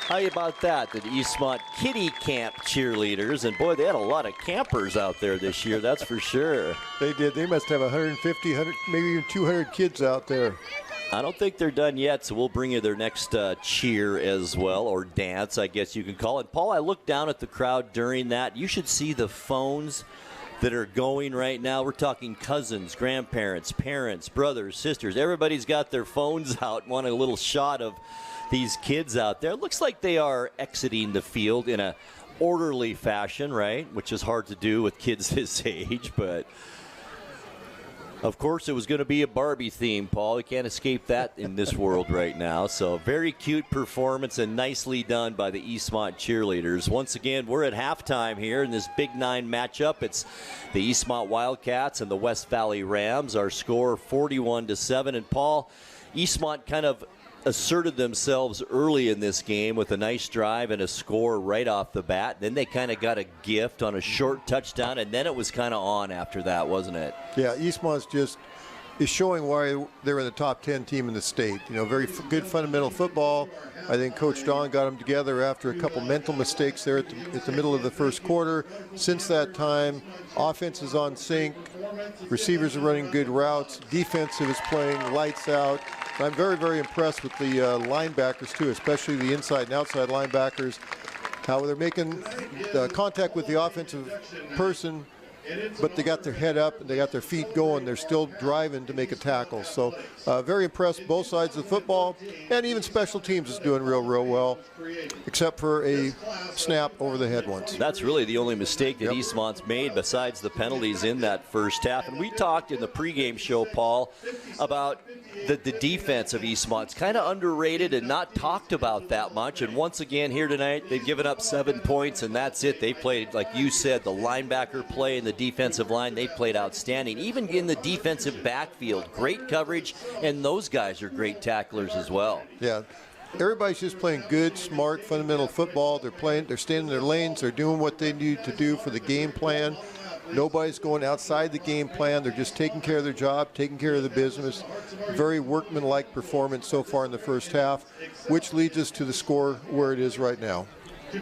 How about that? The Eastmont Kiddie Camp cheerleaders. And boy, they had a lot of campers out there this year, that's for sure. They did. They must have 150, 100, maybe even 200 kids out there. I don't think they're done yet, so we'll bring you their next cheer as well, or dance, I guess you can call it. Paul, I looked down at the crowd during that. You should see the phones that are going right now. We're talking cousins, grandparents, parents, brothers, sisters. Everybody's got their phones out, wanting a little shot of these kids out there. It looks like they are exiting the field in a orderly fashion, right? Which is hard to do with kids this age, but of course it was going to be a Barbie theme, Paul. You can't escape that in this world right now. So very cute performance and nicely done by the Eastmont cheerleaders. Once again, we're at halftime here in this Big 9 matchup. It's the Eastmont Wildcats and the West Valley Rams. Our score 41-7. And Paul, Eastmont kind of asserted themselves early in this game with a nice drive and a score right off the bat. Then they kind of got a gift on a short touchdown, and then it was kind of on after that, wasn't it? Yeah, Eastmont's just is showing why they're in the top 10 team in the state. You know, very good fundamental football. I think Coach Don got them together after a couple mental mistakes there at the middle of the first quarter. Since that time, offense is on sync. Receivers are running good routes. Defensive is playing lights out. I'm very, very impressed with the linebackers, too, especially the inside and outside linebackers, how they're making contact with the offensive person, but they got their head up and they got their feet going. They're still driving to make a tackle. So very impressed both sides of the football, and even special teams is doing real well, except for a snap over the head once. That's really the only mistake that Eastmont's made besides the penalties in that first half. And we talked in the pregame show, Paul, about the defense of Eastmont's kind of underrated and not talked about that much. And once again here tonight, they've given up 7 points, and that's it. They played, like you said, the linebacker play and the defensive line, they played outstanding. Even in the defensive backfield, great coverage, and those guys are great tacklers as well. Yeah. Everybody's just playing good, smart, fundamental football. They're staying in their lanes. They're doing what they need to do for the game plan. Nobody's going outside the game plan. They're just taking care of their job, taking care of the business. Very workmanlike performance so far in the first half, which leads us to the score where it is right now.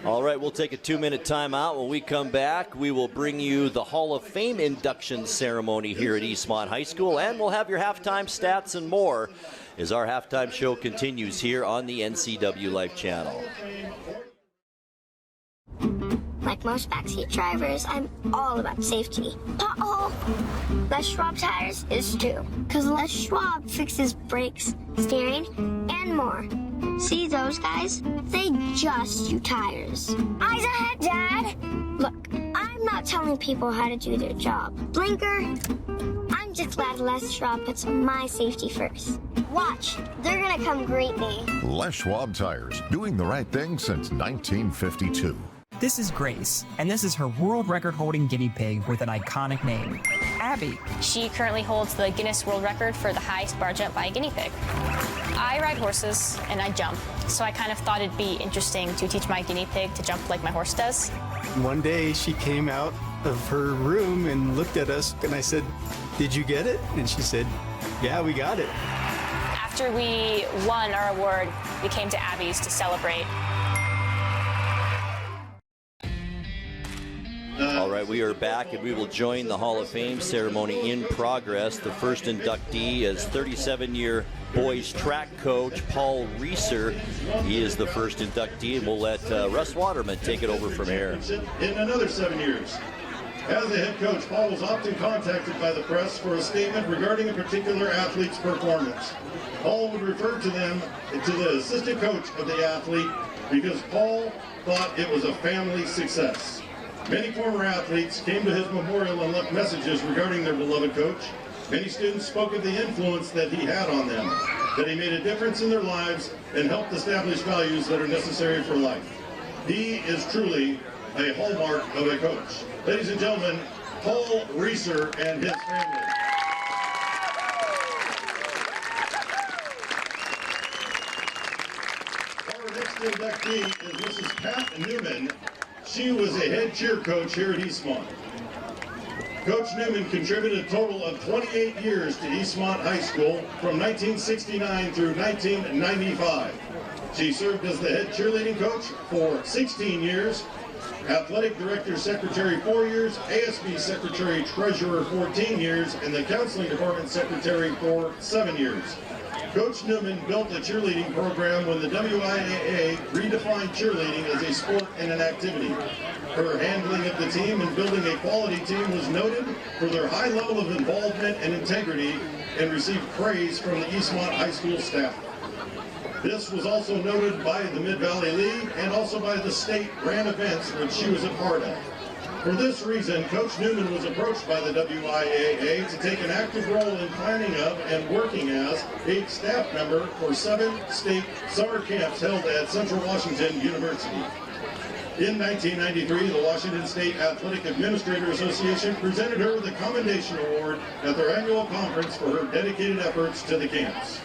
All right, we'll take a 2-minute timeout. When we come back, we will bring you the Hall of Fame induction ceremony here at Eastmont High School, and we'll have your halftime stats and more as our halftime show continues here on the NCWLIFE Channel. Like most backseat drivers, I'm all about safety. Uh-oh! Les Schwab tires is too, because Les Schwab fixes brakes, steering, and more. See those guys? They just do tires. Eyes ahead, Dad! Look, I'm not telling people how to do their job. Blinker, I'm just glad Les Schwab puts my safety first. Watch, they're gonna come greet me. Les Schwab tires, doing the right thing since 1952. This is Grace, and this is her world record-holding guinea pig with an iconic name, Abby. She currently holds the Guinness World Record for the highest bar jump by a guinea pig. I ride horses and I jump, so I kind of thought it'd be interesting to teach my guinea pig to jump like my horse does. One day she came out of her room and looked at us, and I said, "Did you get it?" And she said, "Yeah, we got it." After we won our award, we came to Abby's to celebrate. All right, we are back, and we will join the Hall of Fame ceremony in progress. The first inductee is 37-year boys track coach Paul Reeser. He is the first inductee, and we'll let Russ Waterman take it over from here. In another 7 years. As the head coach, Paul was often contacted by the press for a statement regarding a particular athlete's performance. Paul would refer to the assistant coach of the athlete because Paul thought it was a family success. Many former athletes came to his memorial and left messages regarding their beloved coach. Many students spoke of the influence that he had on them, that he made a difference in their lives and helped establish values that are necessary for life. He is truly a hallmark of a coach. Ladies and gentlemen, Paul Reeser and his family. Our next inductee is Mrs. Pat Newman. She was a head cheer coach here at Eastmont. Coach Newman contributed a total of 28 years to Eastmont High School from 1969 through 1995. She served as the head cheerleading coach for 16 years, athletic director secretary 4 years, ASB secretary treasurer 14 years, and the counseling department secretary for 7 years. Coach Newman built a cheerleading program when the WIAA redefined cheerleading as a sport and an activity. Her handling of the team and building a quality team was noted for their high level of involvement and integrity, and received praise from the Eastmont High School staff. This was also noted by the Mid-Valley League and also by the state grand events which she was a part of. For this reason, Coach Newman was approached by the WIAA to take an active role in planning of and working as a staff member for 7 state summer camps held at Central Washington University. In 1993, the Washington State Athletic Administrator Association presented her with a commendation award at their annual conference for her dedicated efforts to the camps.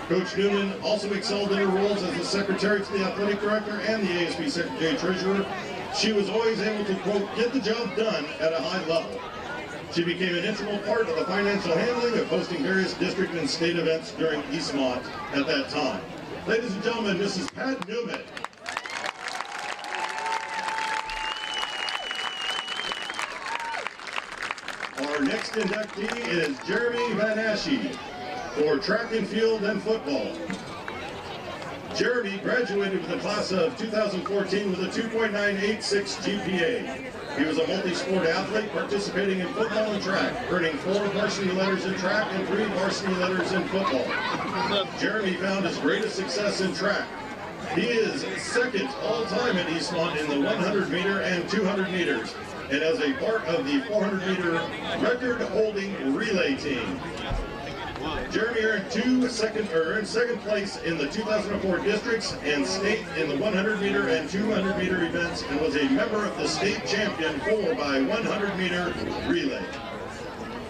Coach Newman also excelled in her roles as the secretary to the athletic director and the ASB secretary treasurer. She was always able to, quote, get the job done at a high level. She became an integral part of the financial handling of hosting various district and state events during Eastmont at that time. Ladies and gentlemen, Mrs. Pat Newman. Our next inductee is Jeremy Van Asche for track and field and football. Jeremy graduated with the class of 2014 with a 2.986 GPA. He was a multi-sport athlete participating in football and track, earning 4 varsity letters in track and 3 varsity letters in football. Jeremy found his greatest success in track. He is second all-time at Eastmont in the 100 meter and 200 meters, and as a part of the 400 meter record-holding relay team. Jeremy earned second place in the 2004 districts and state in the 100 meter and 200 meter events, and was a member of the state champion 4x100 meter relay.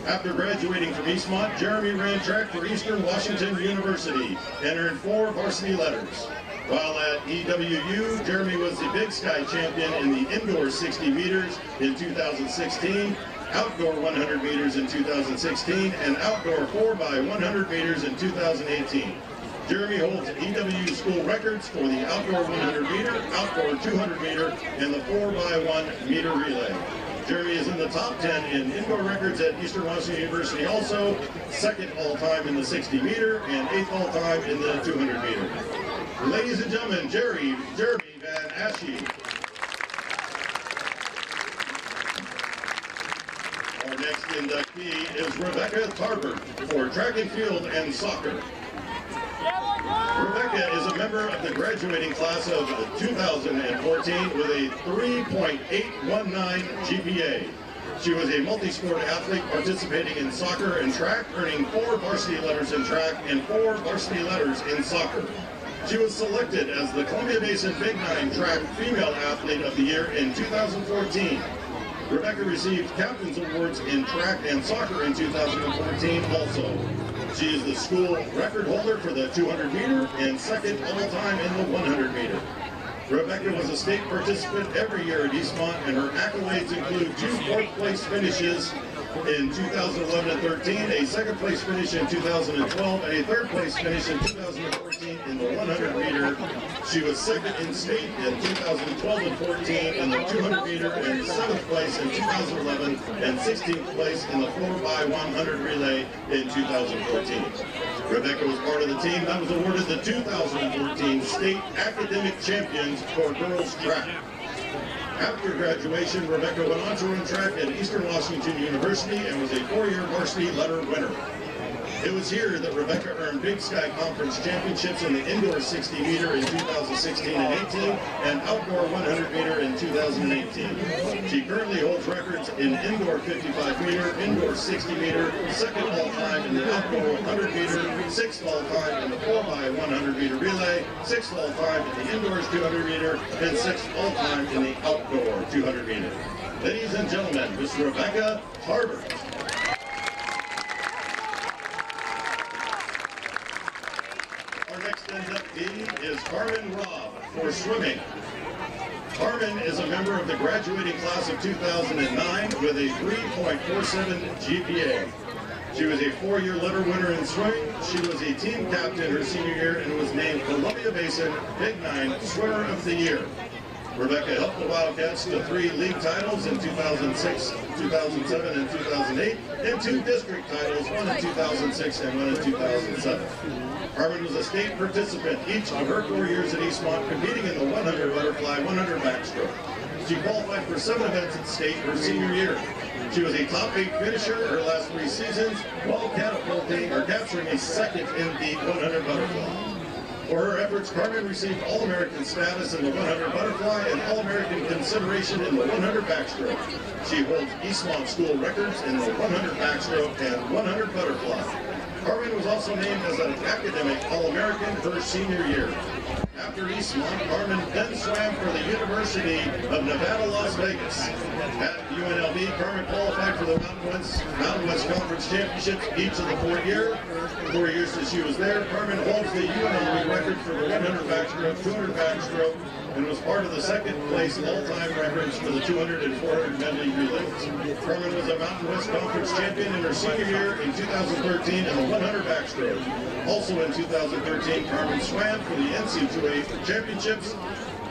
After graduating from Eastmont, Jeremy ran track for Eastern Washington University and earned 4 varsity letters. While at EWU, Jeremy was the Big Sky champion in the indoor 60 meters in 2016, outdoor 100 meters in 2016, and outdoor 4x100 meters in 2018. Jeremy holds EWU school records for the outdoor 100 meter, outdoor 200 meter, and the 4x1 meter relay. Jeremy is in the top 10 in indoor records at Eastern Washington University also, second all-time in the 60 meter, and 8th all-time in the 200 meter. Ladies and gentlemen, Jeremy Van Asche. Our next inductee is Rebecca Tarbert for track and field and soccer. Rebecca is a member of the graduating class of 2014 with a 3.819 GPA. She was a multi-sport athlete participating in soccer and track, earning 4 varsity letters in track and 4 varsity letters in soccer. She was selected as the Columbia Basin Big 9 Track Female Athlete of the Year in 2014. Rebecca received captain's awards in track and soccer in 2014 also. She is the school record holder for the 200 meter and second all-time in the 100 meter. Rebecca was a state participant every year at Eastmont, and her accolades include 2 fourth-place finishes in 2011 and 13, a second-place finish in 2012, and a third-place finish in 2014 in the 100 meter. She was second in state in 2012 and 14 in the 200 meter, and 7th place in 2011, and 16th place in the 4x100 relay in 2014. Rebecca was part of the team that was awarded the 2014 State Academic Champions for girls track. After graduation, Rebecca went on to run track at Eastern Washington University and was a 4-year varsity letter winner. It was here that Rebecca earned Big Sky Conference championships in the indoor 60 meter in 2016 and 18 and outdoor 100 meter in 2018. She currently holds records in indoor 55 meter, indoor 60 meter, second all-time in the outdoor 100 meter, 6th all-time in the 4x100 meter relay, 6th all-time in the indoors 200 meter, and 6th all-time in the outdoor 200 meter. Ladies and gentlemen, Miss Rebecca Tarbert. Next inductee is Carmen Robb for swimming. Carmen is a member of the graduating class of 2009 with a 3.47 GPA. She was a 4-year letter winner in swimming. She was a team captain her senior year and was named Columbia Basin Big 9 Swimmer of the Year. Rebecca helped the Wildcats to 3 league titles in 2006, 2007, and 2008, and 2 district titles, one in 2006 and one in 2007. Carmen was a state participant each of her 4 years at Eastmont, competing in the 100 butterfly, 100 backstroke. She qualified for 7 events at state her senior year. She was a top 8 finisher her last 3 seasons, while catapulting or capturing a second in the 100 butterfly. For her efforts, Carmen received All-American status in the 100 butterfly and All-American consideration in the 100 backstroke. She holds Eastmont school records in the 100 backstroke and 100 butterfly. Carmen was also named as an academic All-American her senior year. After Eastmont, Carmen then swam for the University of Nevada, Las Vegas. At UNLV, Carmen qualified for the Mountain West Conference Championships each of the 4 years that she was there. Carmen holds the UNLV record for the 100 backstroke, 200 backstroke, and was part of the second place all-time records for the 200 and 400 medley relays. Carmen was a Mountain West Conference champion in her senior year in 2013 in the 100 backstroke. Also in 2013, Carmen swam for the NCWLIFE Championships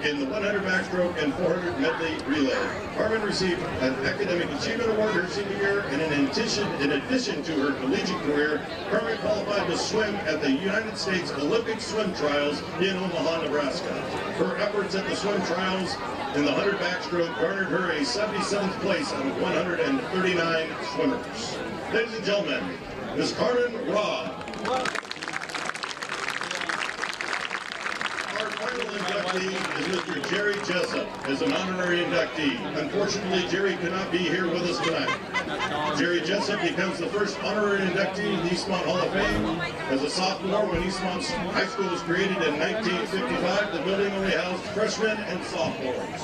in the 100 backstroke and 400 medley relay. Carmen received an Academic Achievement Award her senior year, and in addition to her collegiate career, Carmen qualified to swim at the United States Olympic Swim Trials in Omaha, Nebraska. Her efforts at the swim trials in the 100 backstroke garnered her a 77th place out of 139 swimmers. Ladies and gentlemen, Ms. Carmen Raw. Our final inductee is Mr. Jerry Jessup as an honorary inductee. Unfortunately, Jerry could not be here with us tonight. Jerry Jessup becomes the first honorary inductee in the Eastmont Hall of Fame. As a sophomore, when Eastmont High School was created in 1955, the building only housed freshmen and sophomores.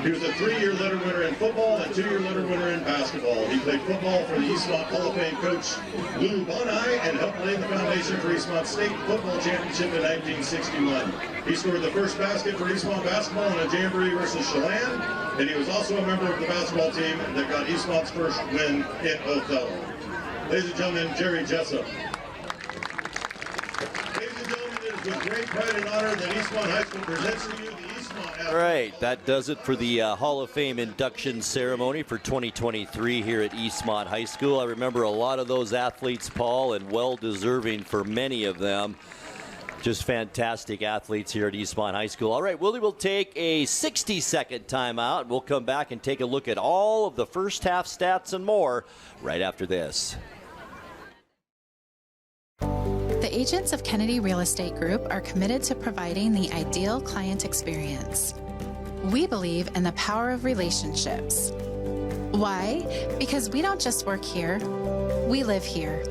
He was a 3-year letter winner in football and 2-year letter winner in basketball. He played football for the Eastmont Hall of Fame coach Lou Bonai and helped lay the foundation for Eastmont State Football Championship in 1961. He scored the first basket for Eastmont basketball in a jamboree versus Chelan, and he was also a member of the basketball team that got Eastmont's first win in Othello. Ladies and gentlemen, Jerry Jessup. Ladies and gentlemen, it is with great pride and honor that Eastmont High School presents to you the All right, that does it for the Hall of Fame induction ceremony for 2023 here at Eastmont High School. I remember a lot of those athletes, Paul, and well-deserving for many of them. Just fantastic athletes here at Eastmont High School. All right, Willie will take a 60-second timeout. We'll come back and take a look at all of the first half stats and more right after this. The agents of Kennedy Real Estate Group are committed to providing the ideal client experience. We believe in the power of relationships. Why? Because we don't just work here, we live here.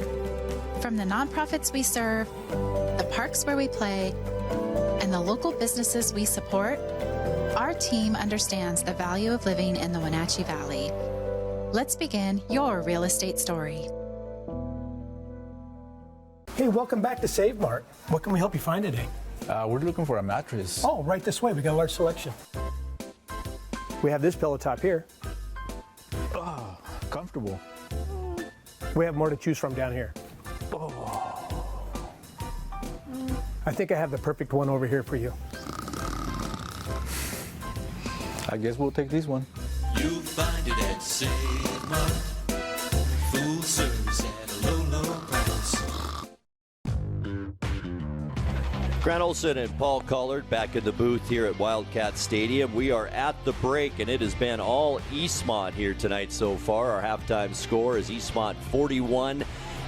From the nonprofits we serve, the parks where we play, and the local businesses we support, our team understands the value of living in the Wenatchee Valley. Let's begin your real estate story. Hey, welcome back to Save Mart. What can we help you find today? We're looking for a mattress. Oh, right this way. We got a large selection. We have this pillow top here. Oh, comfortable. We have more to choose from down here. Oh. I think I have the perfect one over here for you. I guess we'll take this one. You'll find it at Save Mart. Full service at a low, low price. Grant Olson and Paul Collard back in the booth here at Wildcat Stadium. We are at the break, and it has been all Eastmont here tonight so far. Our halftime score is Eastmont 41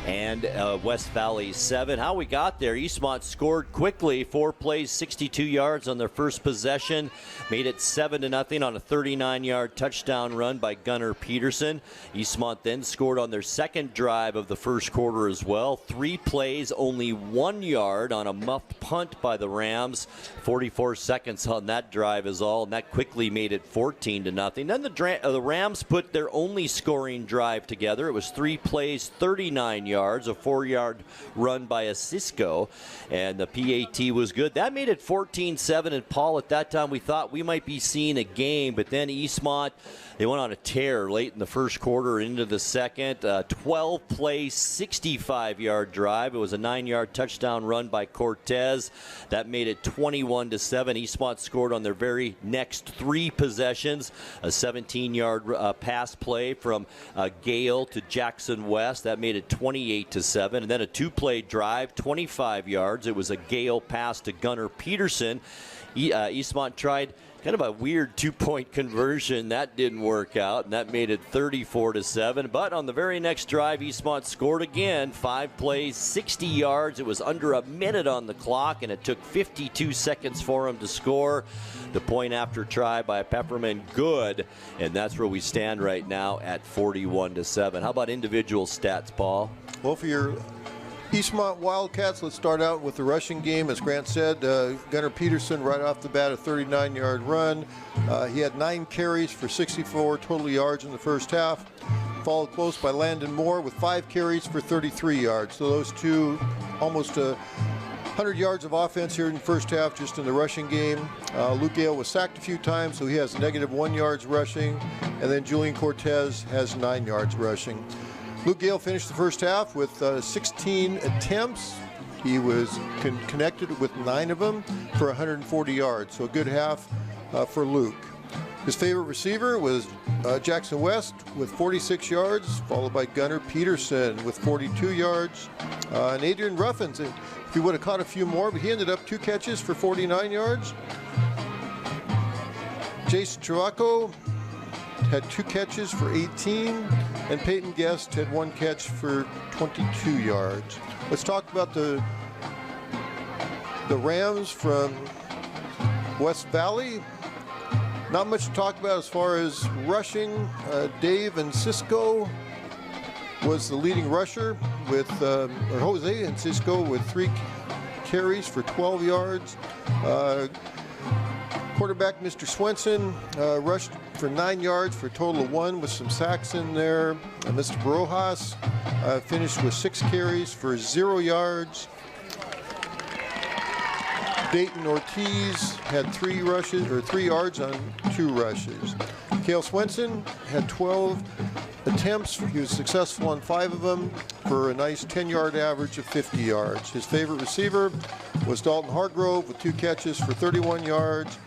and West Valley 7. How we got there, Eastmont scored quickly, 4 plays, 62 yards on their first possession, made it 7-0 on a 39-yard touchdown run by Gunnar Peterson. Eastmont then scored on their second drive of the first quarter as well. 3 plays, only 1 yard on a muffed punt by the Rams. 44 seconds on that drive is all, and that quickly made it 14-0. Then the Rams put their only scoring drive together. It was 3 plays, 39 yards yards, a 4-yard run by a Cisco, and the PAT was good. That made it 14-7, and Paul, at that time we thought we might be seeing a game, but then Eastmont, they went on a tear late in the first quarter into the second. 12-play, 65-yard drive. It was a 9-yard touchdown run by Cortez. That made it 21-7. Eastmont scored on their very next 3 possessions. A 17-yard pass play from Gale to Jackson West. That made it 28-7. And then a 2-play drive, 25 yards. It was a Gale pass to Gunnar Peterson. Eastmont tried kind of a weird 2-point conversion. That didn't work out, and that made it 34-7. But on the very next drive, Eastmont scored again. 5 plays, 60 yards. It was under a minute on the clock, and it took 52 seconds for him to score. The point after try by Pepperman, good, and that's where we stand right now at 41-7. How about individual stats, Paul? Well, for your Eastmont Wildcats, let's start out with the rushing game. As Grant said, Gunnar Peterson right off the bat, a 39-yard run. He had 9 carries for 64 total yards in the first half, followed close by Landon Moore with 5 carries for 33 yards. So those two, almost 100 yards of offense here in the first half just in the rushing game. Luke Gale was sacked a few times, so he has -1 yards rushing. And then Julian Cortez has 9 yards rushing. Luke Gale finished the first half with 16 attempts. He was connected with 9 of them for 140 yards, so a good half for Luke. His favorite receiver was Jackson West with 46 yards, followed by Gunnar Peterson with 42 yards. And Adrian Ruffins, if he would have caught a few more, but he ended up 2 catches for 49 yards. Jason Travaco had 2 catches for 18, and Peyton Guest had 1 catch for 22 yards. Let's talk about the Rams from West Valley. Not much to talk about as far as rushing. Dave and Cisco was the leading rusher with, Jose and Cisco with 3 carries for 12 yards. Quarterback Mr. Swenson rushed for 9 yards for a total of 1 with some sacks in there. Mr. Barojas finished with 6 carries for 0 yards. Dayton Ortiz had 3 yards on 2 rushes. Cale Swenson had 12 attempts. He was successful on 5 of them for a nice 10-yard average of 50 yards. His favorite receiver was Dalton Hargrove with 2 catches for 31 yards.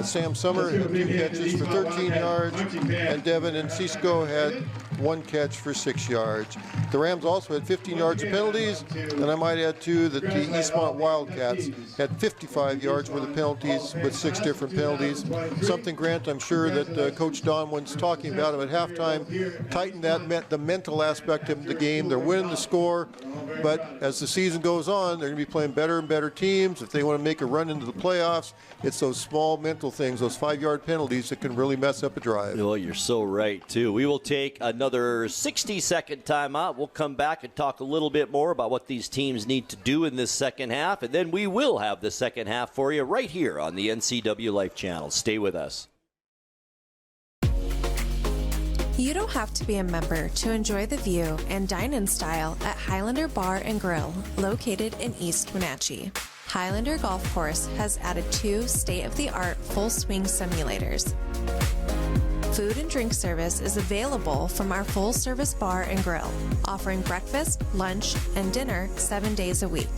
Sam Summer had 2 catches for 13 yards, and Devin and Cisco had 1 catch for 6 yards. The Rams also had 15 yards of penalties, and I might add too that the Eastmont Wildcats had 55 yards worth of penalties with 6 different penalties. Something, Grant, I'm sure that Coach Don was talking about at halftime. Tighten that, the mental aspect of the game. They're winning the score, but as the season goes on, they're going to be playing better and better teams. If they want to make a run into the playoffs, it's those small mental things, those 5-yard penalties that can really mess up a drive. Well, you're so right, too. We will take another 60-second timeout. We'll come back and talk a little bit more about what these teams need to do in this second half, and then we will have the second half for you right here on the NCWLIFE Channel. Stay with us. You don't have to be a member to enjoy the view and dine in style at Highlander Bar and Grill, located in East Wenatchee. Highlander Golf Course has added 2 state-of-the-art full-swing simulators. Food and drink service is available from our full-service bar and grill, offering breakfast, lunch, and dinner 7 days a week.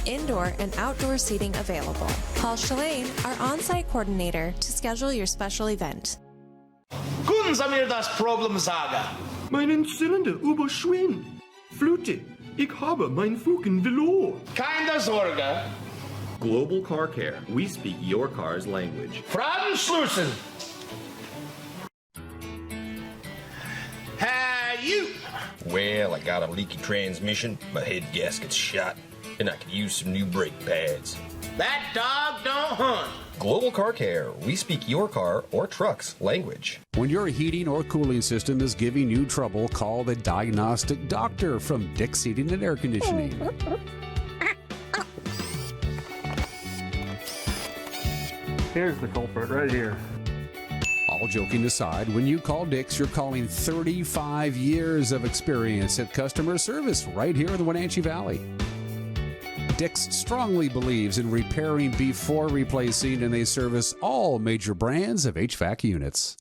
Indoor and outdoor seating available. Call Shalane, our on-site coordinator, to schedule your special event. Können Sie mir das Problem sagen? Meinen Zylinder überschwimmt. Flute, ich habe mein Fugen verloren. Keine Sorge. Global Car Care. We speak your car's language. Fragenschlüssel. You. Well, I got a leaky transmission, my head gasket's shot, and I could use some new brake pads. That dog don't hunt. Global Car Care. We speak your car or truck's language. When your heating or cooling system is giving you trouble, call the Diagnostic Doctor from Dick's Heating and Air Conditioning. Here's the culprit right here. A All joking aside, when you call Dick's, you're calling 35 years of experience at customer service right here in the Wenatchee Valley. Dick's strongly believes in repairing before replacing, and they service all major brands of HVAC units.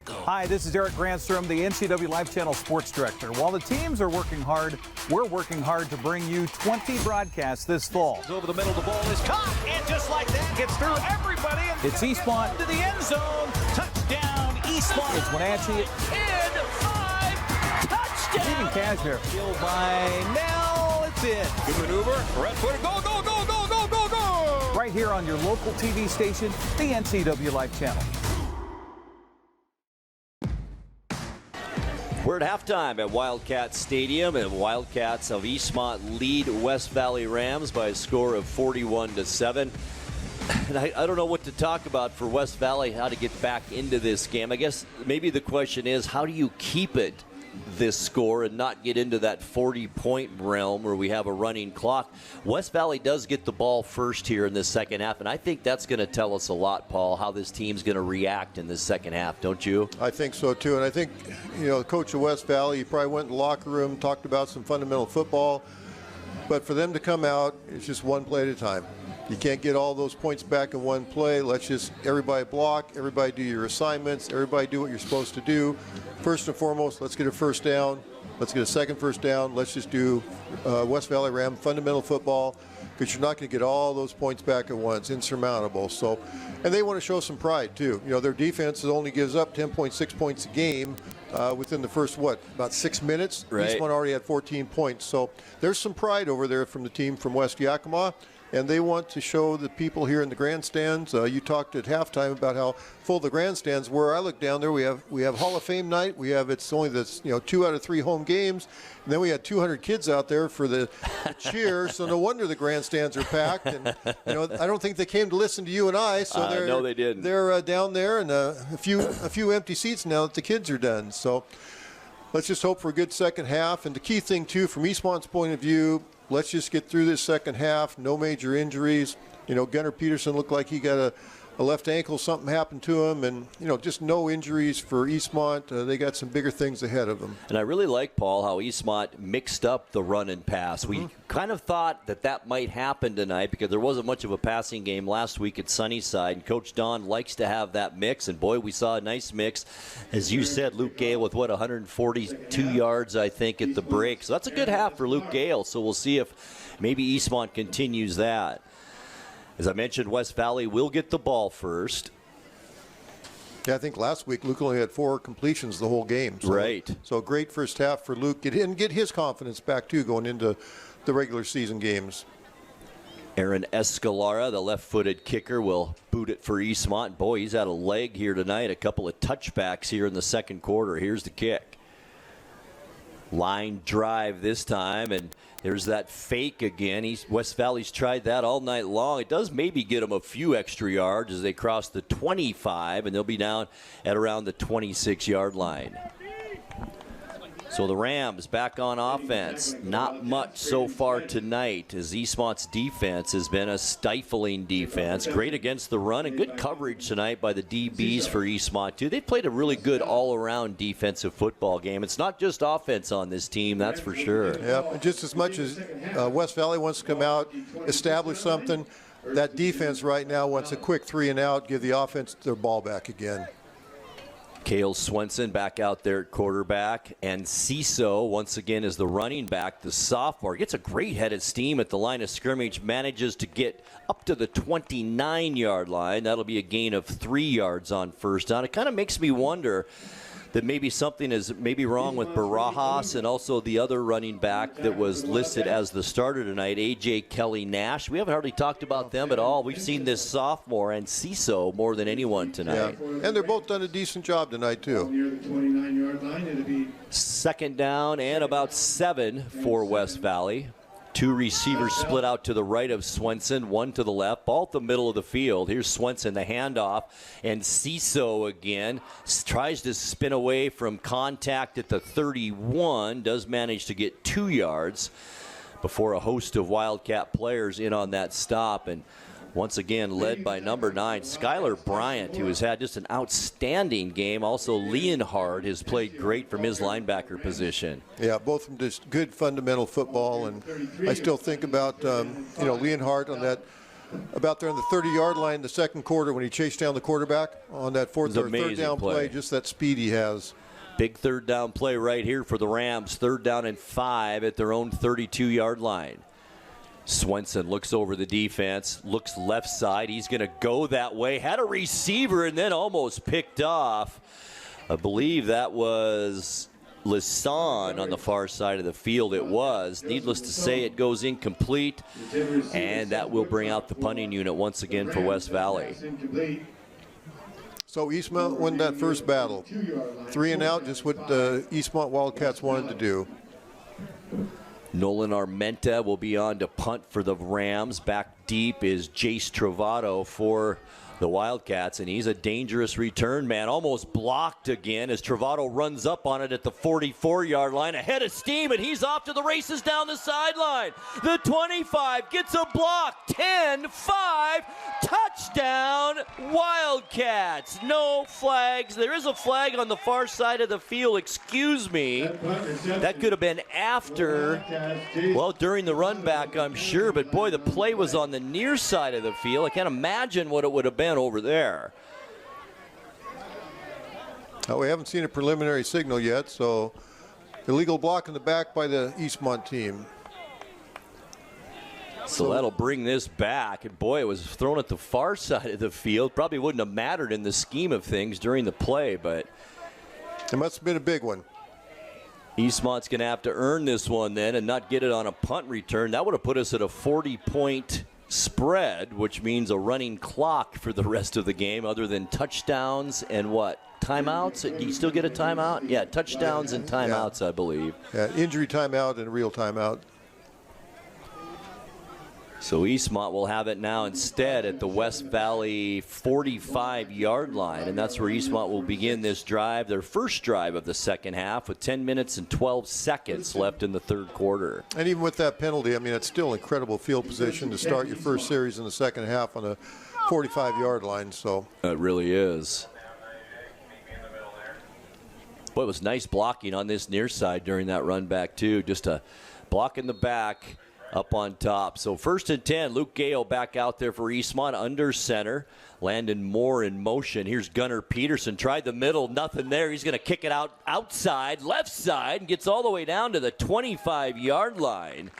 Hi, this is Eric Grandstrom, the NCWLIFE Channel Sports Director. While the teams are working hard, we're working hard to bring you 20 broadcasts this fall. Over the middle, the ball is caught, and just like that, gets through everybody. It's Eastmont to the end zone. Touchdown, Eastmont. It's Wenatchee. In 5, touchdown. Even Cashmere. Killed by Nell. It's in. Good maneuver. Red footer. Go, go, go, go, go, go, go. Right here on your local TV station, the NCWLIFE Channel. We're at halftime at Wildcats Stadium, and Wildcats of Eastmont lead West Valley Rams by a score of 41-7. And I don't know what to talk about for West Valley, how to get back into this game. I guess maybe the question is, how do you keep it this score and not get into that 40-point realm where we have a running clock? West Valley does get the ball first here in this second half, and I think that's going to tell us a lot, Paul, how this team's going to react in this second half, don't you? I think so, too. And I think, the coach of West Valley, he probably went in the locker room, talked about some fundamental football. But for them to come out, it's just one play at a time. You can't get all those points back in one play. Let's just everybody block, everybody do your assignments, everybody do what you're supposed to do. First and foremost, let's get a first down. Let's get a second first down. Let's just do West Valley Ram fundamental football, because you're not going to get all those points back at once. Insurmountable. So, and they want to show some pride too. Their defense only gives up 10.6 points a game within the first about 6 minutes. Right. Eastmont already had 14 points. So there's some pride over there from the team from West Yakima. And they want to show the people here in the grandstands. You talked at halftime about how full the grandstands were. I look down there. We have Hall of Fame night. It's only 2 out of 3 home games, and then we had 200 kids out there for the cheer. So no wonder the grandstands are packed. And I don't think they came to listen to you and I. So no, they didn't. They're down there, and a few empty seats now that the kids are done. So let's just hope for a good second half. And the key thing too, from Eastmont's point of view, let's just get through this second half. No major injuries. Gunnar Peterson looked like he got a left ankle. Something happened to him. And, just no injuries for Eastmont. They got some bigger things ahead of them. And I really like, Paul, how Eastmont mixed up the run and pass. We kind of thought that might happen tonight because there wasn't much of a passing game last week at Sunnyside. And Coach Don likes to have that mix. And, boy, we saw a nice mix. As you said, Luke Gale with, 142 yards, I think, at the break. So that's a good half for Luke Gale. So we'll see if maybe Eastmont continues that. As I mentioned, West Valley will get the ball first. Yeah, I think last week Luke only had 4 completions the whole game. So, right. So a great first half for Luke. Get his confidence back, too, going into the regular season games. Aaron Escalara, the left-footed kicker, will boot it for Eastmont. Boy, he's had a leg here tonight. A couple of touchbacks here in the second quarter. Here's the kick. Line drive this time, and there's that fake again. West Valley's tried that all night long. It does maybe get them a few extra yards as they cross the 25, and they'll be down at around the 26-yard line. So the Rams back on offense. Not much so far tonight, as Eastmont's defense has been a stifling defense. Great against the run and good coverage tonight by the DBs for Eastmont, too. They've played a really good all-around defensive football game. It's not just offense on this team, that's for sure. Yeah, just as much as West Valley wants to come out, establish something, that defense right now wants a quick 3-and-out, give the offense their ball back again. Cale Swenson back out there at quarterback, and Ciso once again is the running back. The sophomore gets a great head of steam at the line of scrimmage, manages to get up to the 29-yard line. That'll be a gain of 3 yards on first down. It kind of makes me wonder that maybe something is maybe wrong with Barajas and also the other running back that was listed as the starter tonight, A.J. Kelly Nash. We haven't hardly talked about them at all. We've seen this sophomore and Ciso more than anyone tonight. Yeah. And they're both done a decent job tonight, too. Near the 29-yard line, it'll be second down and about 7 for West Valley. 2 receivers split out to the right of Swenson, 1 to the left, ball at the middle of the field. Here's Swenson, the handoff, and Ciso again tries to spin away from contact at the 31, does manage to get 2 yards before a host of Wildcat players in on that stop. And Once again, led by number 9, Skylar Bryant, who has had just an outstanding game. Also, Leonhard has played great from his linebacker position. Yeah, both of them just good fundamental football. And I still think about, Leonhard on that, about there on the 30-yard line the second quarter when he chased down the quarterback on that third down play, just that speed he has. Big third down play right here for the Rams. 3rd down and 5 at their own 32-yard line. Swenson looks over the defense, looks left side. He's going to go that way. Had a receiver and then almost picked off. I believe that was Lisson on the far side of the field. It was. Needless to say, it goes incomplete. And that will bring out the punting unit once again for West Valley. So Eastmont won that first battle. 3 and out, just what the Eastmont Wildcats wanted to do. Nolan Armenta will be on to punt for the Rams. Back deep is Jace Travato for the Wildcats, and he's a dangerous return man. Almost blocked again as Travato runs up on it at the 44-yard line. Ahead of steam, and he's off to the races down the sideline. The 25 gets a block. 10-5, touchdown Wildcats. No flags. There is a flag on the far side of the field. Excuse me. That could have been after, during the run back, I'm sure. But, boy, the play was on the near side of the field. I can't imagine what it would have been over there. We haven't seen a preliminary signal yet, so illegal block in the back by the Eastmont team. So that'll bring this back. And boy, it was thrown at the far side of the field. Probably wouldn't have mattered in the scheme of things during the play, but it must have been a big one. Eastmont's going to have to earn this one then and not get it on a punt return. That would have put us at a 40-point spread, which means a running clock for the rest of the game other than touchdowns and what? Timeouts? Do you still get a timeout? Yeah, touchdowns and timeouts, I believe. Yeah, injury timeout and real timeout. So Eastmont will have it now instead at the West Valley 45-yard line, and that's where Eastmont will begin this drive, their first drive of the second half, with 10 minutes and 12 seconds left in the third quarter. And even with that penalty, I mean, it's still incredible field position to start your first series in the second half on a 45-yard line. So it really is. Boy, it was nice blocking on this near side during that run back, too. Just a block in the back. Up on top. So 1st and 10. Luke Gale back out there for Eastmont under center. Landon Moore in motion. Here's Gunnar Peterson. Tried the middle. Nothing there. He's going to kick it outside, left side, and gets all the way down to the 25-yard line.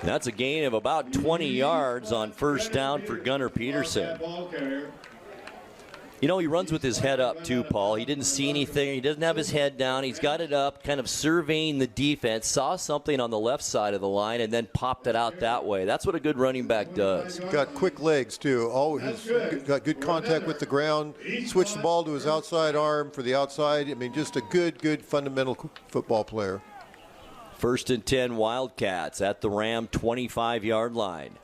That's a gain of about 20 yards on first down for Gunnar Peterson. You know, he runs with his head up too, Paul. He didn't see anything. He doesn't have his head down. He's got it up, kind of surveying the defense, saw something on the left side of the line, and then popped it out that way. That's what a good running back does. Got quick legs, too. Always got good contact with the ground. Switched the ball to his outside arm for the outside. I mean, just a good fundamental football player. 1st and 10 Wildcats at the Ram 25-yard line.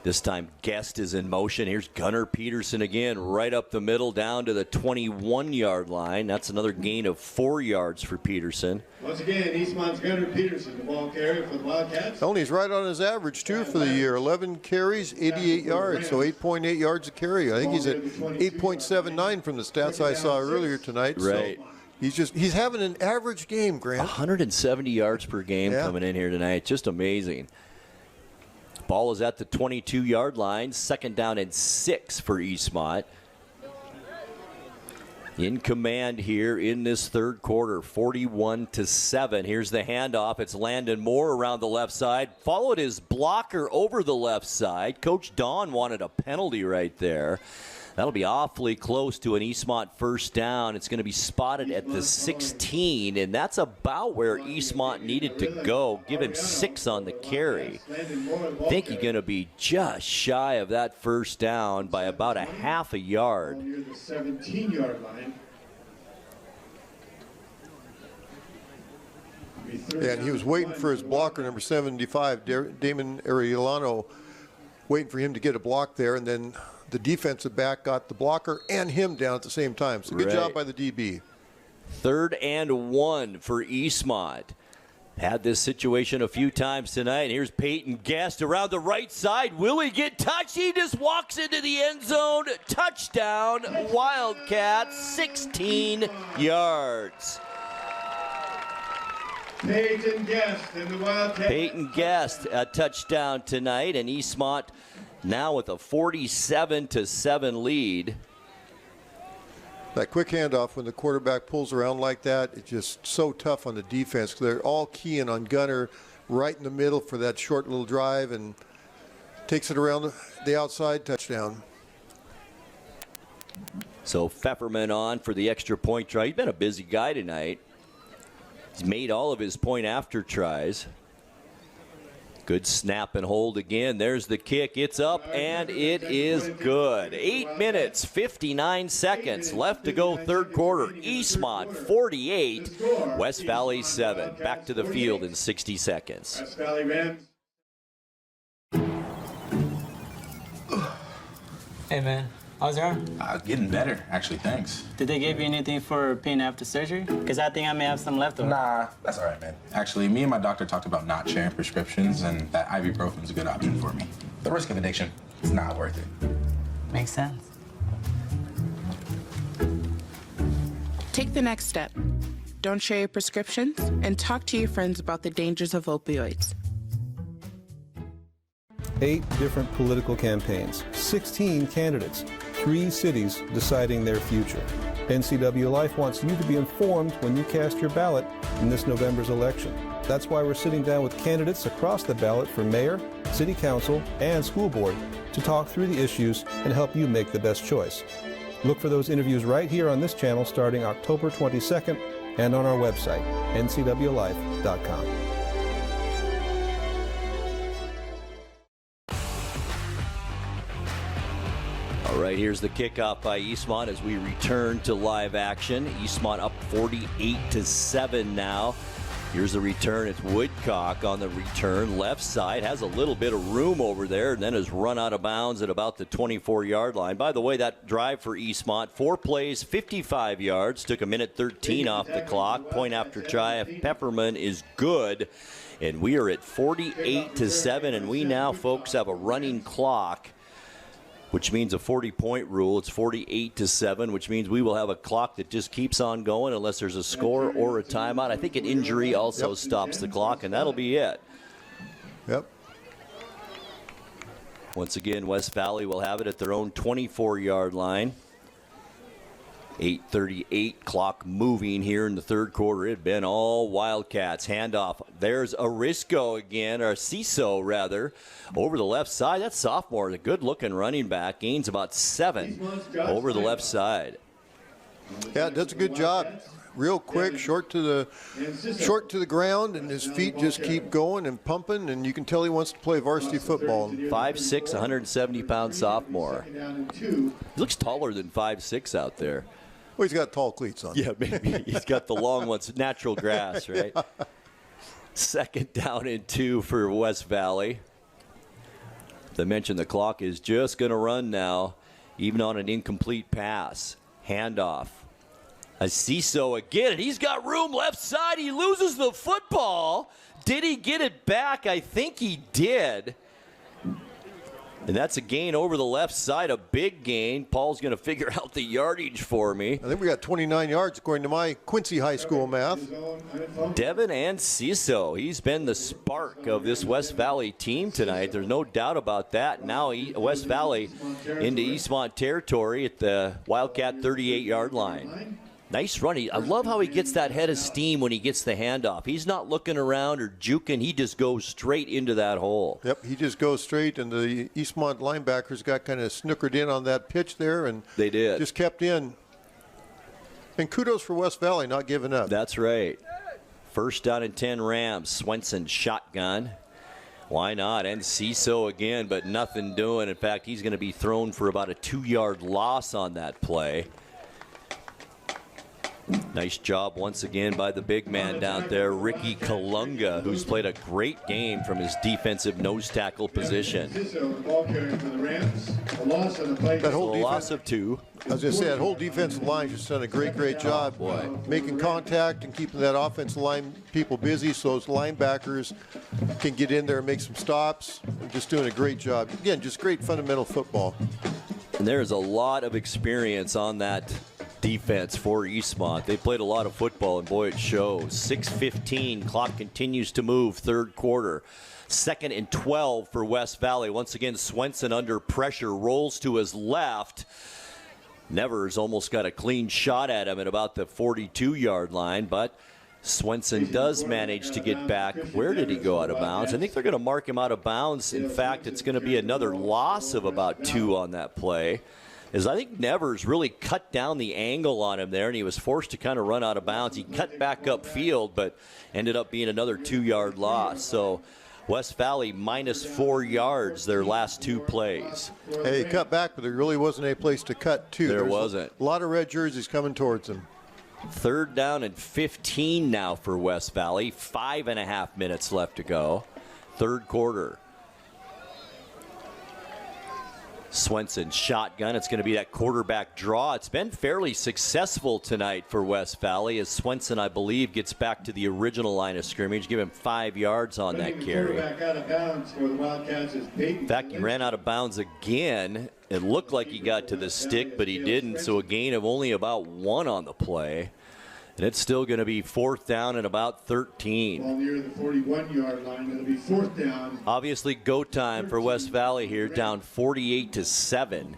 This time Guest is in motion. Here's Gunnar Peterson again, right up the middle, down to the 21-yard line. That's another gain of 4 yards for Peterson. Once again, Eastmont's Gunnar Peterson, the ball carrier for the Wildcats. Only he's right on his average, too, for the year. 11 carries, 88 yards, so 8.8 yards a carry. I think he's at 8.79 from the stats I saw earlier tonight. Right. So he's having an average game, Grant. 170 yards per game coming in here tonight. Just amazing. Ball is at the 22-yard line. 2nd down and 6 for Eastmont. In command here in this third quarter, 41-7. Here's the handoff. It's Landon Moore around the left side. Followed his blocker over the left side. Coach Don wanted a penalty right there. That'll be awfully close to an Eastmont first down. It's going to be spotted at the 16, and that's about where Eastmont needed to go. Give him 6 on the carry. I think you're going to be just shy of that first down by about a half a yard. Near the 17-yard line. Yeah, and he was waiting for his blocker, number 75, Damon Arellano, waiting for him to get a block there, and then the defensive back got the blocker and him down at the same time. So good job by the DB. 3rd and 1 for Eastmont. Had this situation a few times tonight. Here's Peyton Guest around the right side. Will he get touched? He just walks into the end zone. Touchdown, Wildcats, 16 yards. Peyton Guest and the Wildcats. Peyton Guest, a touchdown tonight, and Eastmont now with a 47-7 lead. That quick handoff when the quarterback pulls around like that, it's just so tough on the defense. They're all keying on Gunner right in the middle for that short little drive and takes it around the outside, touchdown. So Pfefferman on for the extra point try. He's been a busy guy tonight. He's made all of his point after tries. Good snap and hold again. There's the kick. It's up, and it is good. 8 minutes, 59 seconds left to go third quarter. Eastmont 48, West Valley 7. Back to the field in 60 seconds. West Valley Rams. Hey, man. How's your arm? Getting better, actually, thanks. Did they give you anything for pain after surgery? Because I think I may have some left over. Nah, that's all right, man. Actually, me and my doctor talked about not sharing prescriptions, and that ibuprofen is a good option for me. The risk of addiction is not worth it. Makes sense. Take the next step. Don't share your prescriptions, and talk to your friends about the dangers of opioids. 8 different political campaigns, 16 candidates, 3 cities deciding their future. NCWLIFE wants you to be informed when you cast your ballot in this November's election. That's why we're sitting down with candidates across the ballot for mayor, city council, and school board to talk through the issues and help you make the best choice. Look for those interviews right here on this channel starting October 22nd and on our website, ncwlife.com. All right, here's the kickoff by Eastmont as we return to live action. Eastmont up 48-7 now. Here's the return. It's Woodcock on the return. Left side has a little bit of room over there and then is run out of bounds at about the 24-yard line. By the way, that drive for Eastmont, 4 plays, 55 yards. Took a minute 13 off the clock. Point after try. Pepperman is good. And we are at 48-7. And we now, folks, have a running clock, which means a 40-point rule. It's 48-7, which means we will have a clock that just keeps on going unless there's a score or a timeout. I think an injury also stops the clock, and that'll be it. Yep. Once again, West Valley will have it at their own 24-yard line. 8:38, clock moving here in the third quarter. It had been all Wildcats. Handoff. There's Arisco again, or Ciso rather, over the left side. That's sophomore, a good-looking running back. Gains about 7 over the left side. Yeah, does a good job. Real quick, short to the ground, and his feet just keep going and pumping, and you can tell he wants to play varsity football. 5'6", 170-pound sophomore. He looks taller than 5'6" out there. Well, he's got tall cleats on. Yeah, maybe. He's got the long ones, natural grass, right? Yeah. Second down and 2 for West Valley. As I mentioned, the clock is just going to run now, even on an incomplete pass. Handoff. Ciso again, and he's got room left side. He loses the football. Did he get it back? I think he did. And that's a gain over the left side, a big gain. Paul's going to figure out the yardage for me. I think we got 29 yards according to my Quincy High School math. Devin and Ciso, he's been the spark of this West Valley team tonight. There's no doubt about that. Now West Valley into Eastmont territory at the Wildcat 38-yard line. Nice run. I love how he gets that head of steam when he gets the handoff. He's not looking around or juking. He just goes straight into that hole. Yep, he just goes straight, and the Eastmont linebackers got kind of snookered in on that pitch there, and they did. Just kept in. And kudos for West Valley not giving up. That's right. First down and 10 Rams. Swenson shotgun. Why not? And Ciso again, but nothing doing. In fact, he's going to be thrown for about a 2-yard loss on that play. Nice job once again by the big man down there, Ricky Kalunga, who's played a great game from his defensive nose tackle position. That whole loss of 2. I was going to say, that whole defensive line just done a great job making contact and keeping that offensive line people busy so those linebackers can get in there and make some stops. Just doing a great job. Again, just great fundamental football. And there's a lot of experience on that defense for Eastmont. They played a lot of football, and boy, it shows. 6:15, clock continues to move, third quarter. 2nd and 12 for West Valley. Once again, Swenson under pressure, rolls to his left. Nevers almost got a clean shot at him at about the 42-yard line, but Swenson does manage to get back. Where did he go out of bounds? I think they're going to mark him out of bounds. In fact, it's going to be another loss of about 2 on that play. As I think Nevers really cut down the angle on him there, and he was forced to kind of run out of bounds. He cut back upfield, but ended up being another 2-yard loss. So West Valley minus 4 yards their last 2 plays. Hey, he cut back, but there really wasn't any place to cut to. There wasn't. A lot of red jerseys coming towards him. 3rd down and 15 now for West Valley. 5.5 minutes left to go. Third quarter. Swenson shotgun. It's going to be that quarterback draw. It's been fairly successful tonight for West Valley as Swenson, I believe, gets back to the original line of scrimmage. Give him 5 yards on that carry. Out of bounds for the Wildcats is In fact, he ran out of bounds again. It looked like he got to the stick, but he didn't, so a gain of only about 1 on the play. And it's still going to be 4th down and about 13. Ball near the 41-yard line. It'll be 4th down. Obviously, go time for West Valley here, down 48-7. And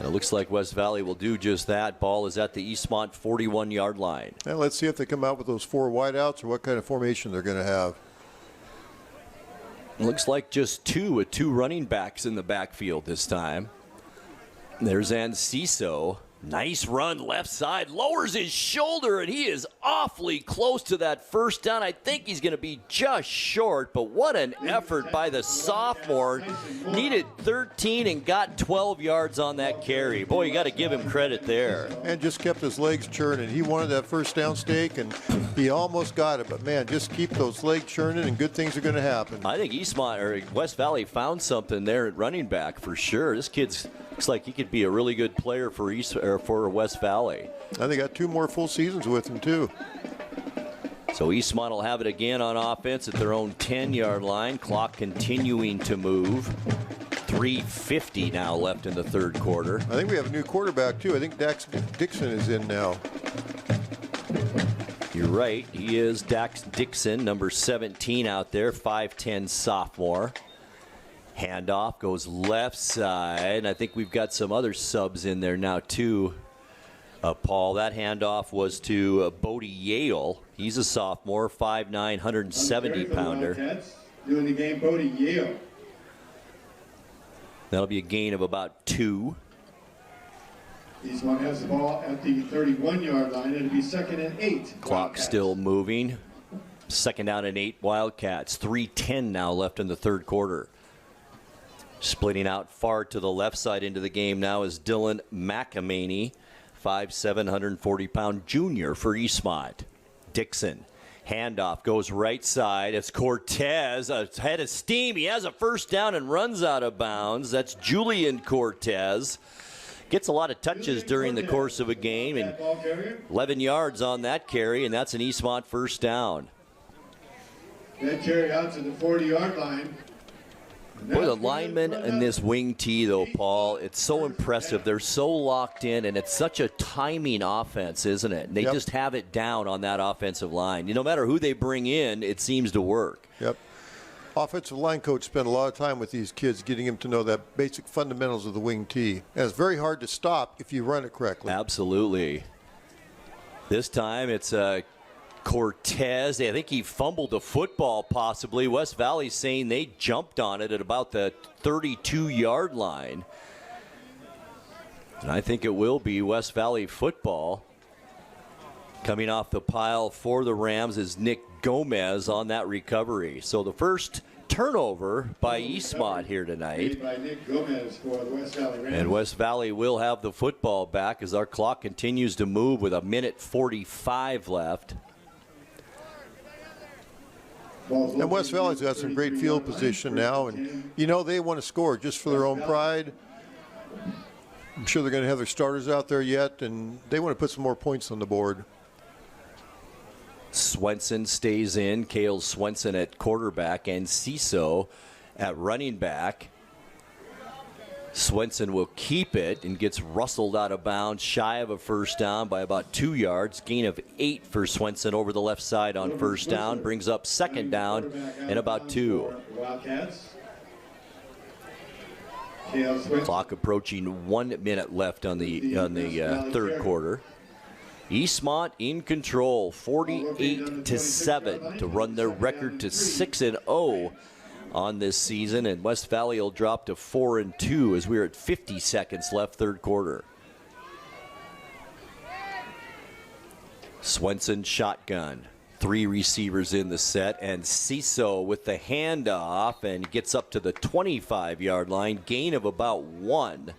it looks like West Valley will do just that. Ball is at the Eastmont 41-yard line. Now let's see if they come out with those 4 wideouts or what kind of formation they're going to have. Looks like just 2 with 2 running backs in the backfield this time. There's Anciso. Nice run left side, lowers his shoulder, and he is awfully close to that first down. I think he's going to be just short, but what an effort by the sophomore. Needed 13 and got 12 yards on that carry. Boy, you got to give him credit there. And just kept his legs churning. He wanted that first down stake, and he almost got it. But, man, just keep those legs churning, and good things are going to happen. I think Eastmont or West Valley found something there at running back for sure. This kid's looks like he could be a really good player for for West Valley. And they got 2 more full seasons with him, too. So Eastmont will have it again on offense at their own 10-yard line. Clock continuing to move. 3:50 now left in the third quarter. I think we have a new quarterback, too. I think Dax Dixon is in now. You're right. He is Dax Dixon, number 17 out there, 5'10 sophomore. Handoff goes left side. And I think we've got some other subs in there now, too. Paul, that handoff was to Bodie Yale. He's a sophomore, 5'9", 170-pounder. Doing the game, Bodie Yale. That'll be a gain of about 2. Eastmont has the ball at the 31-yard line. It'll be 2nd and 8. Clock still moving. 2nd down and 8 Wildcats. 3:10 now left in the third quarter. Splitting out far to the left side into the game now is Dylan McAmaney, 5'7", 140-pound junior for Eastmont. Dixon, handoff, goes right side. It's Cortez, a head of steam. He has a first down and runs out of bounds. That's Julian Cortez. Gets a lot of touches during the course of a game, and 11 yards on that carry, and that's an Eastmont first down. That carry out to the 40-yard line. Boy, the linemen in this wing tee, though, Paul, it's so impressive. They're so locked in, and it's such a timing offense, isn't it? And they just have it down on that offensive line. No matter who they bring in, it seems to work. Yep. Offensive line coach spent a lot of time with these kids getting them to know that basic fundamentals of the wing tee. And it's very hard to stop if you run it correctly. Absolutely. This time it's Cortez. I think he fumbled the football possibly. West Valley saying they jumped on it at about the 32-yard line. And I think it will be West Valley football. Coming off the pile for the Rams is Nick Gomez on that recovery. So the first turnover by Eastmont here tonight. By Nick Gomez for the West Valley Rams. And West Valley will have the football back as our clock continues to move with 1:45 left. And West Valley's got some great field position now, and you know they want to score just for their own pride. I'm sure they're going to have their starters out there yet, and they want to put some more points on the board. Swenson stays in. Cale Swenson at quarterback and Ciso at running back. Swenson will keep it and gets rustled out of bounds, shy of a first down by about 2 yards. Gain of 8 for Swenson over the left side on first down. Brings up second down and about 2. Wildcats. Clock approaching 1 minute left on the third quarter. Eastmont in control, 48-7 to run their record to 6-0 on this season, and West Valley will drop to 4-2 as we're at 50 seconds left, third quarter. Swenson shotgun, 3 receivers in the set, and Ciso with the handoff and gets up to the 25-yard line, gain of about 1.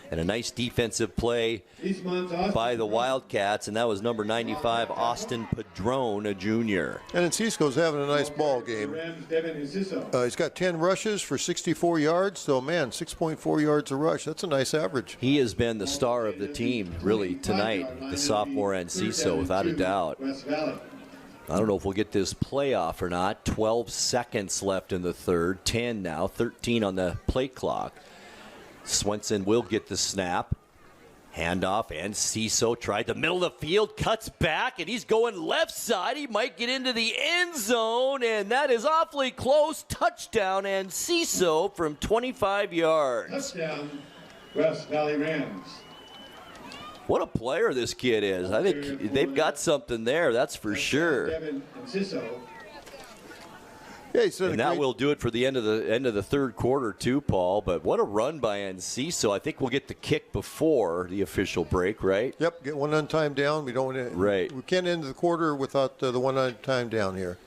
And a nice defensive play by the Wildcats, and that was number 95, Austin Padron, a junior. And Cisco's having a nice ball game. He's got 10 rushes for 64 yards, so man, 6.4 yards a rush. That's a nice average. He has been the star of the team, really, tonight, the sophomore Enciso, without a doubt. I don't know if we'll get this playoff or not. 12 seconds left in the third, 10 now, 13 on the play clock. Swenson will get the snap. Handoff, and Ciso tried the middle of the field, cuts back, and he's going left side. He might get into the end zone, and that is awfully close. Touchdown, and Ciso from 25 yards. Touchdown, West Valley Rams. What a player this kid is. I think they've got something there, that's for sure. Devin and Ciso. Yeah, and that will do it for the end of the third quarter too, Paul. But what a run by Enciso. I think we'll get the kick before the official break, right? Yep, get one on time down. We don't want to. Right. We can't end the quarter without the one on time down here.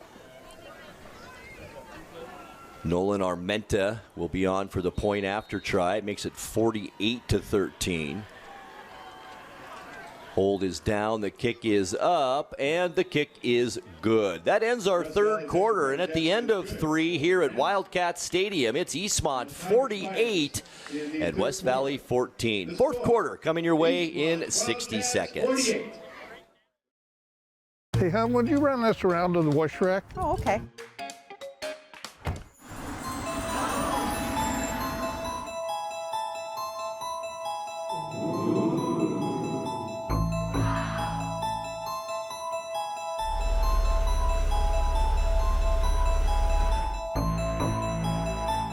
Nolan Armenta will be on for the point after try. It makes it 48-13. Hold is down, the kick is up, and the kick is good. That ends our third quarter, and at the end of 3 here at Wildcat Stadium, it's Eastmont 48 and West Valley 14. Fourth quarter coming your way in 60 seconds. Hey, hon, would you run this around to the wash rack? Oh, okay.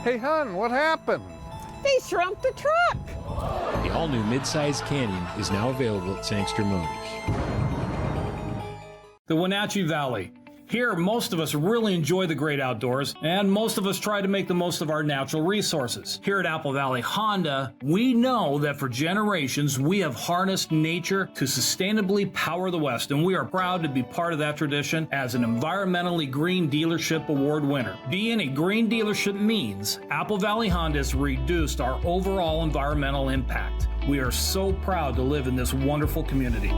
Hey, hon, what happened? They shrunk the truck. The all-new mid-size Canyon is now available at Sangster Motors. The Wenatchee Valley. Here, most of us really enjoy the great outdoors, and most of us try to make the most of our natural resources. Here at Apple Valley Honda, we know that for generations, we have harnessed nature to sustainably power the West, and we are proud to be part of that tradition as an environmentally green dealership award winner. Being a green dealership means Apple Valley Honda has reduced our overall environmental impact. We are so proud to live in this wonderful community.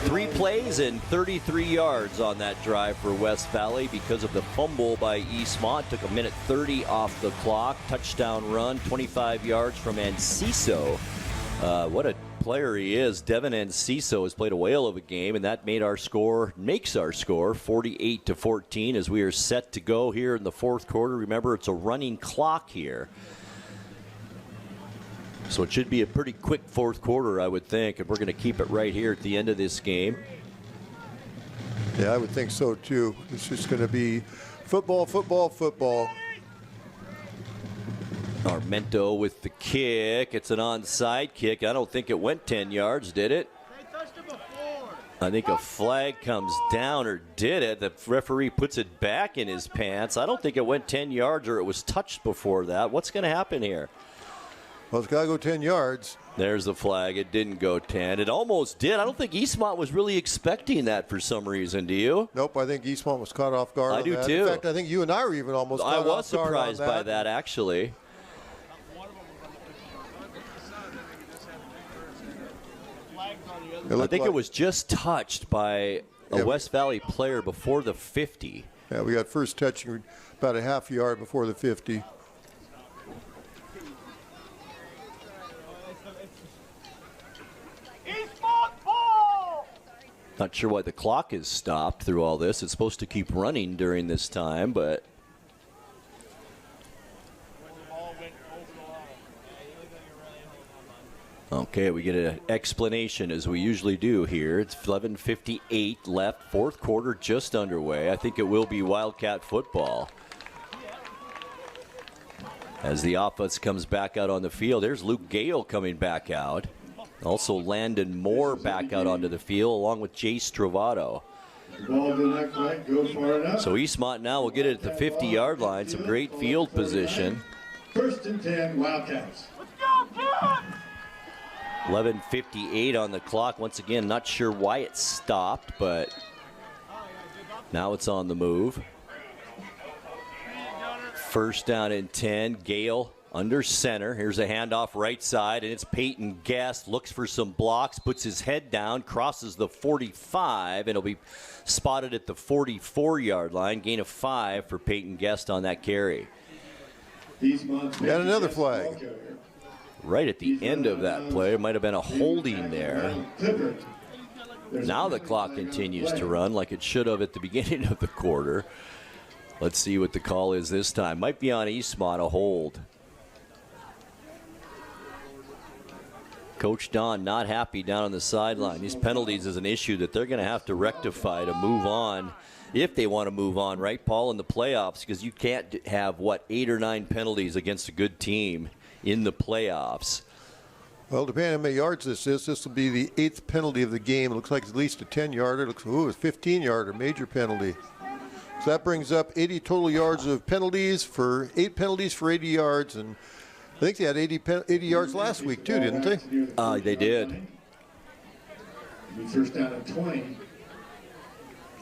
3 plays and 33 yards on that drive for West Valley because of the fumble by Eastmont. Took 1:30 off the clock. Touchdown run, 25 yards from Enciso. What a player he is. Devin Enciso has played a whale of a game, and that makes our score 48-14 as we are set to go here in the fourth quarter. Remember, it's a running clock here. So it should be a pretty quick fourth quarter, I would think, and we're going to keep it right here at the end of this game. Yeah, I would think so, too. It's just going to be football, football, football. Armento with the kick. It's an onside kick. I don't think it went 10 yards, did it? I think a flag comes down, or did it? The referee puts it back in his pants. I don't think it went 10 yards or it was touched before that. What's going to happen here? Well, it's got to go 10 yards. There's the flag. It didn't go 10. It almost did. I don't think Eastmont was really expecting that for some reason. Do you? Nope. I think Eastmont was caught off guard. I do that. too. In fact, I think you and I were even almost caught off guard. I was surprised by that, actually. I think it was just touched by a West Valley player before the 50. Yeah, we got first touching about a half yard before the 50. Not sure why the clock is stopped through all this. It's supposed to keep running during this time, but okay, we get an explanation as we usually do here. It's 11:58 left, fourth quarter just underway. I think it will be Wildcat football. As the offense comes back out on the field, there's Luke Gale coming back out. Also Landon Moore back out onto the field along with Jace Travato. So Eastmont now will get it at the 50-yard line. Some great field position. First and 10, Wildcats. 11:58 on the clock. Once again, not sure why it stopped, but now it's on the move. First down and 10. Gale under center. Here's a handoff right side, and it's Peyton Guest. Looks for some blocks, puts his head down, crosses the 45, and it'll be spotted at the 44-yard line. Gain of 5 for Peyton Guest on that carry. And another flag. Right at the end of that play, it might have been a holding there. Now the clock continues to run like it should have at the beginning of the quarter. Let's see what the call is this time. Might be on Eastmont, a hold. Coach Don not happy down on the sideline. These penalties is an issue that they're going to have to rectify to move on, if they want to move on, right, Paul, in the playoffs, because you can't have, 8 or 9 penalties against a good team in the playoffs. Well, depending on how many yards this will be the 8th penalty of the game. It looks like it's at least a 10-yarder. It looks, a 15-yarder, major penalty. So that brings up 80 total yards of penalties for 8 penalties for 80 yards, and I think they had 80 yards last week too, didn't they? They did. First down and 20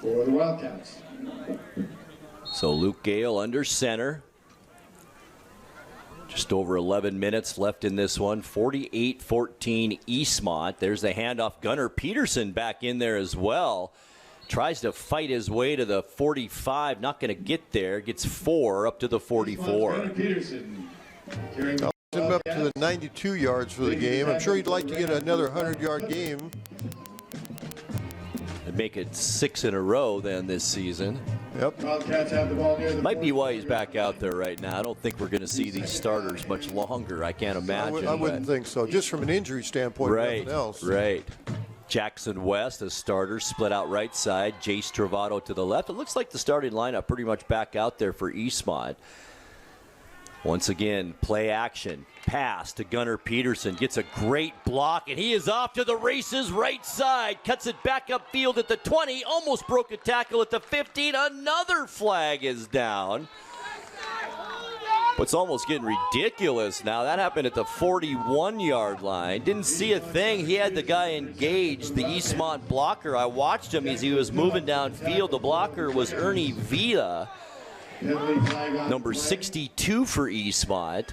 for the Wildcats. So Luke Gale under center. Just over 11 minutes left in this one. 48-14 Eastmont. There's the handoff. Gunnar Peterson back in there as well. Tries to fight his way to the 45. Not going to get there. Gets 4 up to the 44. Up to the 92 yards for the game. I'm sure he'd like to get another 100-yard game. And make it 6 in a row then this season. Yep. Wildcats have the ball near the Might be why he's back out there right now. I don't think we're going to see these starters much longer. I can't imagine. I wouldn't think so. Just from an injury standpoint, nothing else. Right. Jackson West, a starter, split out right side. Jace Travato to the left. It looks like the starting lineup pretty much back out there for Eastmont. Once again, play action. Pass to Gunnar Peterson. Gets a great block, and he is off to the races right side. Cuts it back upfield at the 20. Almost broke a tackle at the 15. Another flag is down. But it's almost getting ridiculous now. That happened at the 41-yard line. Didn't see a thing. He had the guy engaged, the Eastmont blocker. I watched him as he was moving downfield. The blocker was Ernie Vita, number 62 for Eastmont.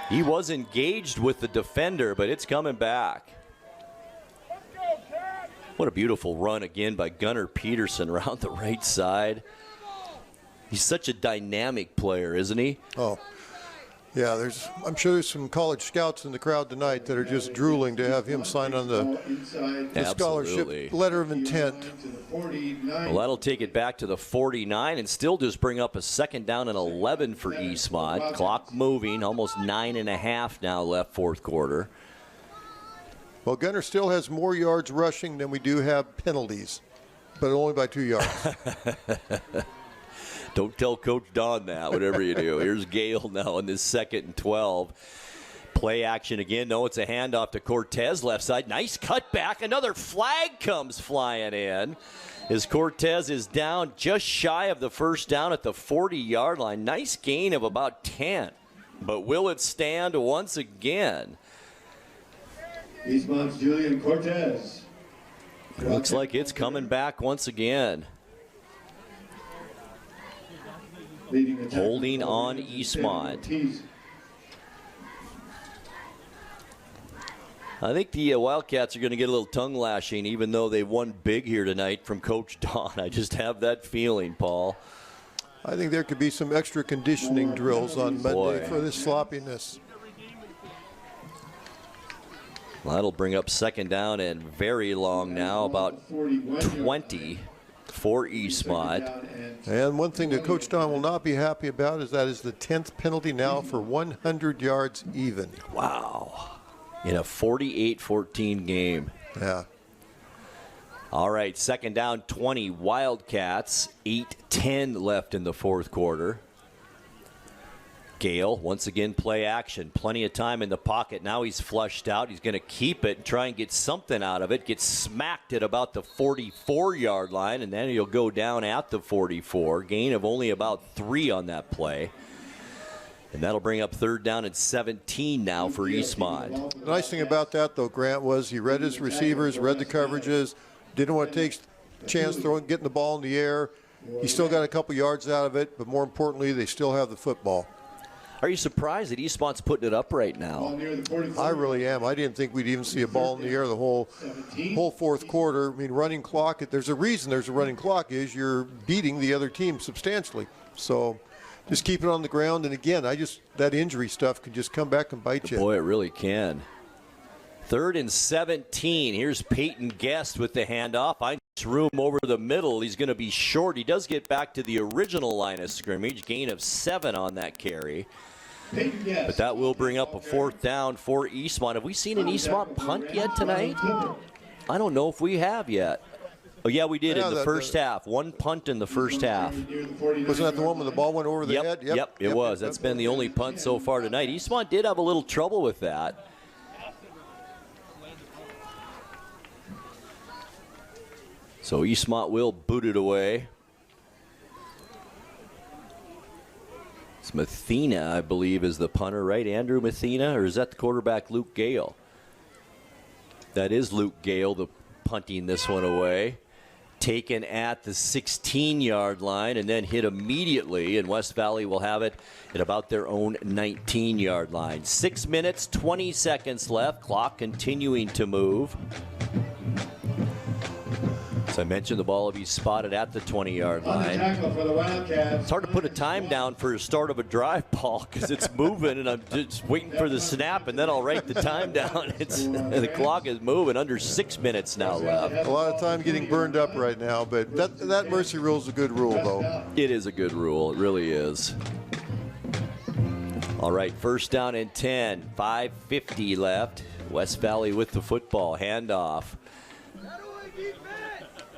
He was engaged with the defender, but it's coming back. What a beautiful run again by Gunnar Peterson around the right side. He's such a dynamic player, isn't he? Oh, yeah. I'm sure there's some college scouts in the crowd tonight that are just drooling to have him sign on the scholarship letter of intent. Well, that'll take it back to the 49 and still just bring up a second down and 11 for Eastmont. Clock moving, almost 9.5 now left fourth quarter. Well, Gunnar still has more yards rushing than we do have penalties, but only by 2 yards. Don't tell Coach Don that, whatever you do. Here's Gale now in this 2nd and 12. Play action again. No, it's a handoff to Cortez left side. Nice cutback. Another flag comes flying in as Cortez is down just shy of the first down at the 40-yard line. Nice gain of about 10. But will it stand once again? Eastmont's Julian Cortez. Looks like it's coming back once again. Holding on Eastmont. I think the Wildcats are going to get a little tongue lashing, even though they won big here tonight from Coach Don. I just have that feeling, Paul. I think there could be some extra conditioning drills on Monday for this sloppiness. Well, that'll bring up second down and very long now, about 20 for Eastmont. And one thing that Coach Don will not be happy about is that is the 10th penalty now for 100 yards even. Wow. In a 48-14 game. Yeah. All right, second down, 20, Wildcats, 8:10 left in the fourth quarter. Gale, once again, play action. Plenty of time in the pocket. Now he's flushed out. He's going to keep it and try and get something out of it. Gets smacked at about the 44-yard line, and then he'll go down at the 44. Gain of only about 3 on that play. And that'll bring up third down and 17 now for Eastmont. The nice thing about that, though, Grant, was he read his receivers, read the coverages, didn't want to take a chance getting the ball in the air. He still got a couple yards out of it, but more importantly, they still have the football. Are you surprised that Eastmont's putting it up right now? I really am. I didn't think we'd even see a ball in the air the whole fourth quarter. I mean, running clock, there's a reason there's a running clock is you're beating the other team substantially. So just keep it on the ground. And again, that injury stuff can just come back and bite you. Boy, it really can. Third and 17. Here's Peyton Guest with the handoff. Finds room over the middle. He's going to be short. He does get back to the original line of scrimmage. Gain of 7 on that carry. But that will bring up a fourth down for Eastmont. Have we seen an Eastmont punt yet tonight? I don't know if we have yet. Oh, yeah, we did in the first half. One punt in the first half. Wasn't that the one when the ball went over the head? Yep, it was. That's been the only punt so far tonight. Eastmont did have a little trouble with that. So Eastmont will boot it away. It's Mathena, I believe, is the punter, right? Andrew Mathena, or is that the quarterback, Luke Gale? That is Luke Gale, the punting this one away. Taken at the 16-yard line and then hit immediately, and West Valley will have it at about their own 19-yard line. 6 minutes, 20 seconds left. Clock continuing to move. As I mentioned, the ball will be spotted at the 20-yard line. It's hard to put a time down for the start of a drive, Paul, because it's moving, and I'm just waiting for the snap, and then I'll write the time down. The clock is moving. Under 6 minutes now left. A lot of time getting burned up right now, but that mercy rule is a good rule, though. It is a good rule. It really is. All right, first down and 10. 5:50 left. West Valley with the football. Handoff.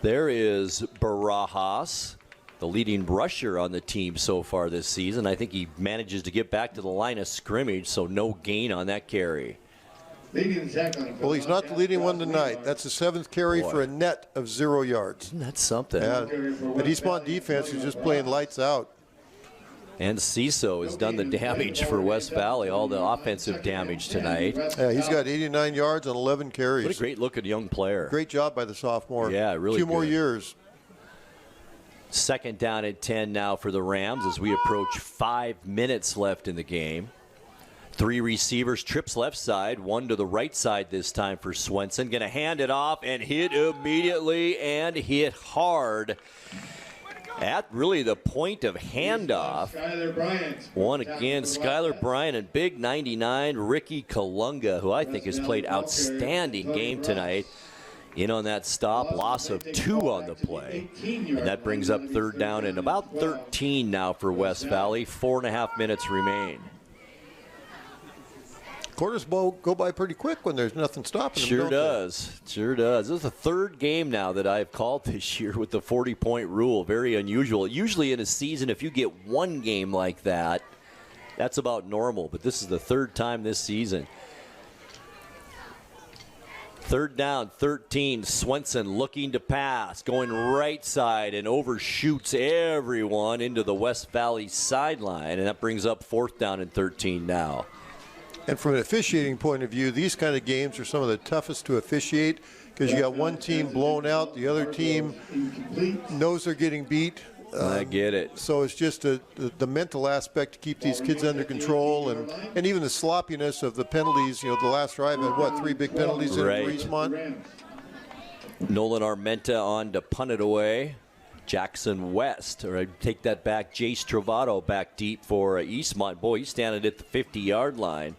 There is Barajas, the leading rusher on the team so far this season. I think he manages to get back to the line of scrimmage, so no gain on that carry. Well, he's not the leading one tonight. That's the 7th carry for a net of 0 yards. Isn't that something? Yeah. But Eastmont defense is just playing lights out. And Ciso has done the damage for West Valley, all the offensive damage tonight. Yeah, he's got 89 yards on 11 carries. What a great-looking young player. Great job by the sophomore. Yeah, really Two more years. Second down and 10 now for the Rams as we approach 5 minutes left in the game. 3 receivers, trips left side, 1 to the right side this time for Swenson. Going to hand it off and hit immediately and hit hard. At really the point of handoff. One again, Skylar Bryant and big 99, Ricky Kalunga, who I think has played outstanding game tonight. In on that stop, loss of 2 on the play. And that brings up third down and about 13 now for West Valley. 4.5 minutes remain. Quarters go by pretty quick when there's nothing stopping them. Sure does. Sure does. This is the 3rd game now that I've called this year with the 40-point rule. Very unusual. Usually in a season, if you get 1 game like that, that's about normal. But this is the 3rd time this season. Third down, 13. Swenson looking to pass, going right side and overshoots everyone into the West Valley sideline, and that brings up 4th down and 13 now. And from an officiating point of view, these kind of games are some of the toughest to officiate because you got one team blown out, the other team knows they're getting beat. I get it. So it's just the mental aspect to keep these kids under control, and even the sloppiness of the penalties. You know, the last drive had, 3 big penalties in Eastmont? Nolan Armenta on to punt it away. Jackson West, or I take that back, Jace Travato back deep for Eastmont. Boy, he's standing at the 50-yard line.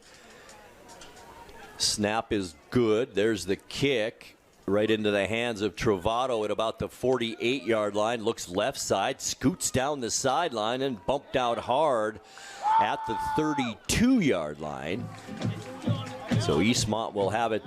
Snap is good. There's the kick. Right into the hands of Travato at about the 48-yard line. Looks left side, scoots down the sideline, and bumped out hard at the 32-yard line. So Eastmont will have it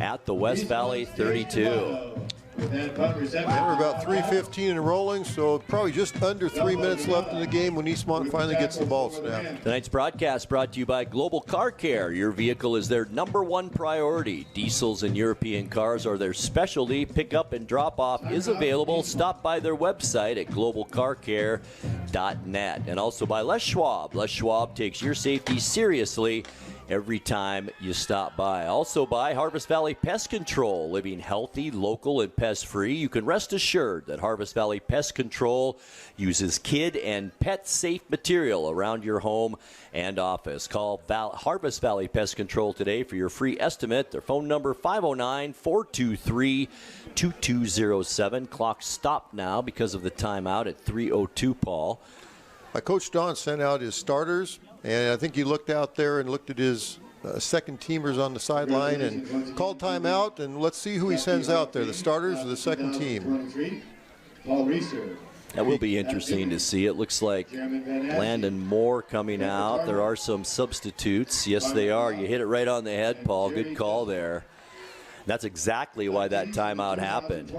at the West Valley 32. And we're about 3:15 and rolling, so probably just under 3 minutes left in the game when Eastmont finally gets the ball snapped. Tonight's broadcast brought to you by Global Car Care. Your vehicle is their #1 priority. Diesels and European cars are their specialty. Pickup and drop-off is available. Stop by their website at globalcarcare.net. And also by Les Schwab. Les Schwab takes your safety seriously every time you stop by. Also by Harvest Valley Pest Control. Living healthy, local, and pest-free. You can rest assured that Harvest Valley Pest Control uses kid and pet-safe material around your home and office. Call Harvest Valley Pest Control today for your free estimate. Their phone number 509-423-2207. Clock stopped now because of the timeout at 3:02, Paul. Coach Don sent out his starters, and I think he looked out there and looked at his second teamers on the sideline and called timeout, and let's see who he sends out there, the starters or the second team. That will be interesting to see. It looks like Landon Moore coming out. There are some substitutes. Yes, they are. You hit it right on the head, Paul. Good call there. That's exactly why that timeout happened.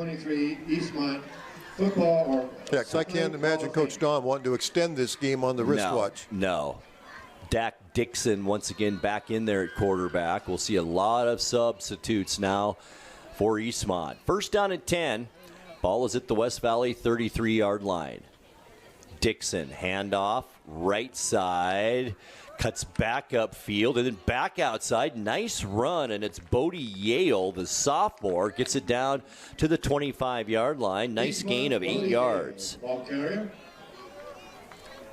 Yeah, because I can't imagine Coach Don wanting to extend this game on the wristwatch. No. Dak Dixon once again back in there at quarterback. We'll see a lot of substitutes now for Eastmont. First down and 10. Ball is at the West Valley 33-yard line. Dixon, handoff, right side, cuts back upfield and then back outside. Nice run, and it's Bodie Yale, the sophomore, gets it down to the 25-yard line. Nice gain of 8 yards.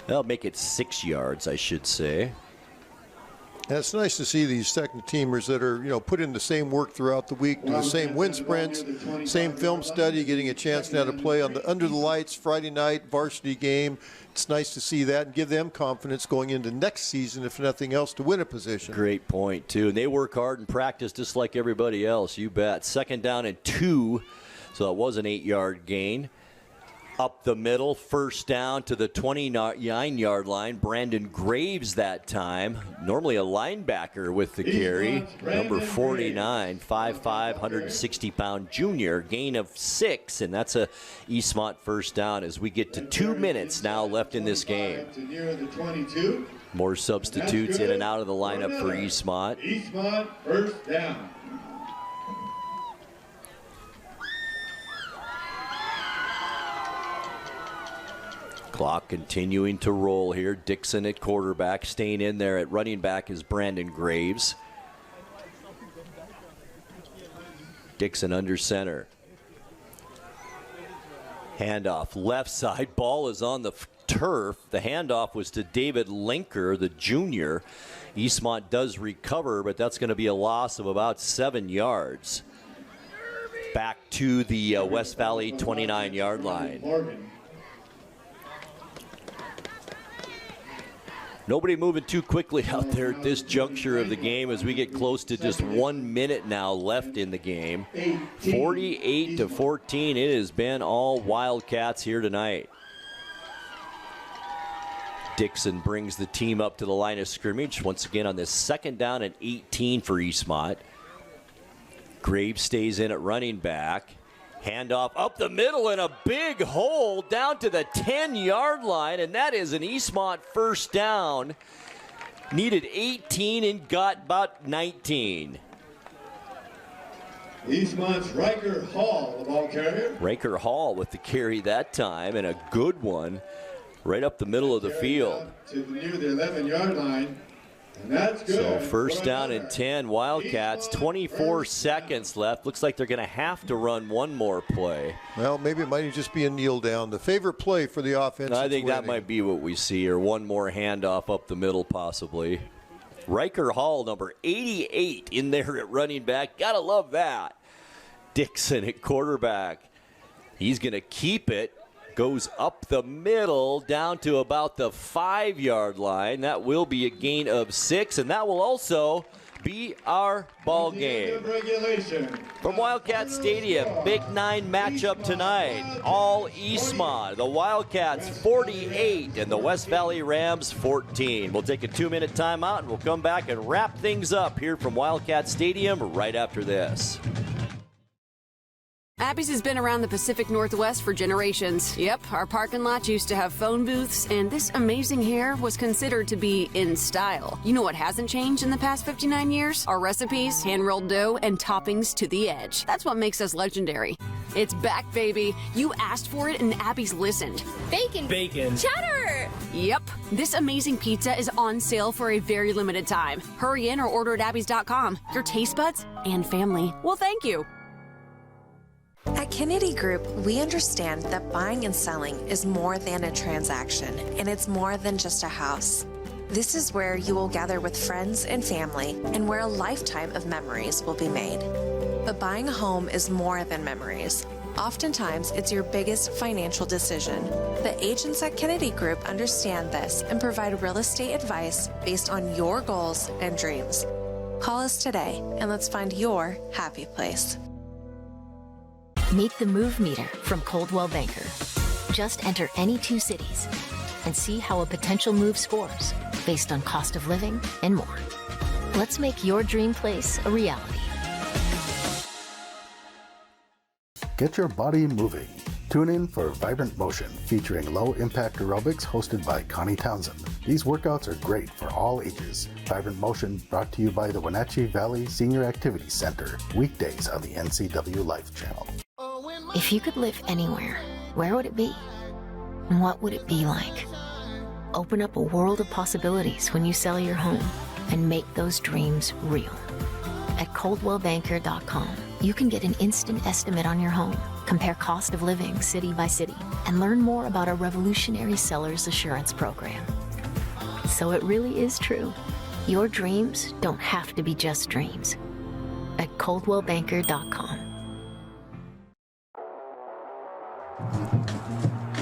That'll make it 6 yards, I should say. And it's nice to see these second teamers that are, put in the same work throughout the week, do the same wind sprints, same film study, getting a chance now to play on the under the lights Friday night varsity game. It's nice to see that and give them confidence going into next season, if nothing else, to win a position. Great point, too. And they work hard and practice just like everybody else, you bet. Second down and 2, so that was an 8-yard gain. Up the middle, first down to the 29-yard line. Brandon Graves that time. Normally a linebacker with the carry. Number 49, 5'5", 160-pound junior. Gain of 6, and that's a Eastmont first down as we get to 2 minutes now left in this game. More substitutes in and out of the lineup for Eastmont. Eastmont first down. Clock continuing to roll here. Dixon at quarterback. Staying in there at running back is Brandon Graves. Dixon under center. Handoff left side. Ball is on the turf. The handoff was to David Linker, the junior. Eastmont does recover, but that's going to be a loss of about 7 yards. Back to the West Valley 29-yard line. Nobody moving too quickly out there at this juncture of the game as we get close to just 1 minute now left in the game. 48-14. It has been all Wildcats here tonight. Dixon brings the team up to the line of scrimmage once again on this second down and 18 for Eastmont. Graves stays in at running back. Handoff up the middle and a big hole down to the 10-yard line, and that is an Eastmont first down. Needed 18 and got about 19. Eastmont's Riker Hall, the ball carrier. Riker Hall with the carry that time, and a good one right up the middle of the field. Near the 11-yard line. And that's good. So first down and 10, Wildcats, 24 seconds left. Looks like they're going to have to run one more play. Well, maybe it might just be a kneel down. The favorite play for the offense. I think that might be what we see, or one more handoff up the middle possibly. Riker Hall, number 88, in there at running back. Gotta love that. Dixon at quarterback. He's going to keep it. Goes up the middle down to about the 5-yard line. That will be a gain of 6, and that will also be our ball game. From Wildcat Stadium, Big 9 matchup tonight. All Eastmont. The Wildcats 48 and the West Valley Rams 14. We'll take a 2-minute timeout, and we'll come back and wrap things up here from Wildcat Stadium right after this. Abby's has been around the Pacific Northwest for generations. Yep, our parking lot used to have phone booths, and this amazing hair was considered to be in style. You know what hasn't changed in the past 59 years? Our recipes, hand-rolled dough, and toppings to the edge. That's what makes us legendary. It's back, baby. You asked for it, and Abby's listened. Bacon. Bacon. Cheddar. Yep, this amazing pizza is on sale for a very limited time. Hurry in or order at abbys.com. Your taste buds and family will thank you. At Kennedy Group, we understand that buying and selling is more than a transaction, and it's more than just a house. This is where you will gather with friends and family, and where a lifetime of memories will be made. But buying a home is more than memories. Oftentimes, it's your biggest financial decision. The agents at Kennedy Group understand this and provide real estate advice based on your goals and dreams. Call us today, and let's find your happy place. Meet the Move Meter from Coldwell Banker. Just enter any 2 cities and see how a potential move scores based on cost of living and more. Let's make your dream place a reality. Get your body moving. Tune in for Vibrant Motion, featuring low-impact aerobics hosted by Connie Townsend. These workouts are great for all ages. Vibrant Motion brought to you by the Wenatchee Valley Senior Activities Center, weekdays on the NCWLIFE Channel. If you could live anywhere, where would it be? And what would it be like? Open up a world of possibilities when you sell your home and make those dreams real. At ColdwellBanker.com, you can get an instant estimate on your home, compare cost of living city by city, and learn more about our revolutionary seller's assurance program. So it really is true. Your dreams don't have to be just dreams. At ColdwellBanker.com.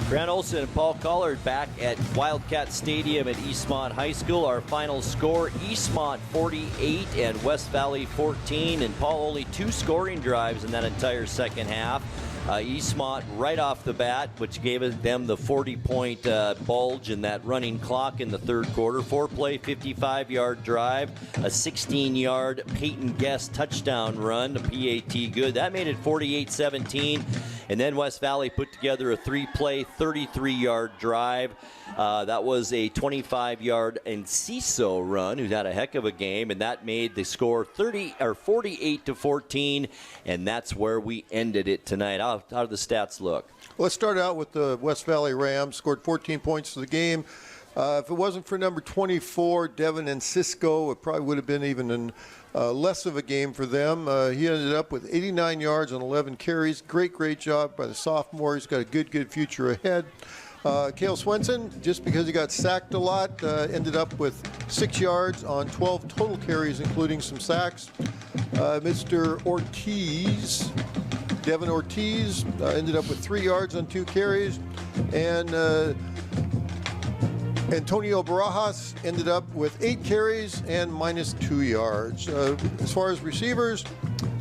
Grant Olson and Paul Collard back at Wildcat Stadium at Eastmont High School. Our final score, Eastmont 48 and West Valley 14. And Paul, only 2 scoring drives in that entire second half. Eastmont right off the bat, which gave them the 40-point bulge in that running clock in the third quarter. 4-play, 55-yard drive, a 16-yard Peyton Guest touchdown run, a PAT good. That made it 48-17. And then West Valley put together a 3-play, 33-yard drive. That was a 25-yard Enciso run, who's had a heck of a game, and that made the score 48-14, and that's where we ended it tonight. How do the stats look? Well, let's start out with the West Valley Rams. Scored 14 points to the game. If it wasn't for number 24, Devin and Cisco, it probably would have been even less of a game for them. He ended up with 89 yards on 11 carries. Great job by the sophomore. He's got a good future ahead. Cale Swenson, just because he got sacked a lot, ended up with 6 yards on 12 total carries, including some sacks. Mr. Ortiz, Devin Ortiz, ended up with 3 yards on 2 carries. And Antonio Barajas ended up with 8 carries and -2 yards. As far as receivers,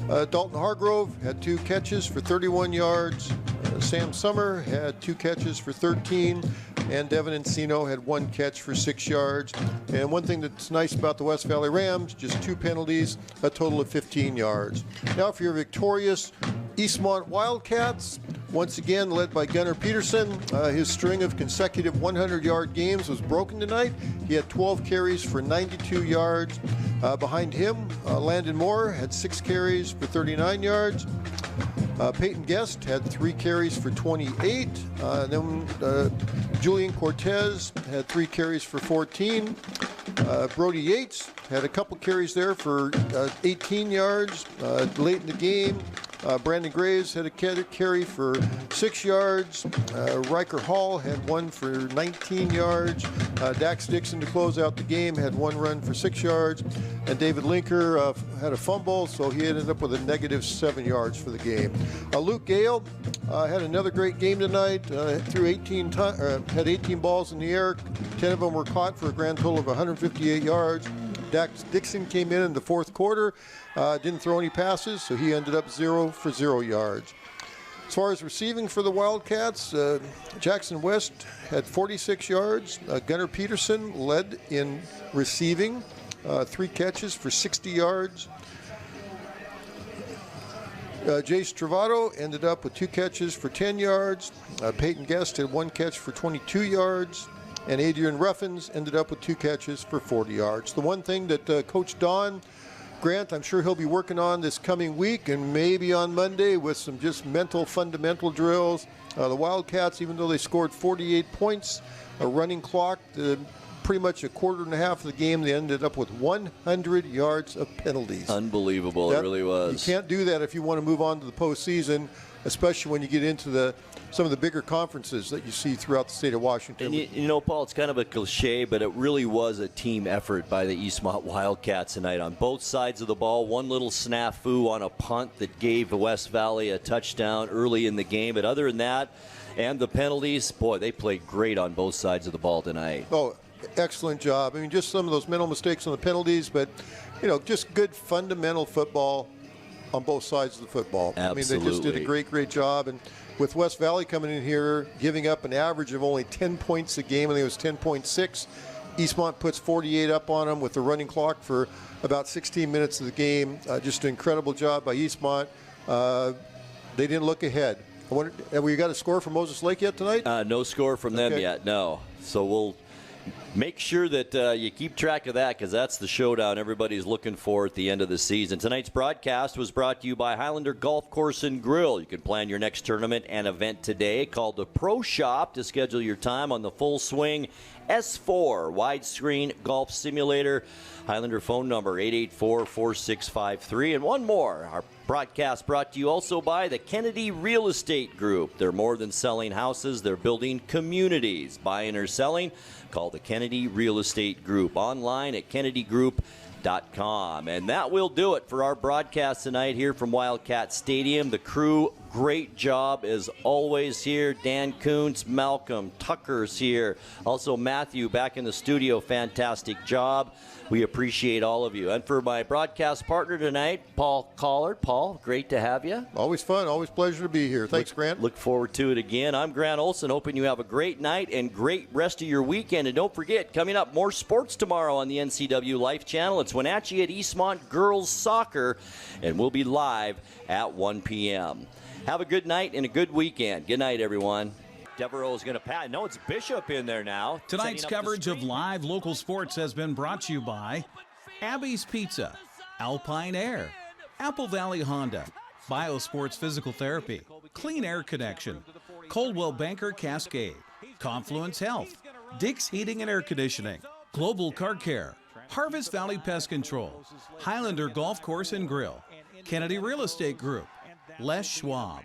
Dalton Hargrove had 2 catches for 31 yards. Sam Summer had 2 catches for 13, and Devin Encino had 1 catch for 6 yards. And one thing that's nice about the West Valley Rams, just 2 penalties, a total of 15 yards. Now for your victorious Eastmont Wildcats, once again led by Gunnar Peterson. His string of consecutive 100-yard games was broken tonight. He had 12 carries for 92 yards. Behind him, Landon Moore had 6 carries for 39 yards. Peyton Guest had 3 carries for 28. Then Julian Cortez had 3 carries for 14. Brody Yates had a couple carries there for 18 yards. Late in the game, Brandon Graves had a carry for 6 yards. Riker Hall had 1 for 19 yards. Dax Dixon, to close out the game, had 1 run for 6 yards. And David Linker had a fumble, so he ended up with a negative 7 yards for the game. Luke Gale had another great game tonight. Threw had 18 balls in the air. 10 of them were caught for a grand total of 158 yards. Dax Dixon came in the fourth quarter, didn't throw any passes, so he ended up 0 for 0 yards. As far as receiving for the Wildcats, Jackson West had 46 yards. Gunnar Peterson led in receiving, 3 catches for 60 yards. Jace Travato ended up with 2 catches for 10 yards. Peyton Guest had 1 catch for 22 yards. And Adrian Ruffins ended up with 2 catches for 40 yards. The one thing that Coach Don Grant, I'm sure he'll be working on this coming week and maybe on Monday with some just mental fundamental drills. The Wildcats, even though they scored 48 points, a running clock, pretty much a quarter and a half of the game, they ended up with 100 yards of penalties. Unbelievable, it really was. You can't do that if you want to move on to the postseason, especially when you get into some of the bigger conferences that you see throughout the state of Washington. And you know, Paul, it's kind of a cliche, but it really was a team effort by the Eastmont Wildcats tonight on both sides of the ball. One little snafu on a punt that gave West Valley a touchdown early in the game. But other than that, and the penalties, boy, they played great on both sides of the ball tonight. Oh, excellent job. I mean, just some of those mental mistakes on the penalties, but, you know, just good fundamental football on both sides of the football. Absolutely. I mean, they just did a great job. And with West Valley coming in here, giving up an average of only 10 points a game, I think it was 10.6. Eastmont puts 48 up on them with the running clock for about 16 minutes of the game. Just an incredible job by Eastmont. They didn't look ahead. Have we got a score from Moses Lake yet tonight? No score from them yet, no. So we'll make sure that you keep track of that, because that's the showdown everybody's looking for at the end of the season. Tonight's broadcast was brought to you by Highlander Golf Course and Grill. You can plan your next tournament and event today. Call the Pro Shop to schedule your time on the Full Swing S4 widescreen golf simulator. Highlander phone number 884-4653. And one more, our broadcast brought to you also by the Kennedy Real Estate Group. They're more than selling houses, they're building communities. Buying or selling, call the Kennedy Real Estate Group. Online at kennedygroup.com. And that will do it for our broadcast tonight here from Wildcat Stadium. The crew, great job as always here. Dan Kuntz, Malcolm, Tucker's here. Also Matthew back in the studio, fantastic job. We appreciate all of you. And for my broadcast partner tonight, Paul Collard. Paul, great to have you. Always fun. Always pleasure to be here. Thanks, Grant. Look forward to it again. I'm Grant Olson, hoping you have a great night and great rest of your weekend. And don't forget, coming up, more sports tomorrow on the NCWLIFE Channel. It's Wenatchee at Eastmont Girls Soccer, and we'll be live at 1 p.m. Have a good night and a good weekend. Good night, everyone. Devereaux is going to pass. No, it's Bishop in there now. Tonight's coverage of live local sports has been brought to you by Abby's Pizza, Alpine Air, Apple Valley Honda, Biosports Physical Therapy, Clean Air Connection, Coldwell Banker Cascade, Confluence Health, Dick's Heating and Air Conditioning, Global Car Care, Harvest Valley Pest Control, Highlander Golf Course and Grill, Kennedy Real Estate Group, Les Schwab,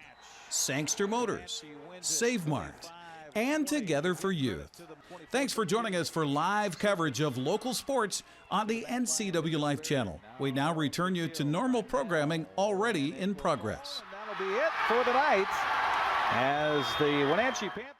Sangster Motors, Save Mart, and Together for Youth. Thanks for joining us for live coverage of local sports on the NCWLIFE Channel. We now return you to normal programming already in progress. That'll be it for tonight as the Wenatchee Panthers